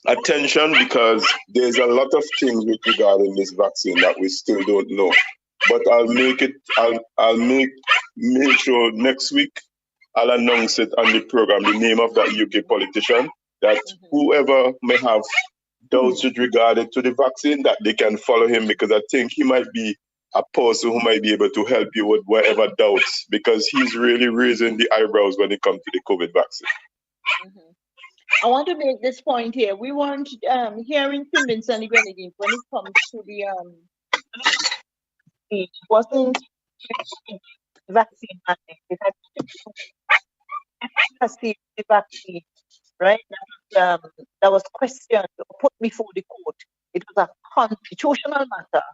attention because there's a lot of things with regarding this vaccine that we still don't know. But I'll make it. I'll make sure next week I'll announce it on the program. The name of that UK politician, that whoever may have doubts with regard to the vaccine, that they can follow him, because I think he might be a person who might be able to help you with whatever doubts, because he's really raising the eyebrows when it comes to the COVID vaccine. I want to make this point here. We weren't hearing from Vincent Grenadine when it comes to the it wasn't vaccine mandate. It had to the vaccine, right? That was questioned or put before the court. It was a constitutional matter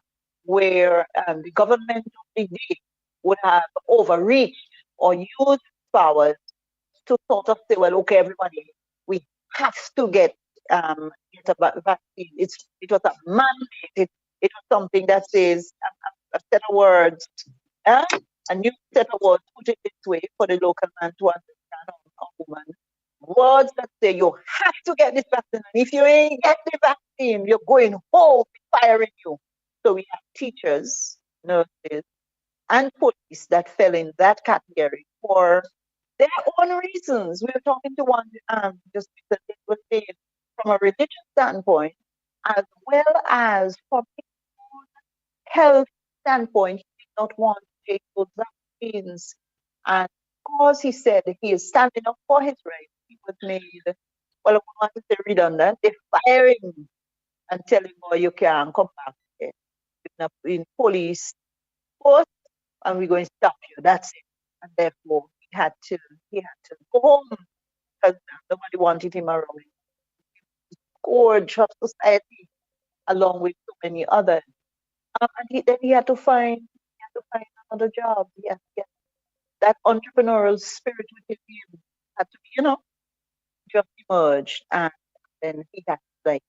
where the government of the day would have overreached or used powers to sort of say, well, okay, everybody, we have to get a vaccine. It was a mandate. It was something that says a set of words, a new set of words, put it this way for the local man to understand, or woman. Words that say you have to get this vaccine, and if you ain't get the vaccine, you're going home, firing you. So we have teachers, nurses, and police that fell in that category for their own reasons. We were talking to one just because it was saying from a religious standpoint, as well as from a health standpoint, he did not want to take those vaccines. And because he said he is standing up for his rights, he was made, well, I want to say redundant. They fire him and tell him, oh, you can't come back here. In police force, and we're going to stop you. That's it. And therefore, he had to go home because nobody wanted him around. Scourge of society, along with so many others. And then he had to find another job. Yes, that entrepreneurial spirit within him had to be, just emerged, and then he had to, like,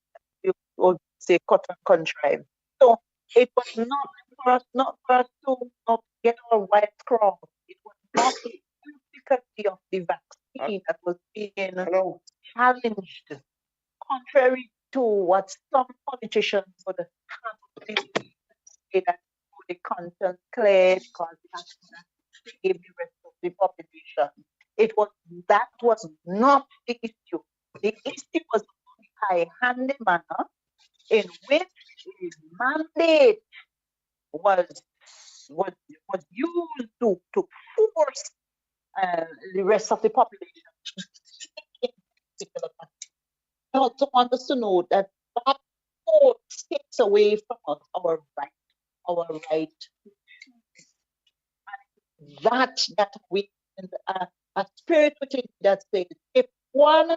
you would say, cut and contrive. So it was not for us to not get our wires crossed. It was not the efficacy of the vaccine that was being challenged, contrary to what some politicians would have say that the conscience clear because it has to save the rest of the population. That was not the issue. The issue was the high-handed manner in which the mandate was used to force the rest of the population. I also want us to know that force takes away from us our right. That we a spirit within that says if one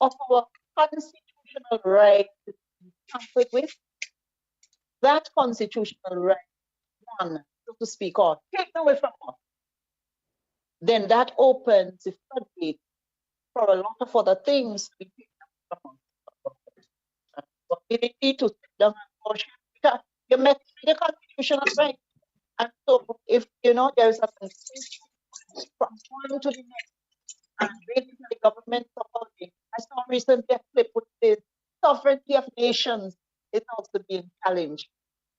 of our constitutional rights is tampered with, that constitutional right, one, so to speak, or taken away from us, then that opens the floodgate for a lot of other things to be taken from us. Ability to sit down and worship, because you met the constitutional right. And so if there's a constitution from one to the next, and basically the government supporting. I saw recently a clip which says sovereignty of nations is also being challenged.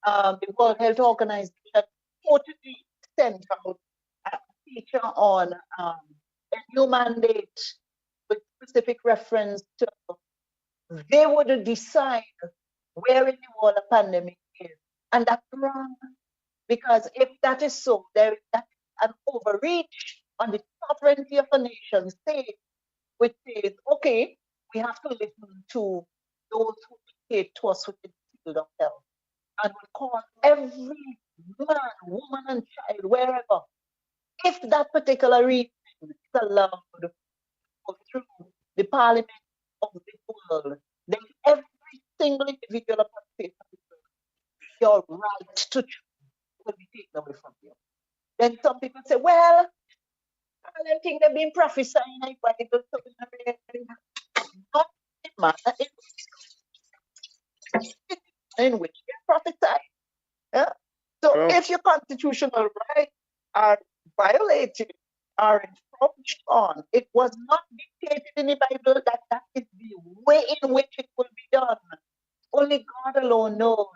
The World Health Organization reportedly sent out a feature on a new mandate with specific reference to they would decide where in the world a pandemic is. And that's wrong. Because if that is so, there is an overreach on the sovereignty of a nation state, which says, okay, we have to listen to those who dictate to us within the field of health. And we call every man, woman, and child, wherever, if that particular region is allowed to go through the parliament of the world, then every single individual upon the face of the your right to choose will be taken away from you. Then some people say, well, I don't think they've been prophesying like Bible, so not in manner in which they prophesy. Yeah? So Well, if your constitutional rights are violated, are infringed on, it was not dictated in the Bible that that is the way in which it will be done. Only God alone knows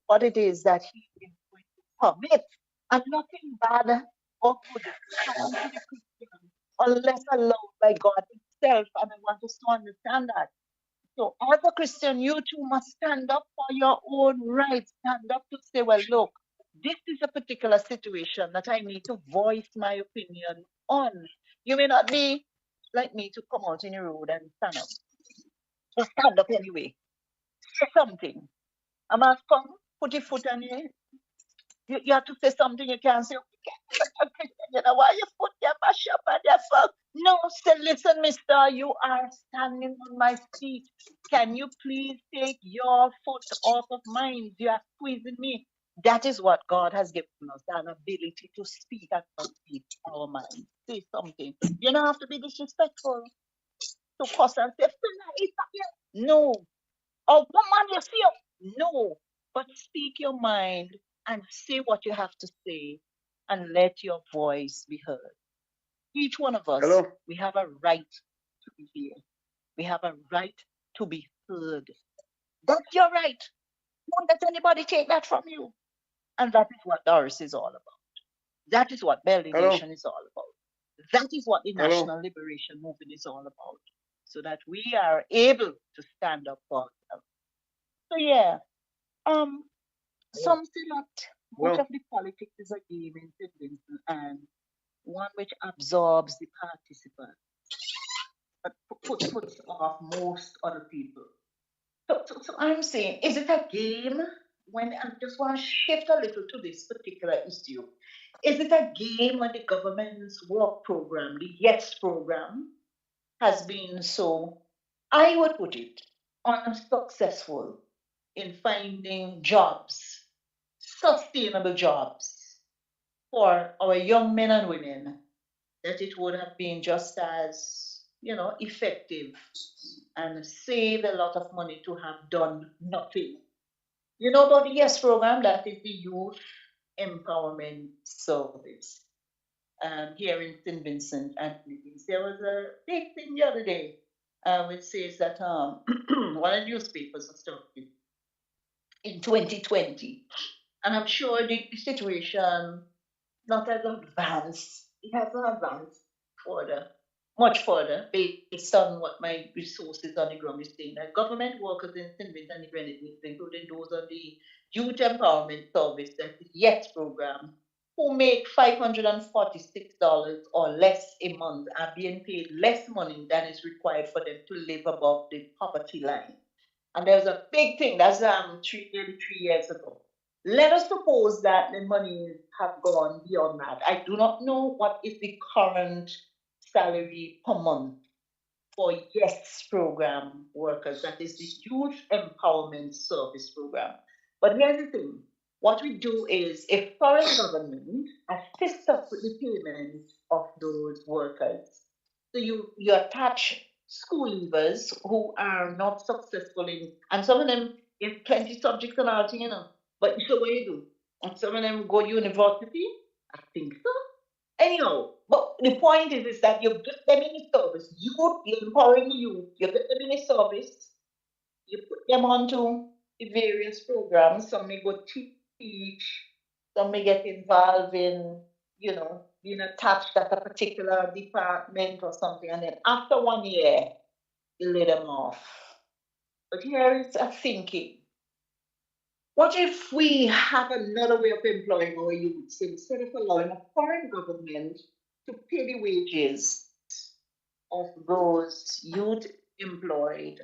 what it is that He is going to permit, and nothing bad or good happens to the Christian unless allowed by God Himself. And I want us to understand that. So, as a Christian, you too must stand up for your own rights. Stand up to say, well, look, this is a particular situation that I need to voice my opinion on. You may not be like me to come out in the road and stand up. Just stand up anyway. Say something. A man come, put your foot on it. You have to say something. You can't say, you know why your foot get mash up and your foot. No, say, listen, mister, you are standing on my feet. Can you please take your foot off of mine? You are squeezing me. That is what God has given us, an ability to speak and not speak our mind. Say something. You don't have to be disrespectful to cuss and say, no. Or woman, you see, no. But speak your mind and say what you have to say and let your voice be heard. Each one of us, hello. we have a right to be here. We have a right to be heard. That's your right. Don't let anybody take that from you. And that is what Doris is all about. That is what BELLDNATION is all about. That is what the Hello. National Liberation Movement is all about. So that we are able to stand up for ourselves. So yeah, some say that much Well, of the politics is a game in St. Vincent and one which absorbs the participants, but puts off most other people. So I'm saying, is it a game? When I just want to shift a little to this particular issue. Is it a game when the government's work program, the YES program, has been so, I would put it, unsuccessful in finding jobs, sustainable jobs for our young men and women, that it would have been just as, effective and saved a lot of money to have done nothing. You know about the YES program, that is the Youth Empowerment Service. Here in St. Vincent and Philippines. There was a big thing the other day, which says that one of the newspapers was talking in 2020. And I'm sure the situation not as advanced. It hasn't advanced further, much further, based on what my resources on the ground is saying. That government workers in St. Vincent and the Grenadines, including those on the Youth Empowerment Service, that is YES program, who make $546 or less a month, are being paid less money than is required for them to live above the poverty line. And there's a big thing that's nearly 3 years ago. Let us suppose that the money have gone beyond that. I do not know what is the current salary per month for YES program workers. That is the Youth Empowerment Service program. But here's the thing. What we do is, if foreign government assists us with the payment of those workers, so you attach school leavers who are not successful in, and some of them get plenty subjects and all thing, But so what you do? And some of them go university? I think so. Anyhow, but the point is that you get them in the service. You're empowering you. You get them in the service. You put them onto the various programs. Some may go teach. Some may get involved in, being attached at a particular department or something. And then after 1 year, you let them off. But here is a thinking. What if we have another way of employing our youths instead of allowing a foreign government to pay the wages of those youth employed,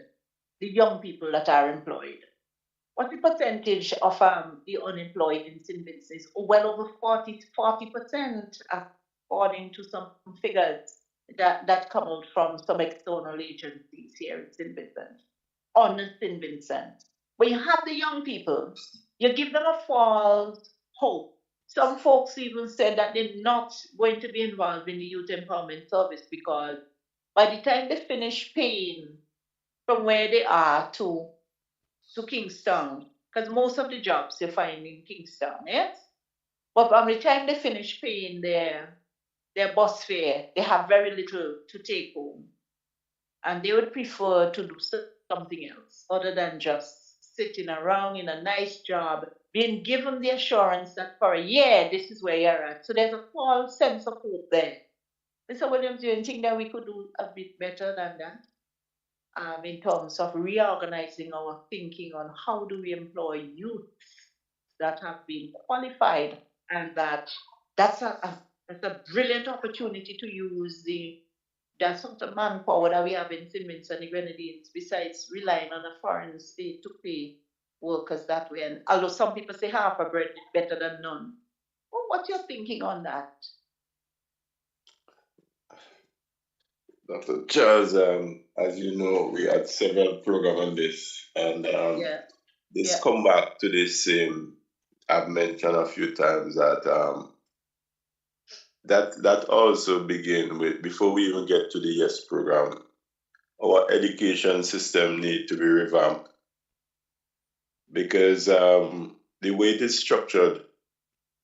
the young people that are employed? What the percentage of the unemployed in St. Vincent is? Well over 40%, according to some figures that come out from some external agencies here in St. Vincent, on St. Vincent. When you have the young people, You give them a false hope. Some folks even said that they're not going to be involved in the youth empowerment service because by the time they finish paying from where they are to Kingston, because most of the jobs you find in Kingston, yes? But by the time they finish paying their bus fare, they have very little to take home. And they would prefer to do something else other than just sitting around in a nice job, being given the assurance that for a year, this is where you're at. So there's a false sense of hope there. Mr. Williams, do you think that we could do a bit better than that? In terms of reorganizing our thinking on how do we employ youth that have been qualified, and that's that's a brilliant opportunity to use that sort of manpower that we have in Simmons and the Grenadines, besides relying on a foreign state to pay workers that way. And although some people say half a bread is better than none, well, what's your thinking on that? Dr. Charles, as you know, we had several programs on this, and Yeah, this yeah. come back to the same. I've mentioned a few times that that also begin with before we even get to the YES program. Our education system need to be revamped because the way it is structured,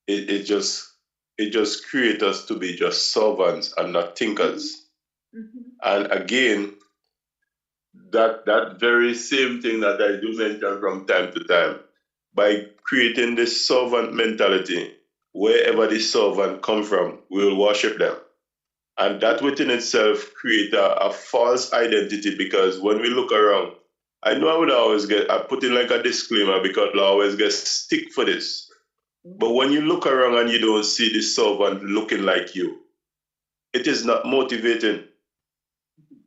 it just creates us to be just servants and not thinkers. Mm-hmm. And again, that very same thing that I do mention from time to time, by creating this servant mentality, wherever the servant come from, we will worship them. And that within itself create a false identity, because when we look around, I know I would always I put in like a disclaimer because I always get stick for this. But when you look around and you don't see the servant looking like you, it is not motivating.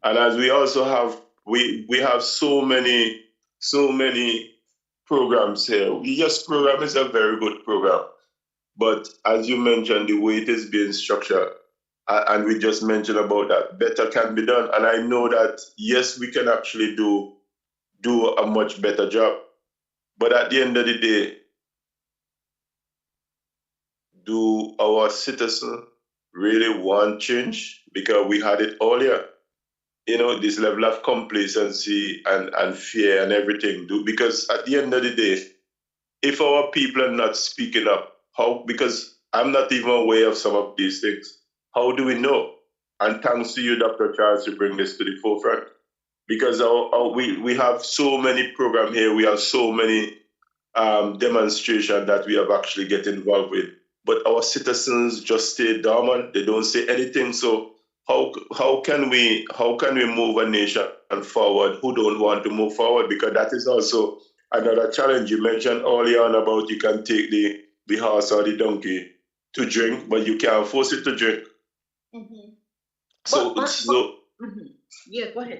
And as we also have, we have so many programs here. Yes, program is a very good program. But as you mentioned, the way it is being structured, and we just mentioned about that, better can be done. And I know that, yes, we can actually do a much better job. But at the end of the day, do our citizens really want change? Because we had it earlier. This level of complacency and fear and everything. Because at the end of the day, if our people are not speaking up, how? Because I'm not even aware of some of these things. How do we know? And thanks to you, Dr. Charles, to bring this to the forefront. Because we have so many programs here, we have so many demonstrations that we have actually get involved with. But our citizens just stay dormant. They don't say anything. So how can we move a nation forward who don't want to move forward? Because that is also another challenge. You mentioned earlier on about you can take the horse or the donkey to drink, but you can't force it to drink. Mm-hmm. So mm-hmm. Yeah, go ahead.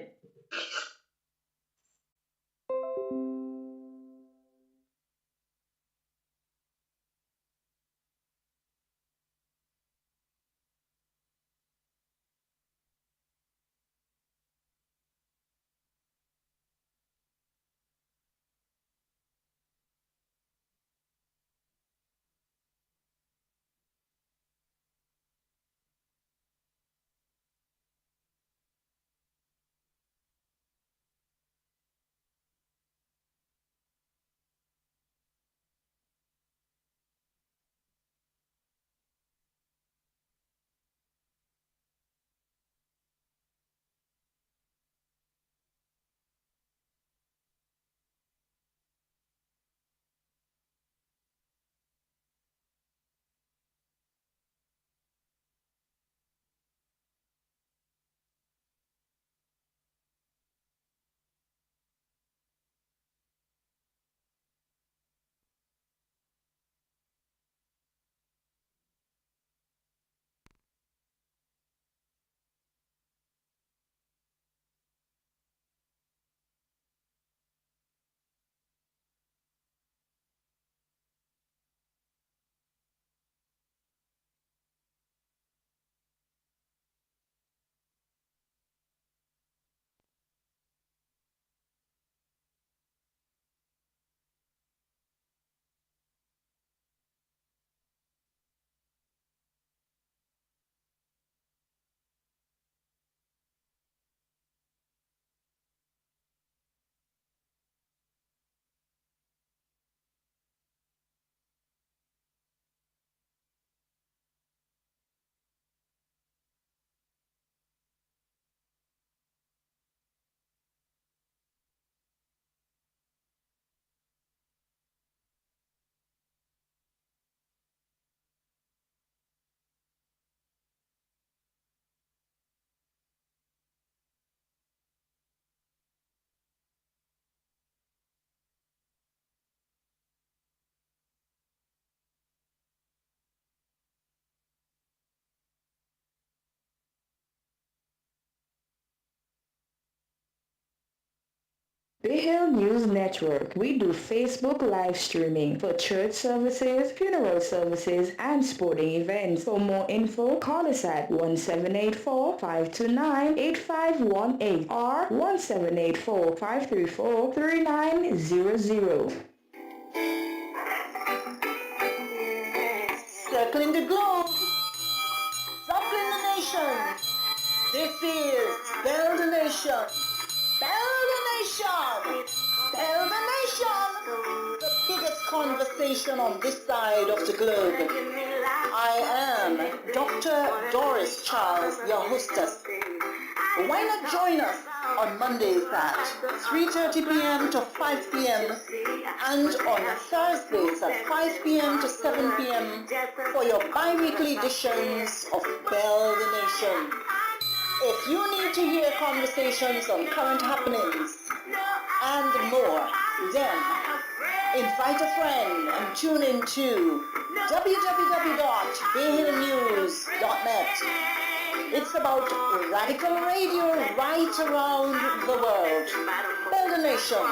BELL News Network. We do Facebook live streaming for church services, funeral services, and sporting events. For more info, call us at 1784-529-8518 or 1784-534-3900. Circling the globe, circling the nation. This is Bell the Nation. Bell the Nation. Bell the Nation. The biggest conversation on this side of the globe. I am Dr. Doris Charles, your hostess. Why not join us on Mondays at 3:30 p.m. to 5 p.m. and on Thursdays at 5 p.m. to 7 p.m. for your bi-weekly editions of Bell the Nation. If you need to hear conversations on current happenings and more, then invite a friend and tune in to www.bayhillnews.net. It's about radical radio right around the world. Bell the Nation.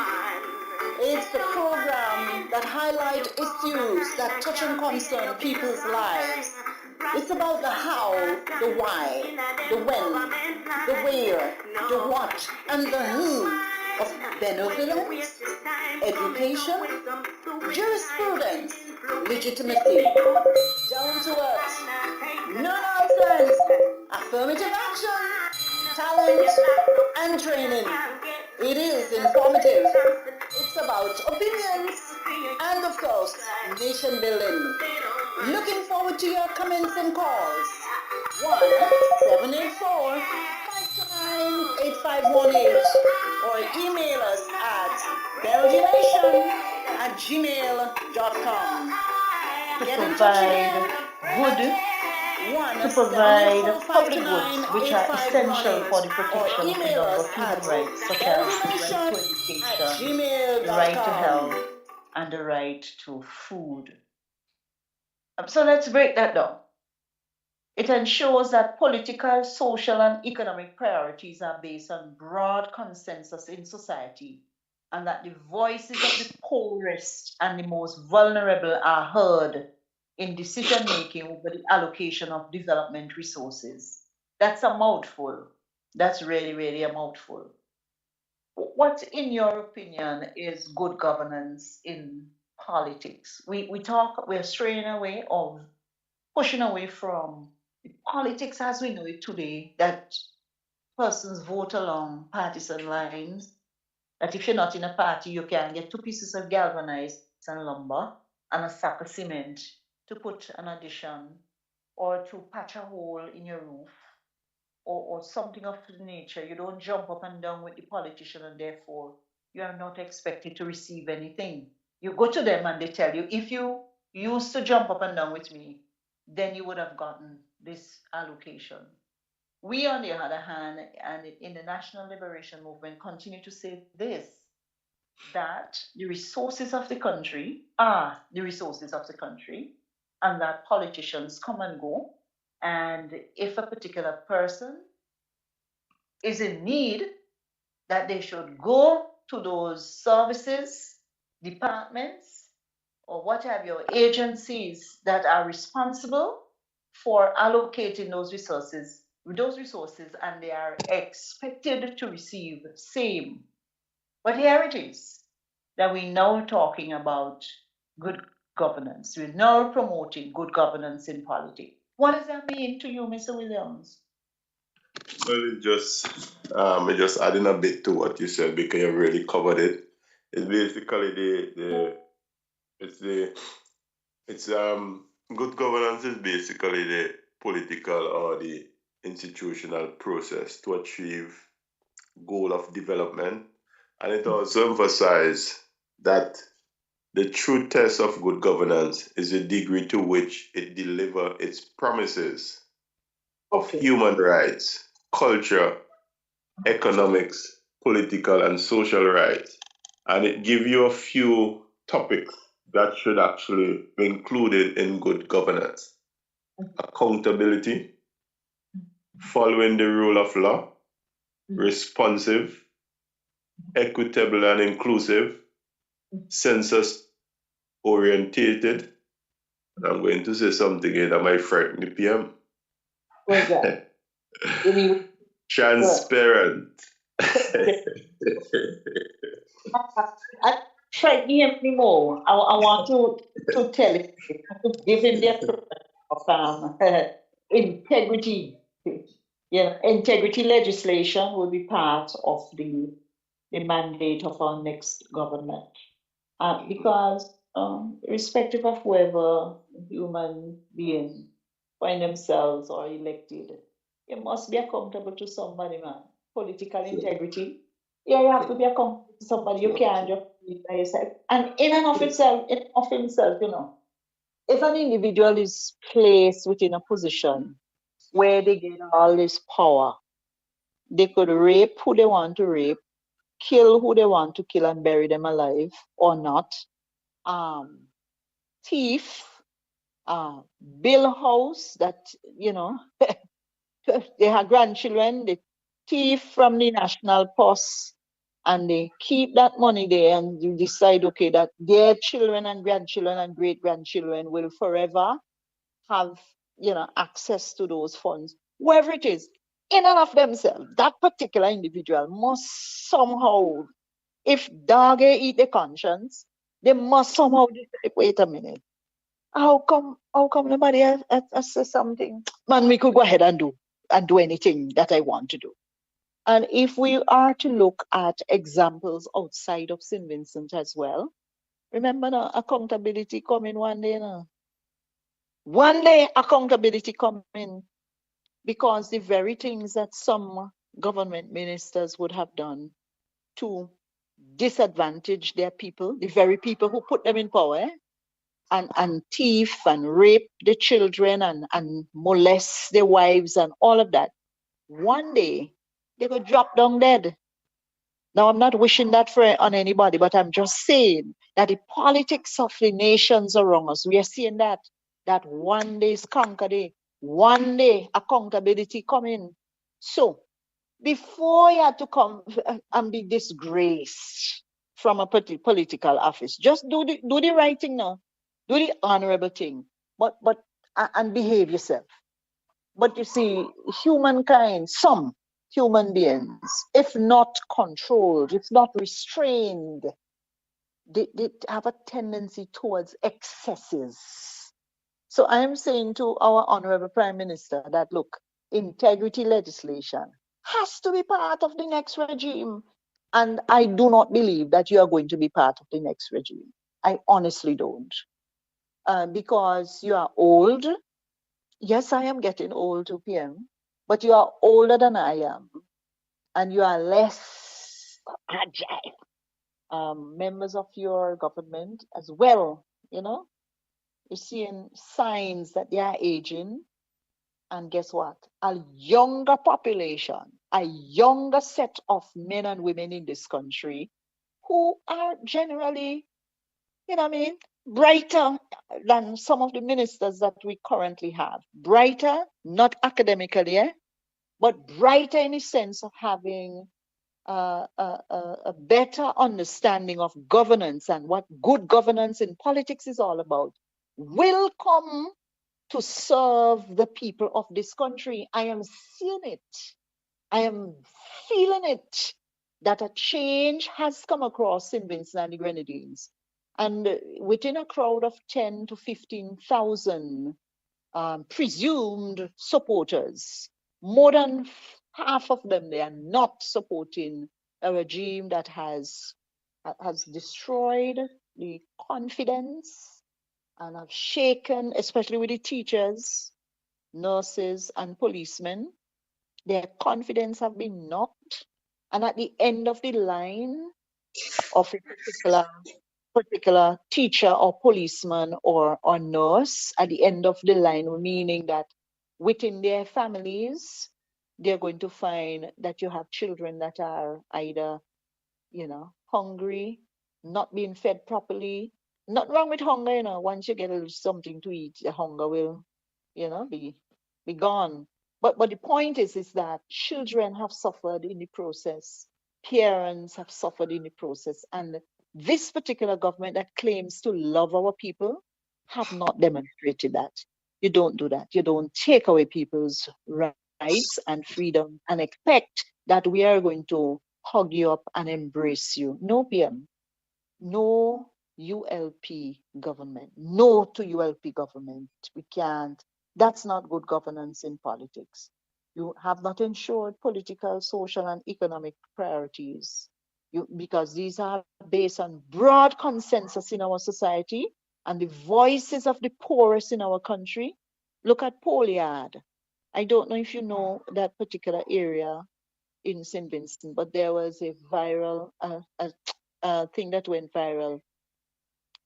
It's the program that highlights issues that touch and concern people's lives. It's about the how, the why, the when, the where, the what, and the who of benevolence, education, jurisprudence, legitimacy, down to earth, no nonsense, affirmative action, talent, and training. It is informative. It's about opinions and, of course, nation building. Looking forward to your comments and calls. 1-784-529-8518 or email us at belldnation@gmail.com. Get in touch again. To provide public goods which are essential for the protection of the of human rights, such as the right to education, the right to health, and the right to food. So let's break that down. It ensures that political, social, and economic priorities are based on broad consensus in society and that the voices of the poorest and the most vulnerable are heard in decision making over the allocation of development resources. That's a mouthful. That's really, really a mouthful. What, in your opinion, is good governance in politics? We're straying away or pushing away from politics as we know it today, that persons vote along partisan lines, that if you're not in a party, you can get 2 pieces of galvanized and lumber and a sack of cement to put an addition or to patch a hole in your roof or something of the nature. You don't jump up and down with the politician and therefore you are not expected to receive anything. You go to them and they tell you, if you used to jump up and down with me, then you would have gotten this allocation. We, on the other hand, and in the National Liberation Movement, continue to say this, that the resources of the country are the resources of the country, and that politicians come and go. And if a particular person is in need, that they should go to those services, departments, or what have your agencies that are responsible for allocating those resources, and they are expected to receive the same. But here it is that we're now talking about good governance. We're now promoting good governance in politics. What does that mean to you, Mr. Williams? Well, it just adding a bit to what you said because you really covered it. It's basically good governance is basically the political or the institutional process to achieve goal of development, and it also emphasizes that the true test of good governance is the degree to which it delivers its promises of human rights, culture, economics, political, and social rights. And it gives you a few topics that should actually be included in good governance. Accountability, following the rule of law, responsive, equitable and inclusive, census orientated. I'm going to say something here that might frighten the PM. What's that? You mean Transparent. I frighten him anymore. I want to tell him, to give him the approach of integrity. Integrity legislation will be part of the mandate of our next government. Because irrespective of whether human beings find themselves or elected, you must be accountable to somebody, man. Political integrity. Yeah, you have to be accountable to somebody. You can't just do it by yourself. And in and of itself, if an individual is placed within a position where they get all this power, they could rape who they want to rape, kill who they want to kill and bury them alive or not. Thief, build house that, they have grandchildren, they thief from the national purse and they keep that money there and you decide, okay, that their children and grandchildren and great grandchildren will forever have, access to those funds, whoever it is, in and of themselves, that particular individual must somehow, if dog eat the conscience, they must somehow decide, wait a minute, how come nobody has said something? Man, we could go ahead and do anything that I want to do. And if we are to look at examples outside of St. Vincent as well, remember now, accountability coming one day now. One day accountability coming, because the very things that some government ministers would have done to disadvantage their people, the very people who put them in power, and thief and rape the children and molest their wives and all of that, one day they could drop down dead. Now, I'm not wishing that on anybody, but I'm just saying that the politics of the nations around us, we are seeing that one day is conquer day, one day accountability coming. So before you had to come and be disgraced from a political office, just do the right thing now. Do the honorable thing, and behave yourself. But you see, humankind, some human beings, if not controlled, if not restrained, they have a tendency towards excesses. So I am saying to our Honorable Prime Minister that, look, integrity legislation has to be part of the next regime. And I do not believe that you are going to be part of the next regime. I honestly don't. Because you are old. Yes, I am getting old to PM, but you are older than I am, and you are less agile. Members of your government as well, you're seeing signs that they are aging. And guess what? A younger population, a younger set of men and women in this country who are generally, brighter than some of the ministers that we currently have. Brighter, not academically, but brighter in the sense of having a better understanding of governance and what good governance in politics is all about, will come to serve the people of this country. I am seeing it. I am feeling it, that a change has come across St. Vincent and the Grenadines. And within a crowd of 10 to 15,000 presumed supporters, more than half of them, they are not supporting a regime that has destroyed the confidence and have shaken, especially with the teachers, nurses, and policemen. Their confidence have been knocked. And at the end of the line of a particular teacher or policeman or nurse, at the end of the line, meaning that within their families, they're going to find that you have children that are either, hungry, not being fed properly. Not wrong with hunger, once you get a little something to eat, the hunger will, be gone. But the point is that children have suffered in the process. Parents have suffered in the process. And this particular government that claims to love our people have not demonstrated that. You don't do that. You don't take away people's rights and freedom and expect that we are going to hug you up and embrace you. No, PM. No ULP government. No to ULP government. We can't. That's not good governance in politics. You have not ensured political, social, and economic priorities. Because these are based on broad consensus in our society and the voices of the poorest in our country. Look at Poliard. I don't know if you know that particular area in St. Vincent, but there was a viral thing that went viral,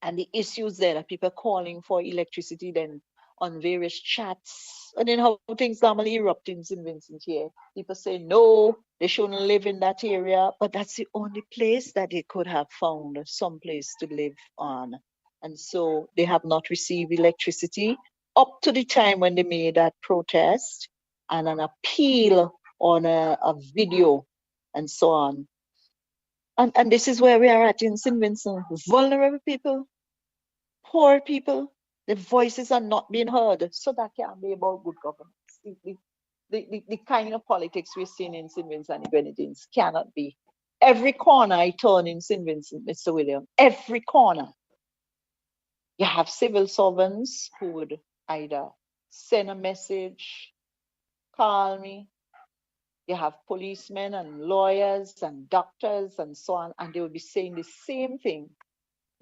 and the issues there are people calling for electricity then on various chats. And then how things normally erupt in St. Vincent here. People say no, they shouldn't live in that area, but that's the only place that they could have found some place to live on. And so they have not received electricity up to the time when they made that protest and an appeal on a video and so on. And this is where we are at in St. Vincent. Vulnerable people, poor people, the voices are not being heard. So that can't be about good governance. The kind of politics we're seeing in St. Vincent and the Grenadines cannot be. Every corner I turn in St. Vincent, Mr. William, every corner, you have civil servants who would either send a message, call me. You have policemen and lawyers and doctors and so on, and they will be saying the same thing,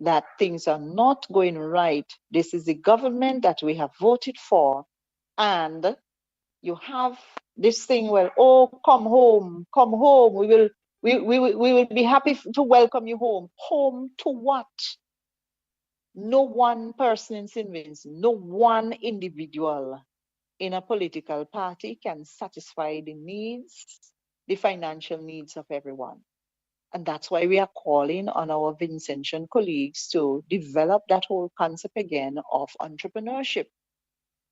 that things are not going right. This is the government that we have voted for, and you have this thing where, oh, come home, we will be happy to welcome you home. Home to what? No one person in St. Vincent, no one individual in a political party can satisfy the needs, the financial needs of everyone. And that's why we are calling on our Vincentian colleagues to develop that whole concept again of entrepreneurship.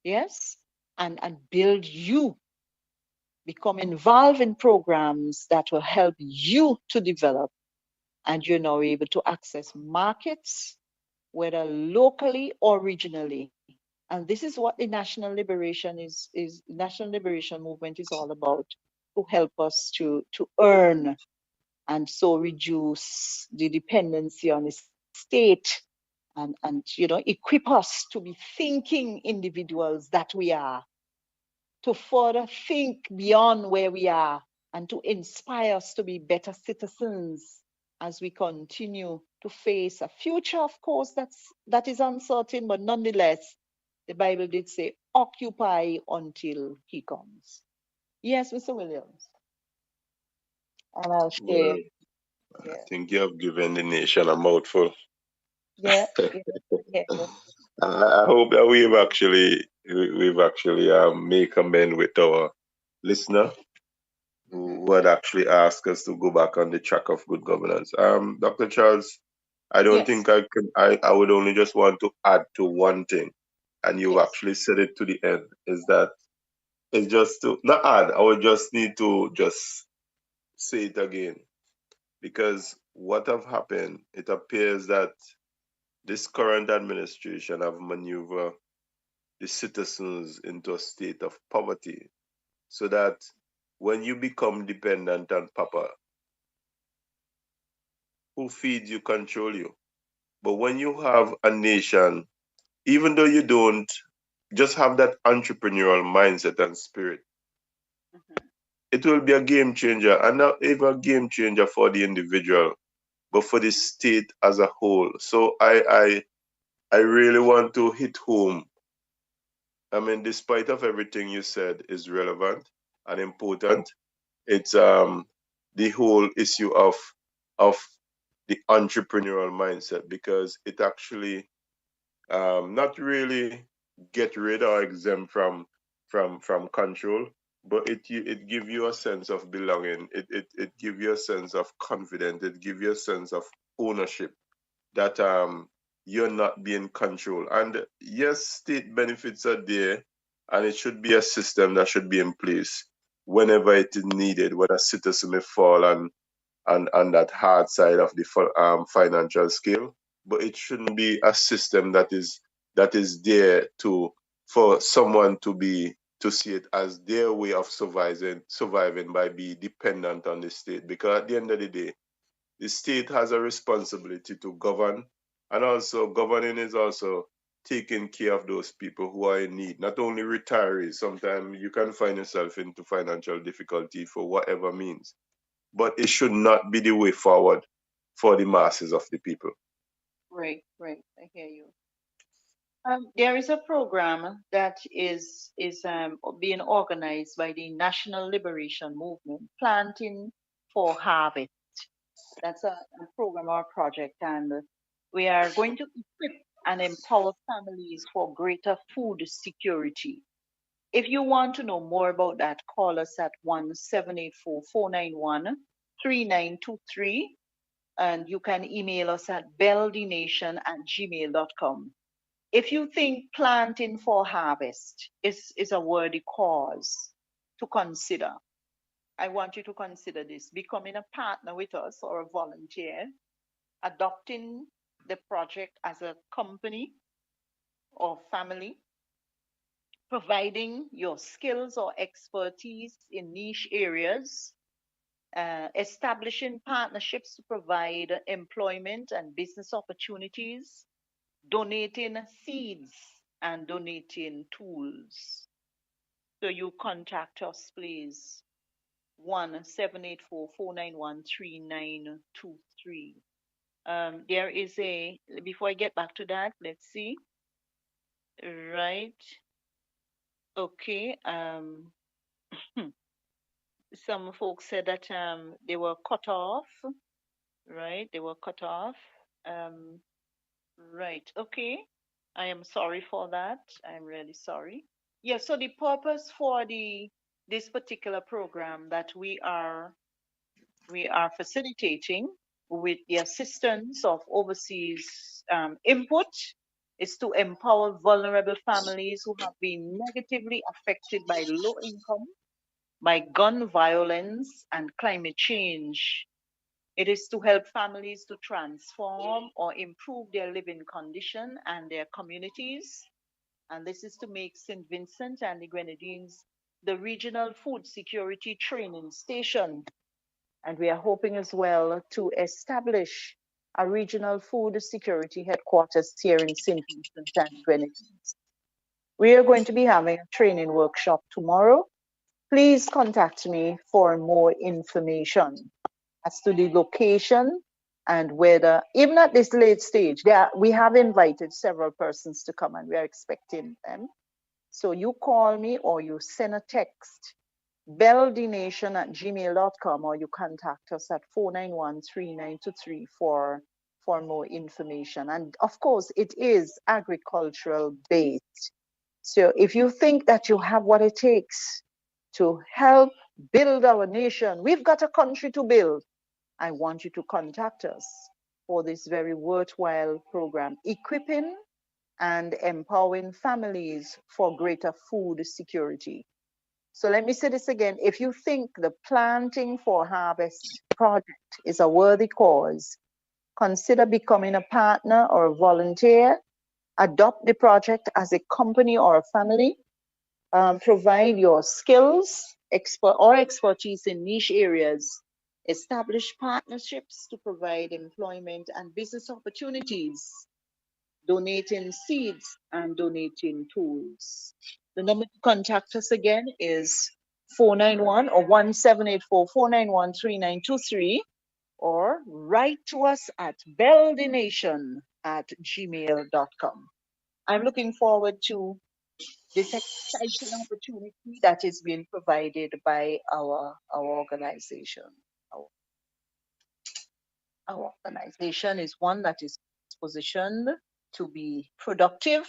Yes? And build you, become involved in programs that will help you to develop. And you're now able to access markets, whether locally or regionally. And this is what the national liberation national liberation movement is all about, to help us to earn and so reduce the dependency on the state and equip us to be thinking individuals that we are, to further think beyond where we are and to inspire us to be better citizens as we continue to face a future, of course, that is uncertain, but nonetheless, the Bible did say, occupy until he comes. Yes, Mr. Williams. And I'll share. Well, I think you have given the nation a mouthful. Yeah. I hope that we've actually make amend with our listener who had actually asked us to go back on the track of good governance. Dr. Charles, I don't think I can. I would only just want to add to one thing, and you actually said it to the end. Is that it's just to not add. I would just need to just say it again, because what have happened? It appears that this current administration have maneuvered the citizens into a state of poverty, so that when you become dependent on Papa, who feeds you control you. But when you have a nation, even though you don't just have that entrepreneurial mindset and spirit, it will be a game changer, and not even a game changer for the individual, but for the state as a whole. So I really want to hit home. I mean, despite of everything you said is relevant and important, it's the whole issue of the entrepreneurial mindset, because it actually not really get rid or exempt from control, but it give you a sense of belonging. It give you a sense of confidence. It give you a sense of ownership, that you're not being controlled. And yes, state benefits are there, and it should be a system that should be in place whenever it is needed, when a citizen may fall on that hard side of the financial scale. But it shouldn't be a system that is there for someone to see it as their way of surviving by being dependent on the state. Because at the end of the day, the state has a responsibility to govern, and also governing is also taking care of those people who are in need, not only retirees. Sometimes you can find yourself into financial difficulty for whatever means, but it should not be the way forward for the masses of the people. Right, right. I hear you. There is a program that is being organized by the National Liberation Movement, Planting for Harvest. That's a program or project, and we are going to equip and empower families for greater food security. If you want to know more about that, call us at 1-784-491-3923, and you can email us at belldnation@gmail.com. If you think planting for harvest is a worthy cause to consider, I want you to consider this: becoming a partner with us or a volunteer, adopting the project as a company or family, providing your skills or expertise in niche areas, establishing partnerships to provide employment and business opportunities, donating seeds, and donating tools. So you contact us, please. 1-784-491-3923. There is a, before I get back to that, let's see. Right. Okay. Some folks said that they were cut off. Right. They were cut off. Right. Okay. I am sorry for that. I'm really sorry. Yeah, so the purpose for this particular program that we are facilitating with the assistance of overseas input is to empower vulnerable families who have been negatively affected by low income, by gun violence, and climate change. It is to help families to transform or improve their living condition and their communities. And this is to make St. Vincent and the Grenadines the regional food security training station. And we are hoping as well to establish a regional food security headquarters here in St. Vincent and Grenadines. We are going to be having a training workshop tomorrow. Please contact me for more information as to the location and whether, even at this late stage, we have invited several persons to come and we are expecting them. So you call me or you send a text, belldnation@gmail.com, or you contact us at 491-3923 for more information. And of course, it is agricultural based. So if you think that you have what it takes to help build our nation, we've got a country to build, I want you to contact us for this very worthwhile program, equipping and empowering families for greater food security. So let me say this again. If you think the Planting for Harvest project is a worthy cause, consider becoming a partner or a volunteer, adopt the project as a company or a family, provide your skills or expertise in niche areas, establish partnerships to provide employment and business opportunities, donating seeds and donating tools. The number to contact us again is 491 or 1-784-491-3923, or write to us at belldnation@gmail.com. I'm looking forward to this exciting opportunity that is being provided by our organization. Our organization is one that is positioned to be productive,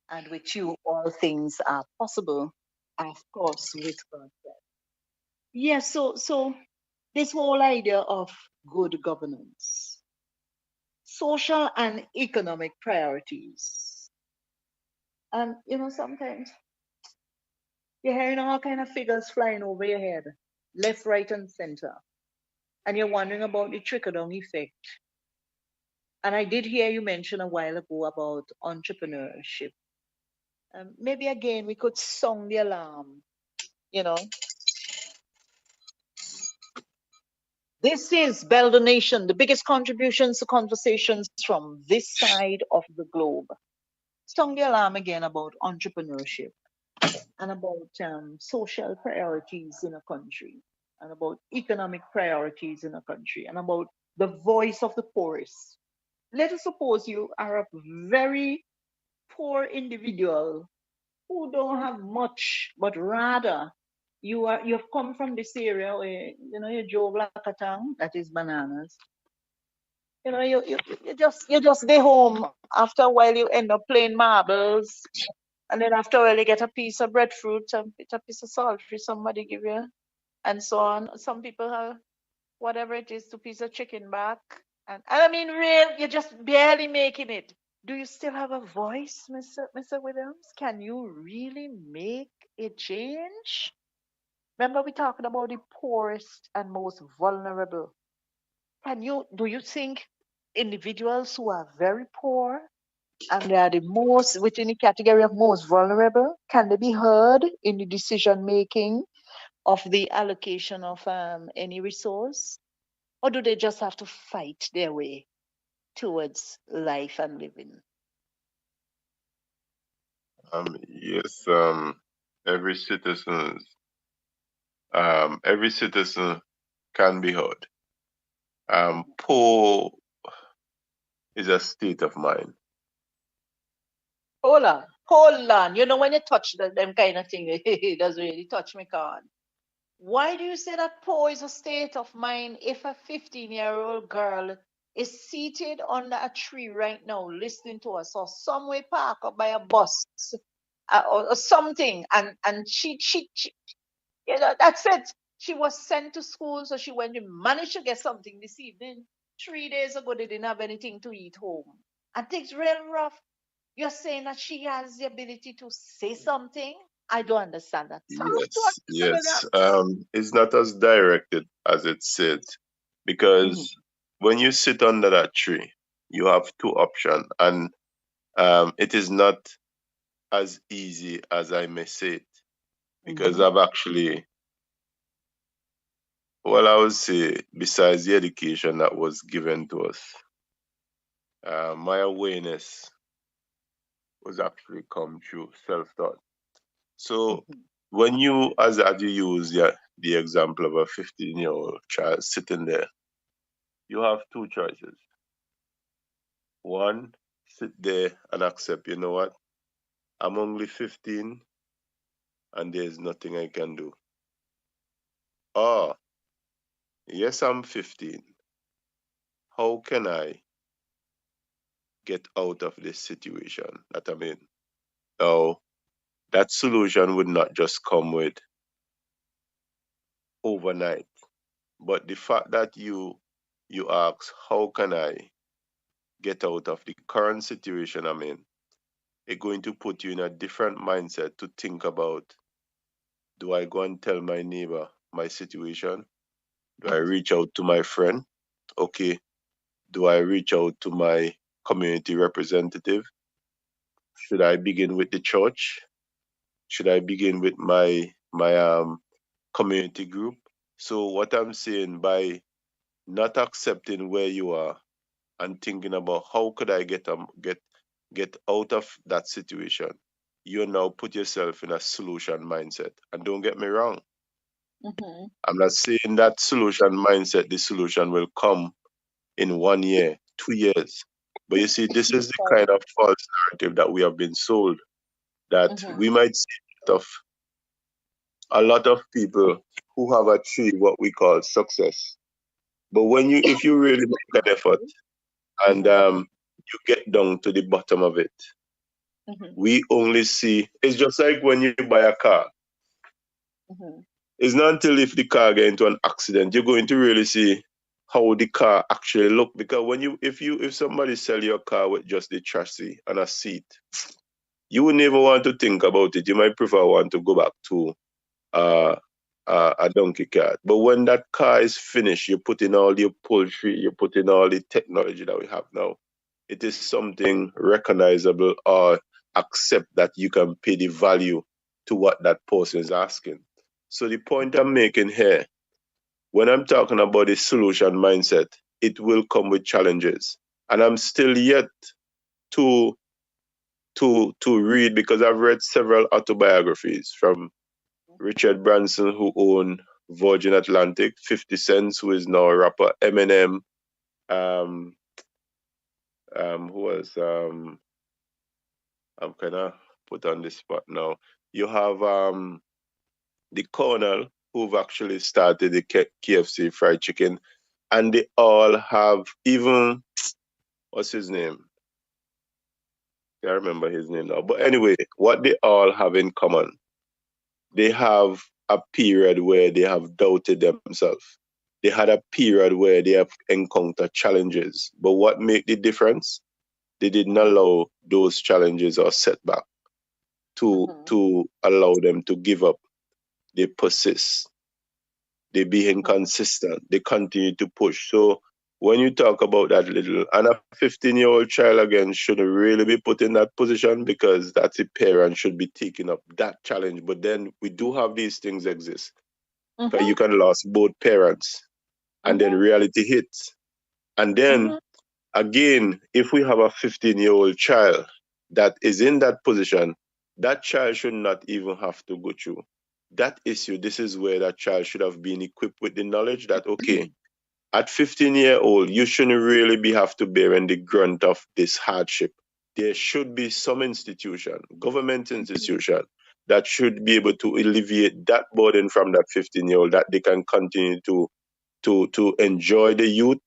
and with you, all things are possible, of course, with God. Yes, so this whole idea of good governance, social and economic priorities. And sometimes you're hearing all kind of figures flying over your head, left, right, and center. and you're wondering about the trickle-down effect. And I did hear you mention a while ago about entrepreneurship. Maybe again we could sound the alarm. You know, this is BELLDNATION, the biggest contributions to conversations from this side of the globe. Sound the alarm again about entrepreneurship and about social priorities in a country, and about economic priorities in a country, and about the voice of the poorest. Let us suppose you are a very poor individual who don't have much, but rather you've come from this area where you drove like a tongue, that is bananas. You just stay home. After a while you end up playing marbles, and then after a while you get a piece of breadfruit, a piece of salt free somebody give you, and so on. Some people have whatever it is, 2 pieces of chicken back. And I mean, you're just barely making it. Do you still have a voice, Mr. Williams? Can you really make a change? Remember, we're talking about the poorest and most vulnerable. Do you think individuals who are very poor and they are the most within the category of most vulnerable, can they be heard in the decision making of the allocation of any resource? Or do they just have to fight their way towards life and living? Yes, every citizen, every citizen can be heard. Poor is a state of mind. Hold on. You know, when you touch them kind of thing, it doesn't really touch me, con. Why do you say that poor is a state of mind if a 15-year-old girl is seated under a tree right now listening to us, or somewhere park up by a bus or something, and she that's it. She was sent to school, so she went and managed to get something this evening. 3 days ago, they didn't have anything to eat home. And things real rough. You're saying that she has the ability to say something? I don't understand that. Talk to us, Mr. Yes. Williams. It's not as directed as it said, Mhm, because when you sit under that tree, you have two options, and it is not as easy as I may say it, because mhm, I've actually, well, I would say, besides the education that was given to us, my awareness was actually come through self-taught. So mhm, when you, as you use the example of a 15-year-old child sitting there, you have two choices. One, sit there and accept, you know what, I'm only 15 and there's nothing I can do. Or, yes, I'm 15. How can I get out of this situation that I'm in? Now, that solution would not just come with overnight, but the fact that you ask, how can I get out of the current situation I'm in, it's going to put you in a different mindset to think about, do I go and tell my neighbor my situation? Do I reach out to my friend? Okay. Do I reach out to my community representative? Should I begin with the church? Should I begin with my community group? So what I'm saying, by not accepting where you are and thinking about how could I get out of that situation, you now put yourself in a solution mindset. And don't get me wrong, mhm. I'm not saying that solution mindset, the solution will come in 1 year, 2 years. But you see, this is the kind of false narrative that we have been sold, that Mhm, we might see a lot of people who have achieved what we call success. But if you really make an effort and mhm, you get down to the bottom of it, mhm, we only see, it's just like when you buy a car. mhm, It's not until if the car get into an accident, you're going to really see how the car actually look. Because if somebody sell your car with just the chassis and a seat, you would never want to think about it. You might prefer want to go back to a donkey cart. But when that car is finished, you put in all your poultry, you put in all the technology that we have now. It is something recognizable or accept that you can pay the value to what that person is asking. So the point I'm making here, when I'm talking about the solution mindset, it will come with challenges. And I'm still yet to read, because I've read several autobiographies from Richard Branson, who owned Virgin Atlantic, 50 Cent, who is now a rapper, Eminem, who was I'm kind of put on the spot now. You have the Colonel, who've actually started the KFC fried chicken, and they all have, even what's his name? I can't remember his name now. But anyway, what they all have in common, they have a period where they have doubted themselves. They had a period where they have encountered challenges. But what made the difference? They didn't allow those challenges or setback to allow them to give up. They persist. They be inconsistent. They continue to push. So when you talk about that little, and a 15-year-old child again shouldn't really be put in that position, because that's a parent should be taking up that challenge. But then we do have these things exist. Because you can lose both parents, and then reality hits. And then again, if we have a 15-year-old child that is in that position, that child should not even have to go through that issue. This is where that child should have been equipped with the knowledge that, okay, at 15-year-old, you shouldn't really have to bear in the grunt of this hardship. There should be some institution, government institution, that should be able to alleviate that burden from that 15-year-old, that they can continue to enjoy the youth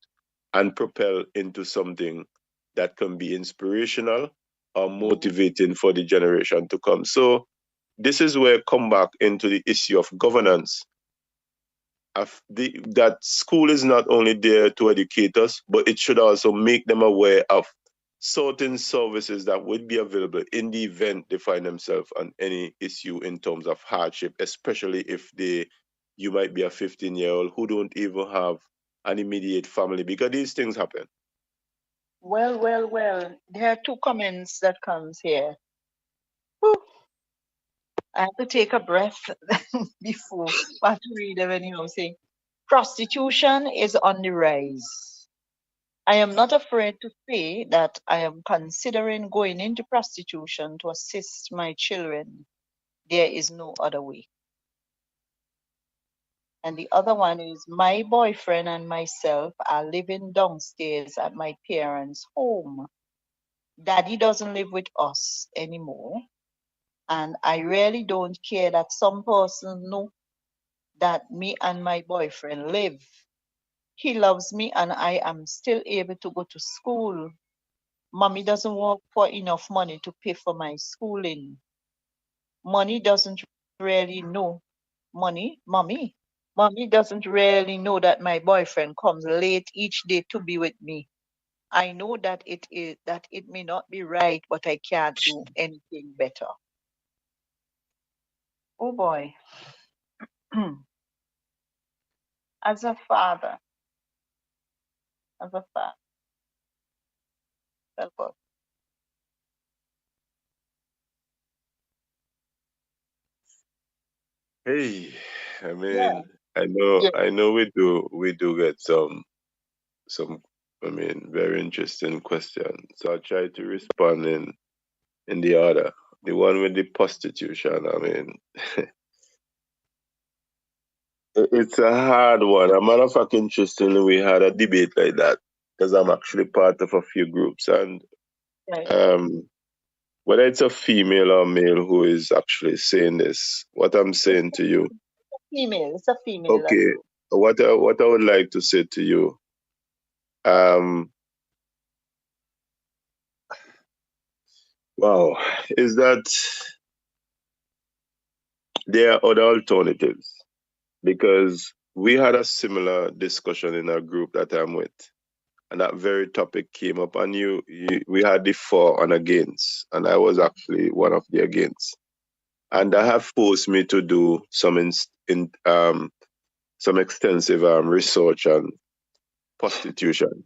and propel into something that can be inspirational or motivating for the generation to come. So this is where I come back into the issue of governance. That school is not only there to educate us, but it should also make them aware of certain services that would be available in the event they find themselves on any issue in terms of hardship, especially if you might be a 15-year-old who don't even have an immediate family, because these things happen. Well. There are two comments that comes here. Whew. I have to take a breath before I have to read them anyhow. Saying prostitution is on the rise. I am not afraid to say that I am considering going into prostitution to assist my children. There is no other way. And the other one is my boyfriend and myself are living downstairs at my parents' home. Daddy doesn't live with us anymore. And I really don't care that some person know that me and my boyfriend live. He loves me and I am still able to go to school. Mommy doesn't work for enough money to pay for my schooling. Mommy doesn't really know that my boyfriend comes late each day to be with me. I know that it may not be right, but I can't do anything better. Oh boy. As a father, help us. Hey, I Yeah. mean, Yeah. I know we do get some very interesting questions. So I'll try to respond in the order. The one with the prostitution, I mean, it's a hard one. A matter of fact, interestingly, we had a debate like that, because I'm actually part of a few groups, and Right. whether it's a female or male who is actually saying this, what I'm saying to you, It's a female. okay, what I would like to say to you, wow, is that there are other alternatives, because we had a similar discussion in a group that I'm with, and that very topic came up, and we had the for and against, and I was actually one of the against, and that have forced me to do some in some extensive research on prostitution.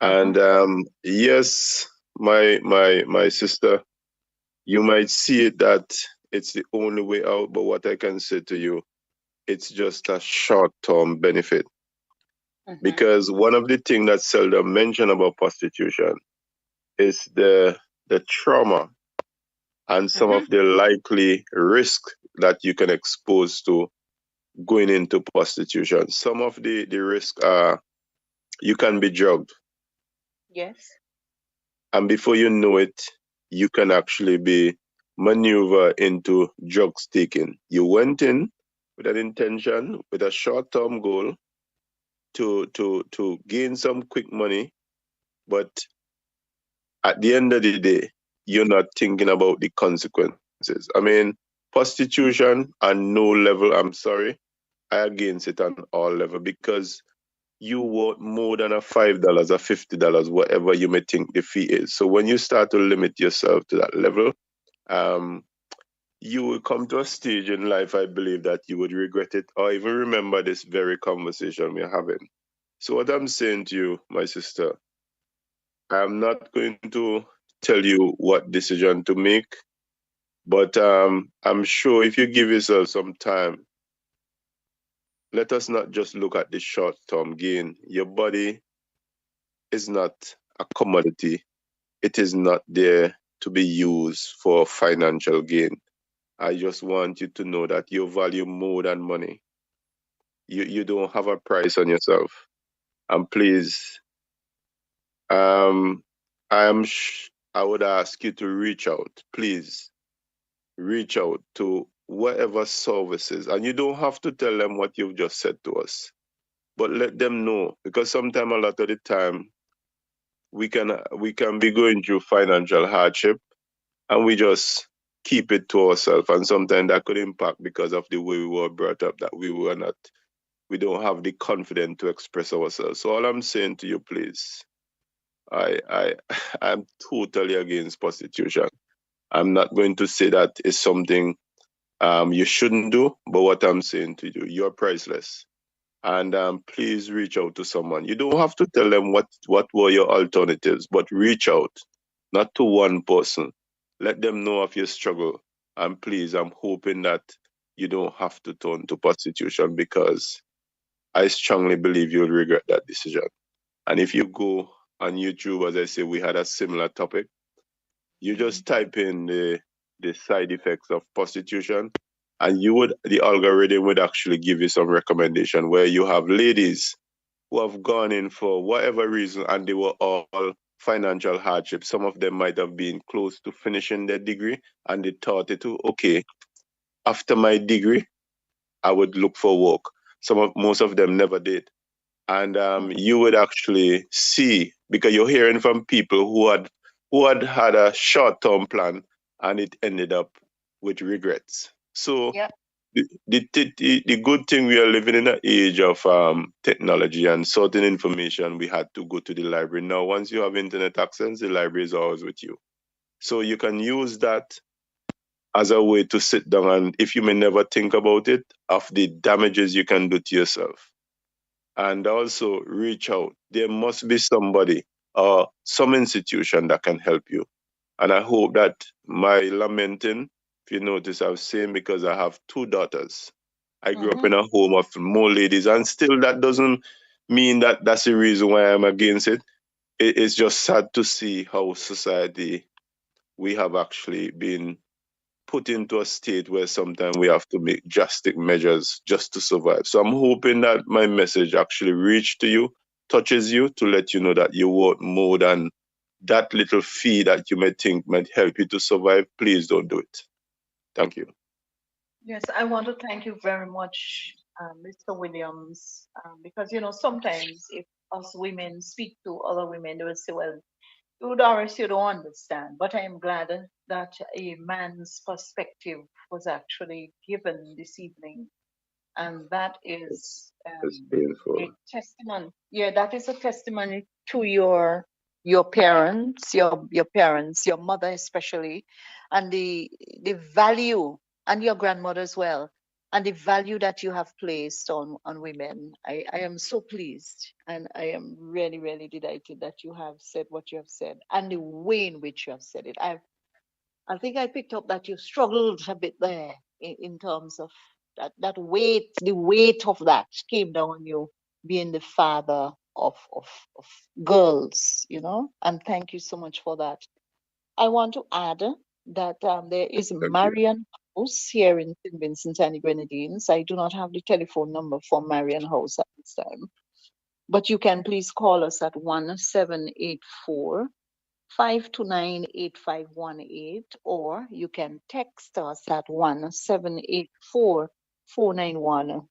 And yes, my sister, you might see it that it's the only way out, but what I can say to you, it's just a short-term benefit. Because one of the things that's seldom mentioned about prostitution is the trauma and some of the likely risk that you can expose to going into prostitution. Some of the risk are you can be drugged. Yes. And before you know it, you can actually be maneuvered into drugs taking. You went in with an intention, with a short-term goal to gain some quick money, but at the end of the day, you're not thinking about the consequences. I mean, prostitution on no level, I'm sorry, I against it on all level because you want more than a $5, a $50, whatever you may think the fee is. So when you start to limit yourself to that level, you will come to a stage in life, I believe, that you would regret it or even remember this very conversation we're having. So what I'm saying to you, my sister, I'm not going to tell you what decision to make, but I'm sure if you give yourself some time, let us not just look at the short-term gain. Your body is not a commodity. It is not there to be used for financial gain. I just want you to know that you value more than money. You don't have a price on yourself. And please, I would ask you to reach out. Please reach out to whatever services. And you don't have to tell them what you've just said to us, but let them know, because sometimes, a lot of the time, we can be going through financial hardship and we just keep it to ourselves, and sometimes that could impact because of the way we were brought up, that we don't have the confidence to express ourselves. So all I'm saying to you, please, I'm totally against prostitution. I'm not going to say that it's something you shouldn't do, but what I'm saying to you, you're priceless. And please reach out to someone. You don't have to tell them what were your alternatives, but reach out, not to one person. Let them know of your struggle. And please, I'm hoping that you don't have to turn to prostitution, because I strongly believe you'll regret that decision. And if you go on YouTube, as I say, we had a similar topic. You just type in the side effects of prostitution, and the algorithm would actually give you some recommendation where you have ladies who have gone in for whatever reason, and they were all financial hardship. Some of them might have been close to finishing their degree, and they thought it, okay, after my degree, I would look for work. Most of them never did. And you would actually see, because you're hearing from people who had a short-term plan, and it ended up with regrets. So the good thing, we are living in an age of technology, and certain information we had to go to the library. Now, once you have internet access, the library is always with you. So you can use that as a way to sit down, and if you may never think about it, of the damages you can do to yourself. And also reach out. There must be somebody or some institution that can help you. And I hope that my lamenting, if you notice, I'm saying because I have 2 daughters. I grew up in a home of more ladies, and still that doesn't mean that that's the reason why I'm against it. It's just sad to see how society, we have actually been put into a state where sometimes we have to make drastic measures just to survive. So I'm hoping that my message actually reaches to you, touches you, to let you know that you want more than that little fee that you may think might help you to survive. Please don't do it. Thank you. Yes, I want to thank you very much, Mr. Williams, because, sometimes if us women speak to other women, they will say, well, you, Doris, you don't understand. But I am glad that a man's perspective was actually given this evening. And that is It's painful. a testimony. Yeah, that is a testimony to your parents, your parents, your mother especially, and the value, and your grandmother as well, and the value that you have placed on women. I am so pleased, and I am really, really delighted that you have said what you have said and the way in which you have said it. I think I picked up that you struggled a bit there in terms of that weight. The weight of that came down on you, being the father of girls, you know. And thank you so much for that. I want to add that there is Thank you. Marian House here in St. Vincent and the Grenadines. I do not have the telephone number for Marian House at this time, but you can please call us at 1784 529 8518, or you can text us at 1784 491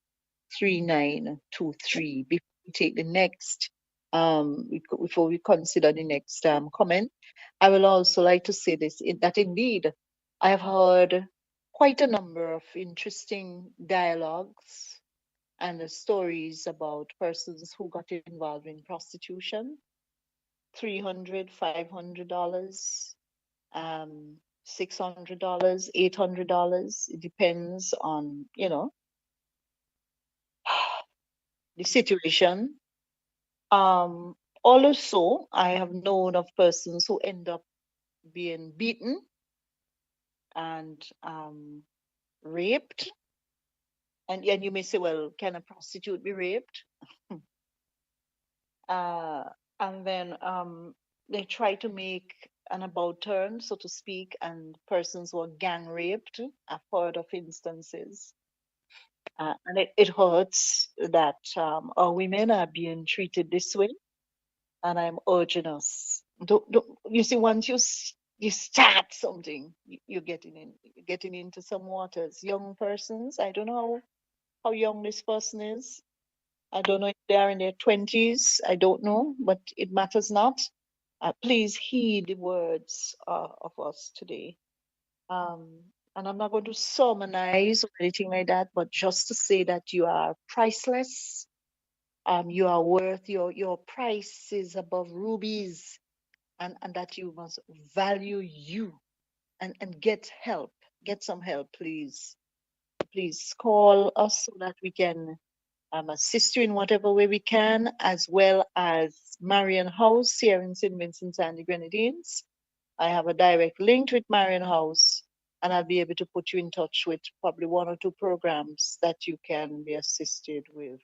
3923. Before we take the next, before we consider the next comment, I will also like to say this, that indeed I have heard quite a number of interesting dialogues and stories about persons who got involved in prostitution. $300, $500, $600, $800. It depends on, you know, the situation. Also, I have known of persons who end up being beaten and raped. And you may say, well, can a prostitute be raped? And then they try to make an about turn, so to speak, and persons were gang raped. I've heard of instances. And it hurts that our women are being treated this way. And I'm urging us. You see, once you start something, you're getting into some waters. Young persons, I don't know how young this person is. I don't know if they are in their 20s. I don't know, but it matters not. Please heed the words of us today. And I'm not going to sermonize or anything like that, but just to say that you are priceless. You are worth, your price is above rubies, and that you must value you and get help. Get some help, please. Please call us so that we can assist you in whatever way we can, as well as Marian House here in St. Vincent and the Grenadines. I have a direct link with Marian House, and I'll be able to put you in touch with probably one or two programs that you can be assisted with.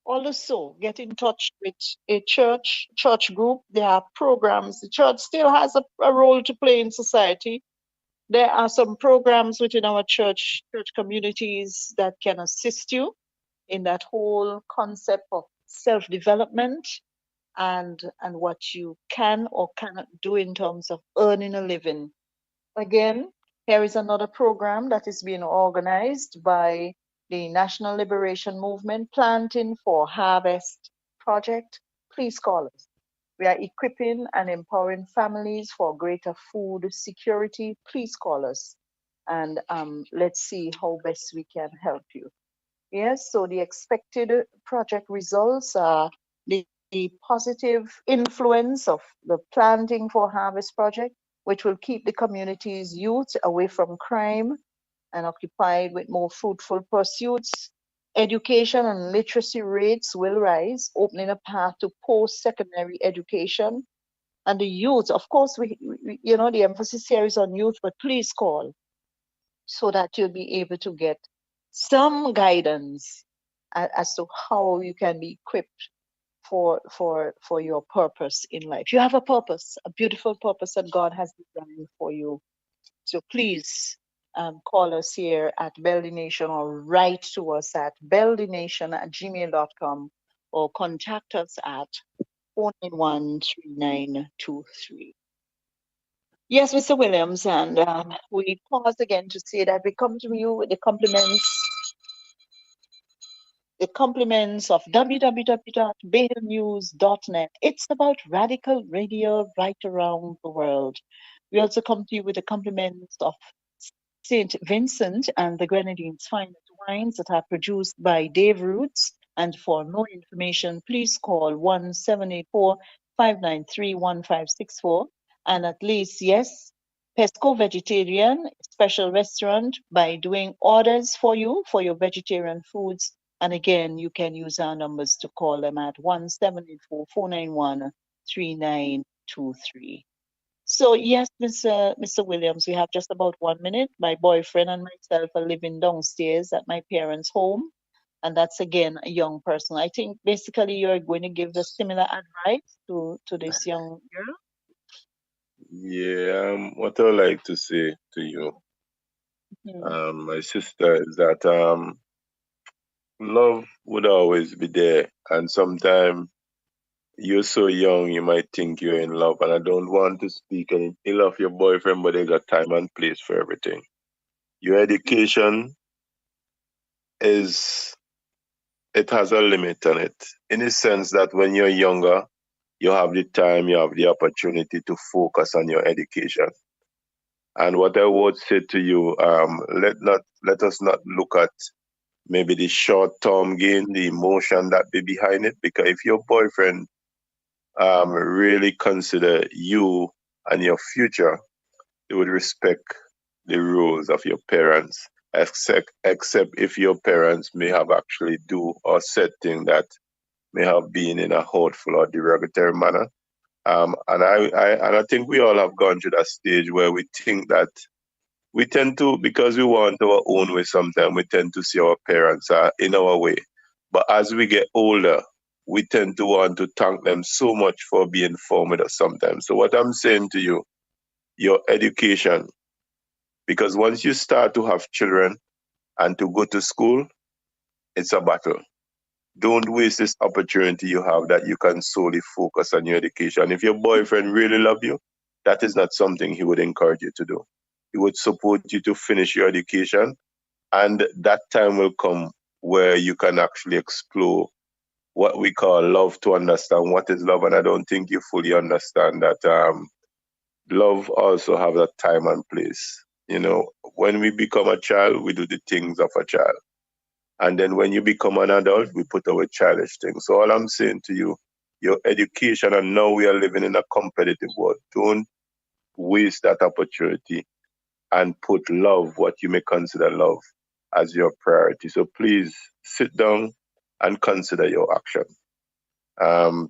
Also, get in touch with a church group. There are programs. The church still has a role to play in society. There are some programs within our church communities that can assist you in that whole concept of self-development and what you can or cannot do in terms of earning a living. Again, here is another program that is being organized by the National Liberation Movement Planting for Harvest project. Please call us. We are equipping and empowering families for greater food security. Please call us, and let's see how best we can help you. Yes, so the expected project results are the positive influence of the Planting for Harvest project, which will keep the community's youth away from crime and occupied with more fruitful pursuits. Education and literacy rates will rise, opening a path to post-secondary education. And the youth, of course, we the emphasis here is on youth, but please call so that you'll be able to get some guidance as to how you can be equipped for your purpose in life. You have a purpose, a beautiful purpose that God has designed for you. So please call us here at BELLDNATION Nation, or write to us at BELLDNATION@gmail.com, or contact us at 491-3923. Yes, Mr. Williams, and we pause again to say that we come to you with the compliments of www.BELLNews.net. It's about radical radio right around the world. We also come to you with the compliments of St. Vincent and the Grenadines finest wines that are produced by Dave Roots. And for more information, please call 1784-593-1564. And at least, yes, Pesco Vegetarian Special Restaurant by doing orders for you for your vegetarian foods. And again, you can use our numbers to call them at 1-784-491-3923. So yes, Mr. Williams, we have just about 1 minute. My boyfriend and myself are living downstairs at my parents' home. And that's again a young person. I think basically you're going to give the similar advice to this young girl. Yeah, what I would like to say to you, Mhm. my sister, is that love would always be there. And sometimes you're so young, you might think you're in love. And I don't want to speak any ill of your boyfriend, but they got time and place for everything. Your education is, it has a limit on it, in the sense that when you're younger, you have the time, you have the opportunity to focus on your education. And what I would say to you, let us not look at maybe the short term gain, the emotion that be behind it. Because if your boyfriend really consider you and your future, they would respect the rules of your parents, except if your parents may have actually do or said things that may have been in a hurtful or derogatory manner. And I think we all have gone through that stage where we think that we tend to, because we want our own way sometimes, we tend to see our parents in our way. But as we get older, we tend to want to thank them so much for being firm with us sometimes. So what I'm saying to you, your education, because once you start to have children and to go to school, it's a battle. Don't waste this opportunity you have that you can solely focus on your education. If your boyfriend really love you, that is not something he would encourage you to do. He would support you to finish your education, and that time will come where you can actually explore what we call love, to understand what is love. And I don't think you fully understand that love also have a time and place. You know, when we become a child, we do the things of a child. And then when you become an adult, we put away childish things. So all I'm saying to you, your education, and now we are living in a competitive world. Don't waste that opportunity and put love, what you may consider love, as your priority. So please sit down and consider your action.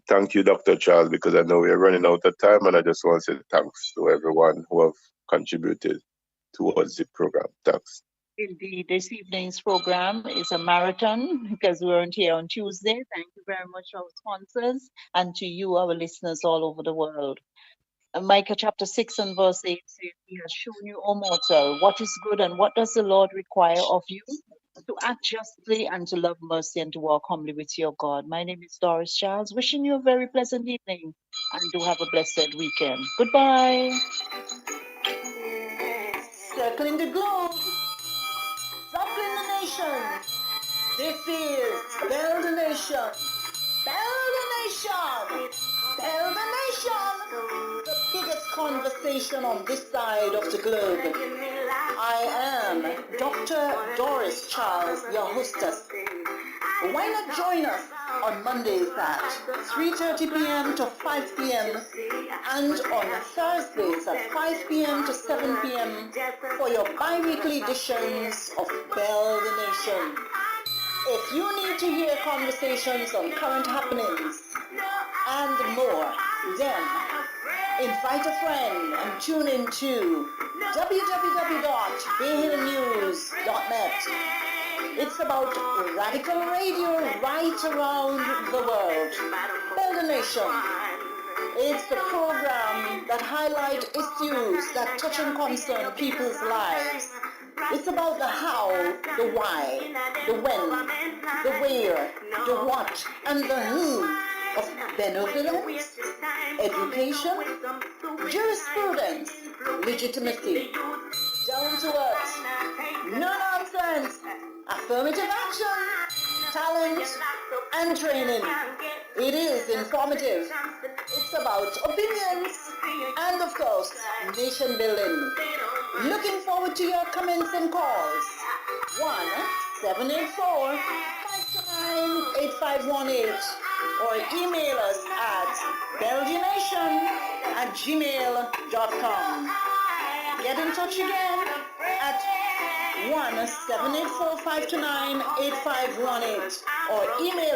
Thank you, Dr. Charles, because I know we're running out of time, and I just want to say thanks to everyone who have contributed towards the program. Thanks. Indeed, this evening's program is a marathon because we weren't here on Tuesday. Thank you very much, our sponsors, and to you, our listeners all over the world. Micah chapter 6 and verse 8 says, He has shown you, O mortal, what is good and what does the Lord require of you? To act justly and to love mercy and to walk humbly with your God. My name is Doris Charles, wishing you a very pleasant evening and do have a blessed weekend. Goodbye. Circling the globe, circling the nation. This is Bell the Nation. Bell the Nation. Bell the Nation. The biggest conversation on this side of the globe. I am Dr. Doris Charles, your hostess. Why not join us on Mondays at 3:30 p.m. to 5 p.m. and on Thursdays at 5 p.m. to 7 p.m. for your bi-weekly editions of Bell the Nation. If you need to hear conversations on current happenings and more, then invite a friend and tune in to www.bayhillnews.net. It's about radical radio right around the world. Bell the Nation. It's the program that highlights issues that touch and concern people's lives. It's about the how, the why, the when, the where, the what, and the who of benevolence, education, jurisprudence, legitimacy, down to earth, no nonsense, affirmative action, talent, and training. It is informative. It's about opinions and, of course, nation building. Looking forward to your comments and calls. 1-784-529-8518 or email us at belgianation@gmail.com. Get in touch again at 1-784-529-8518 or email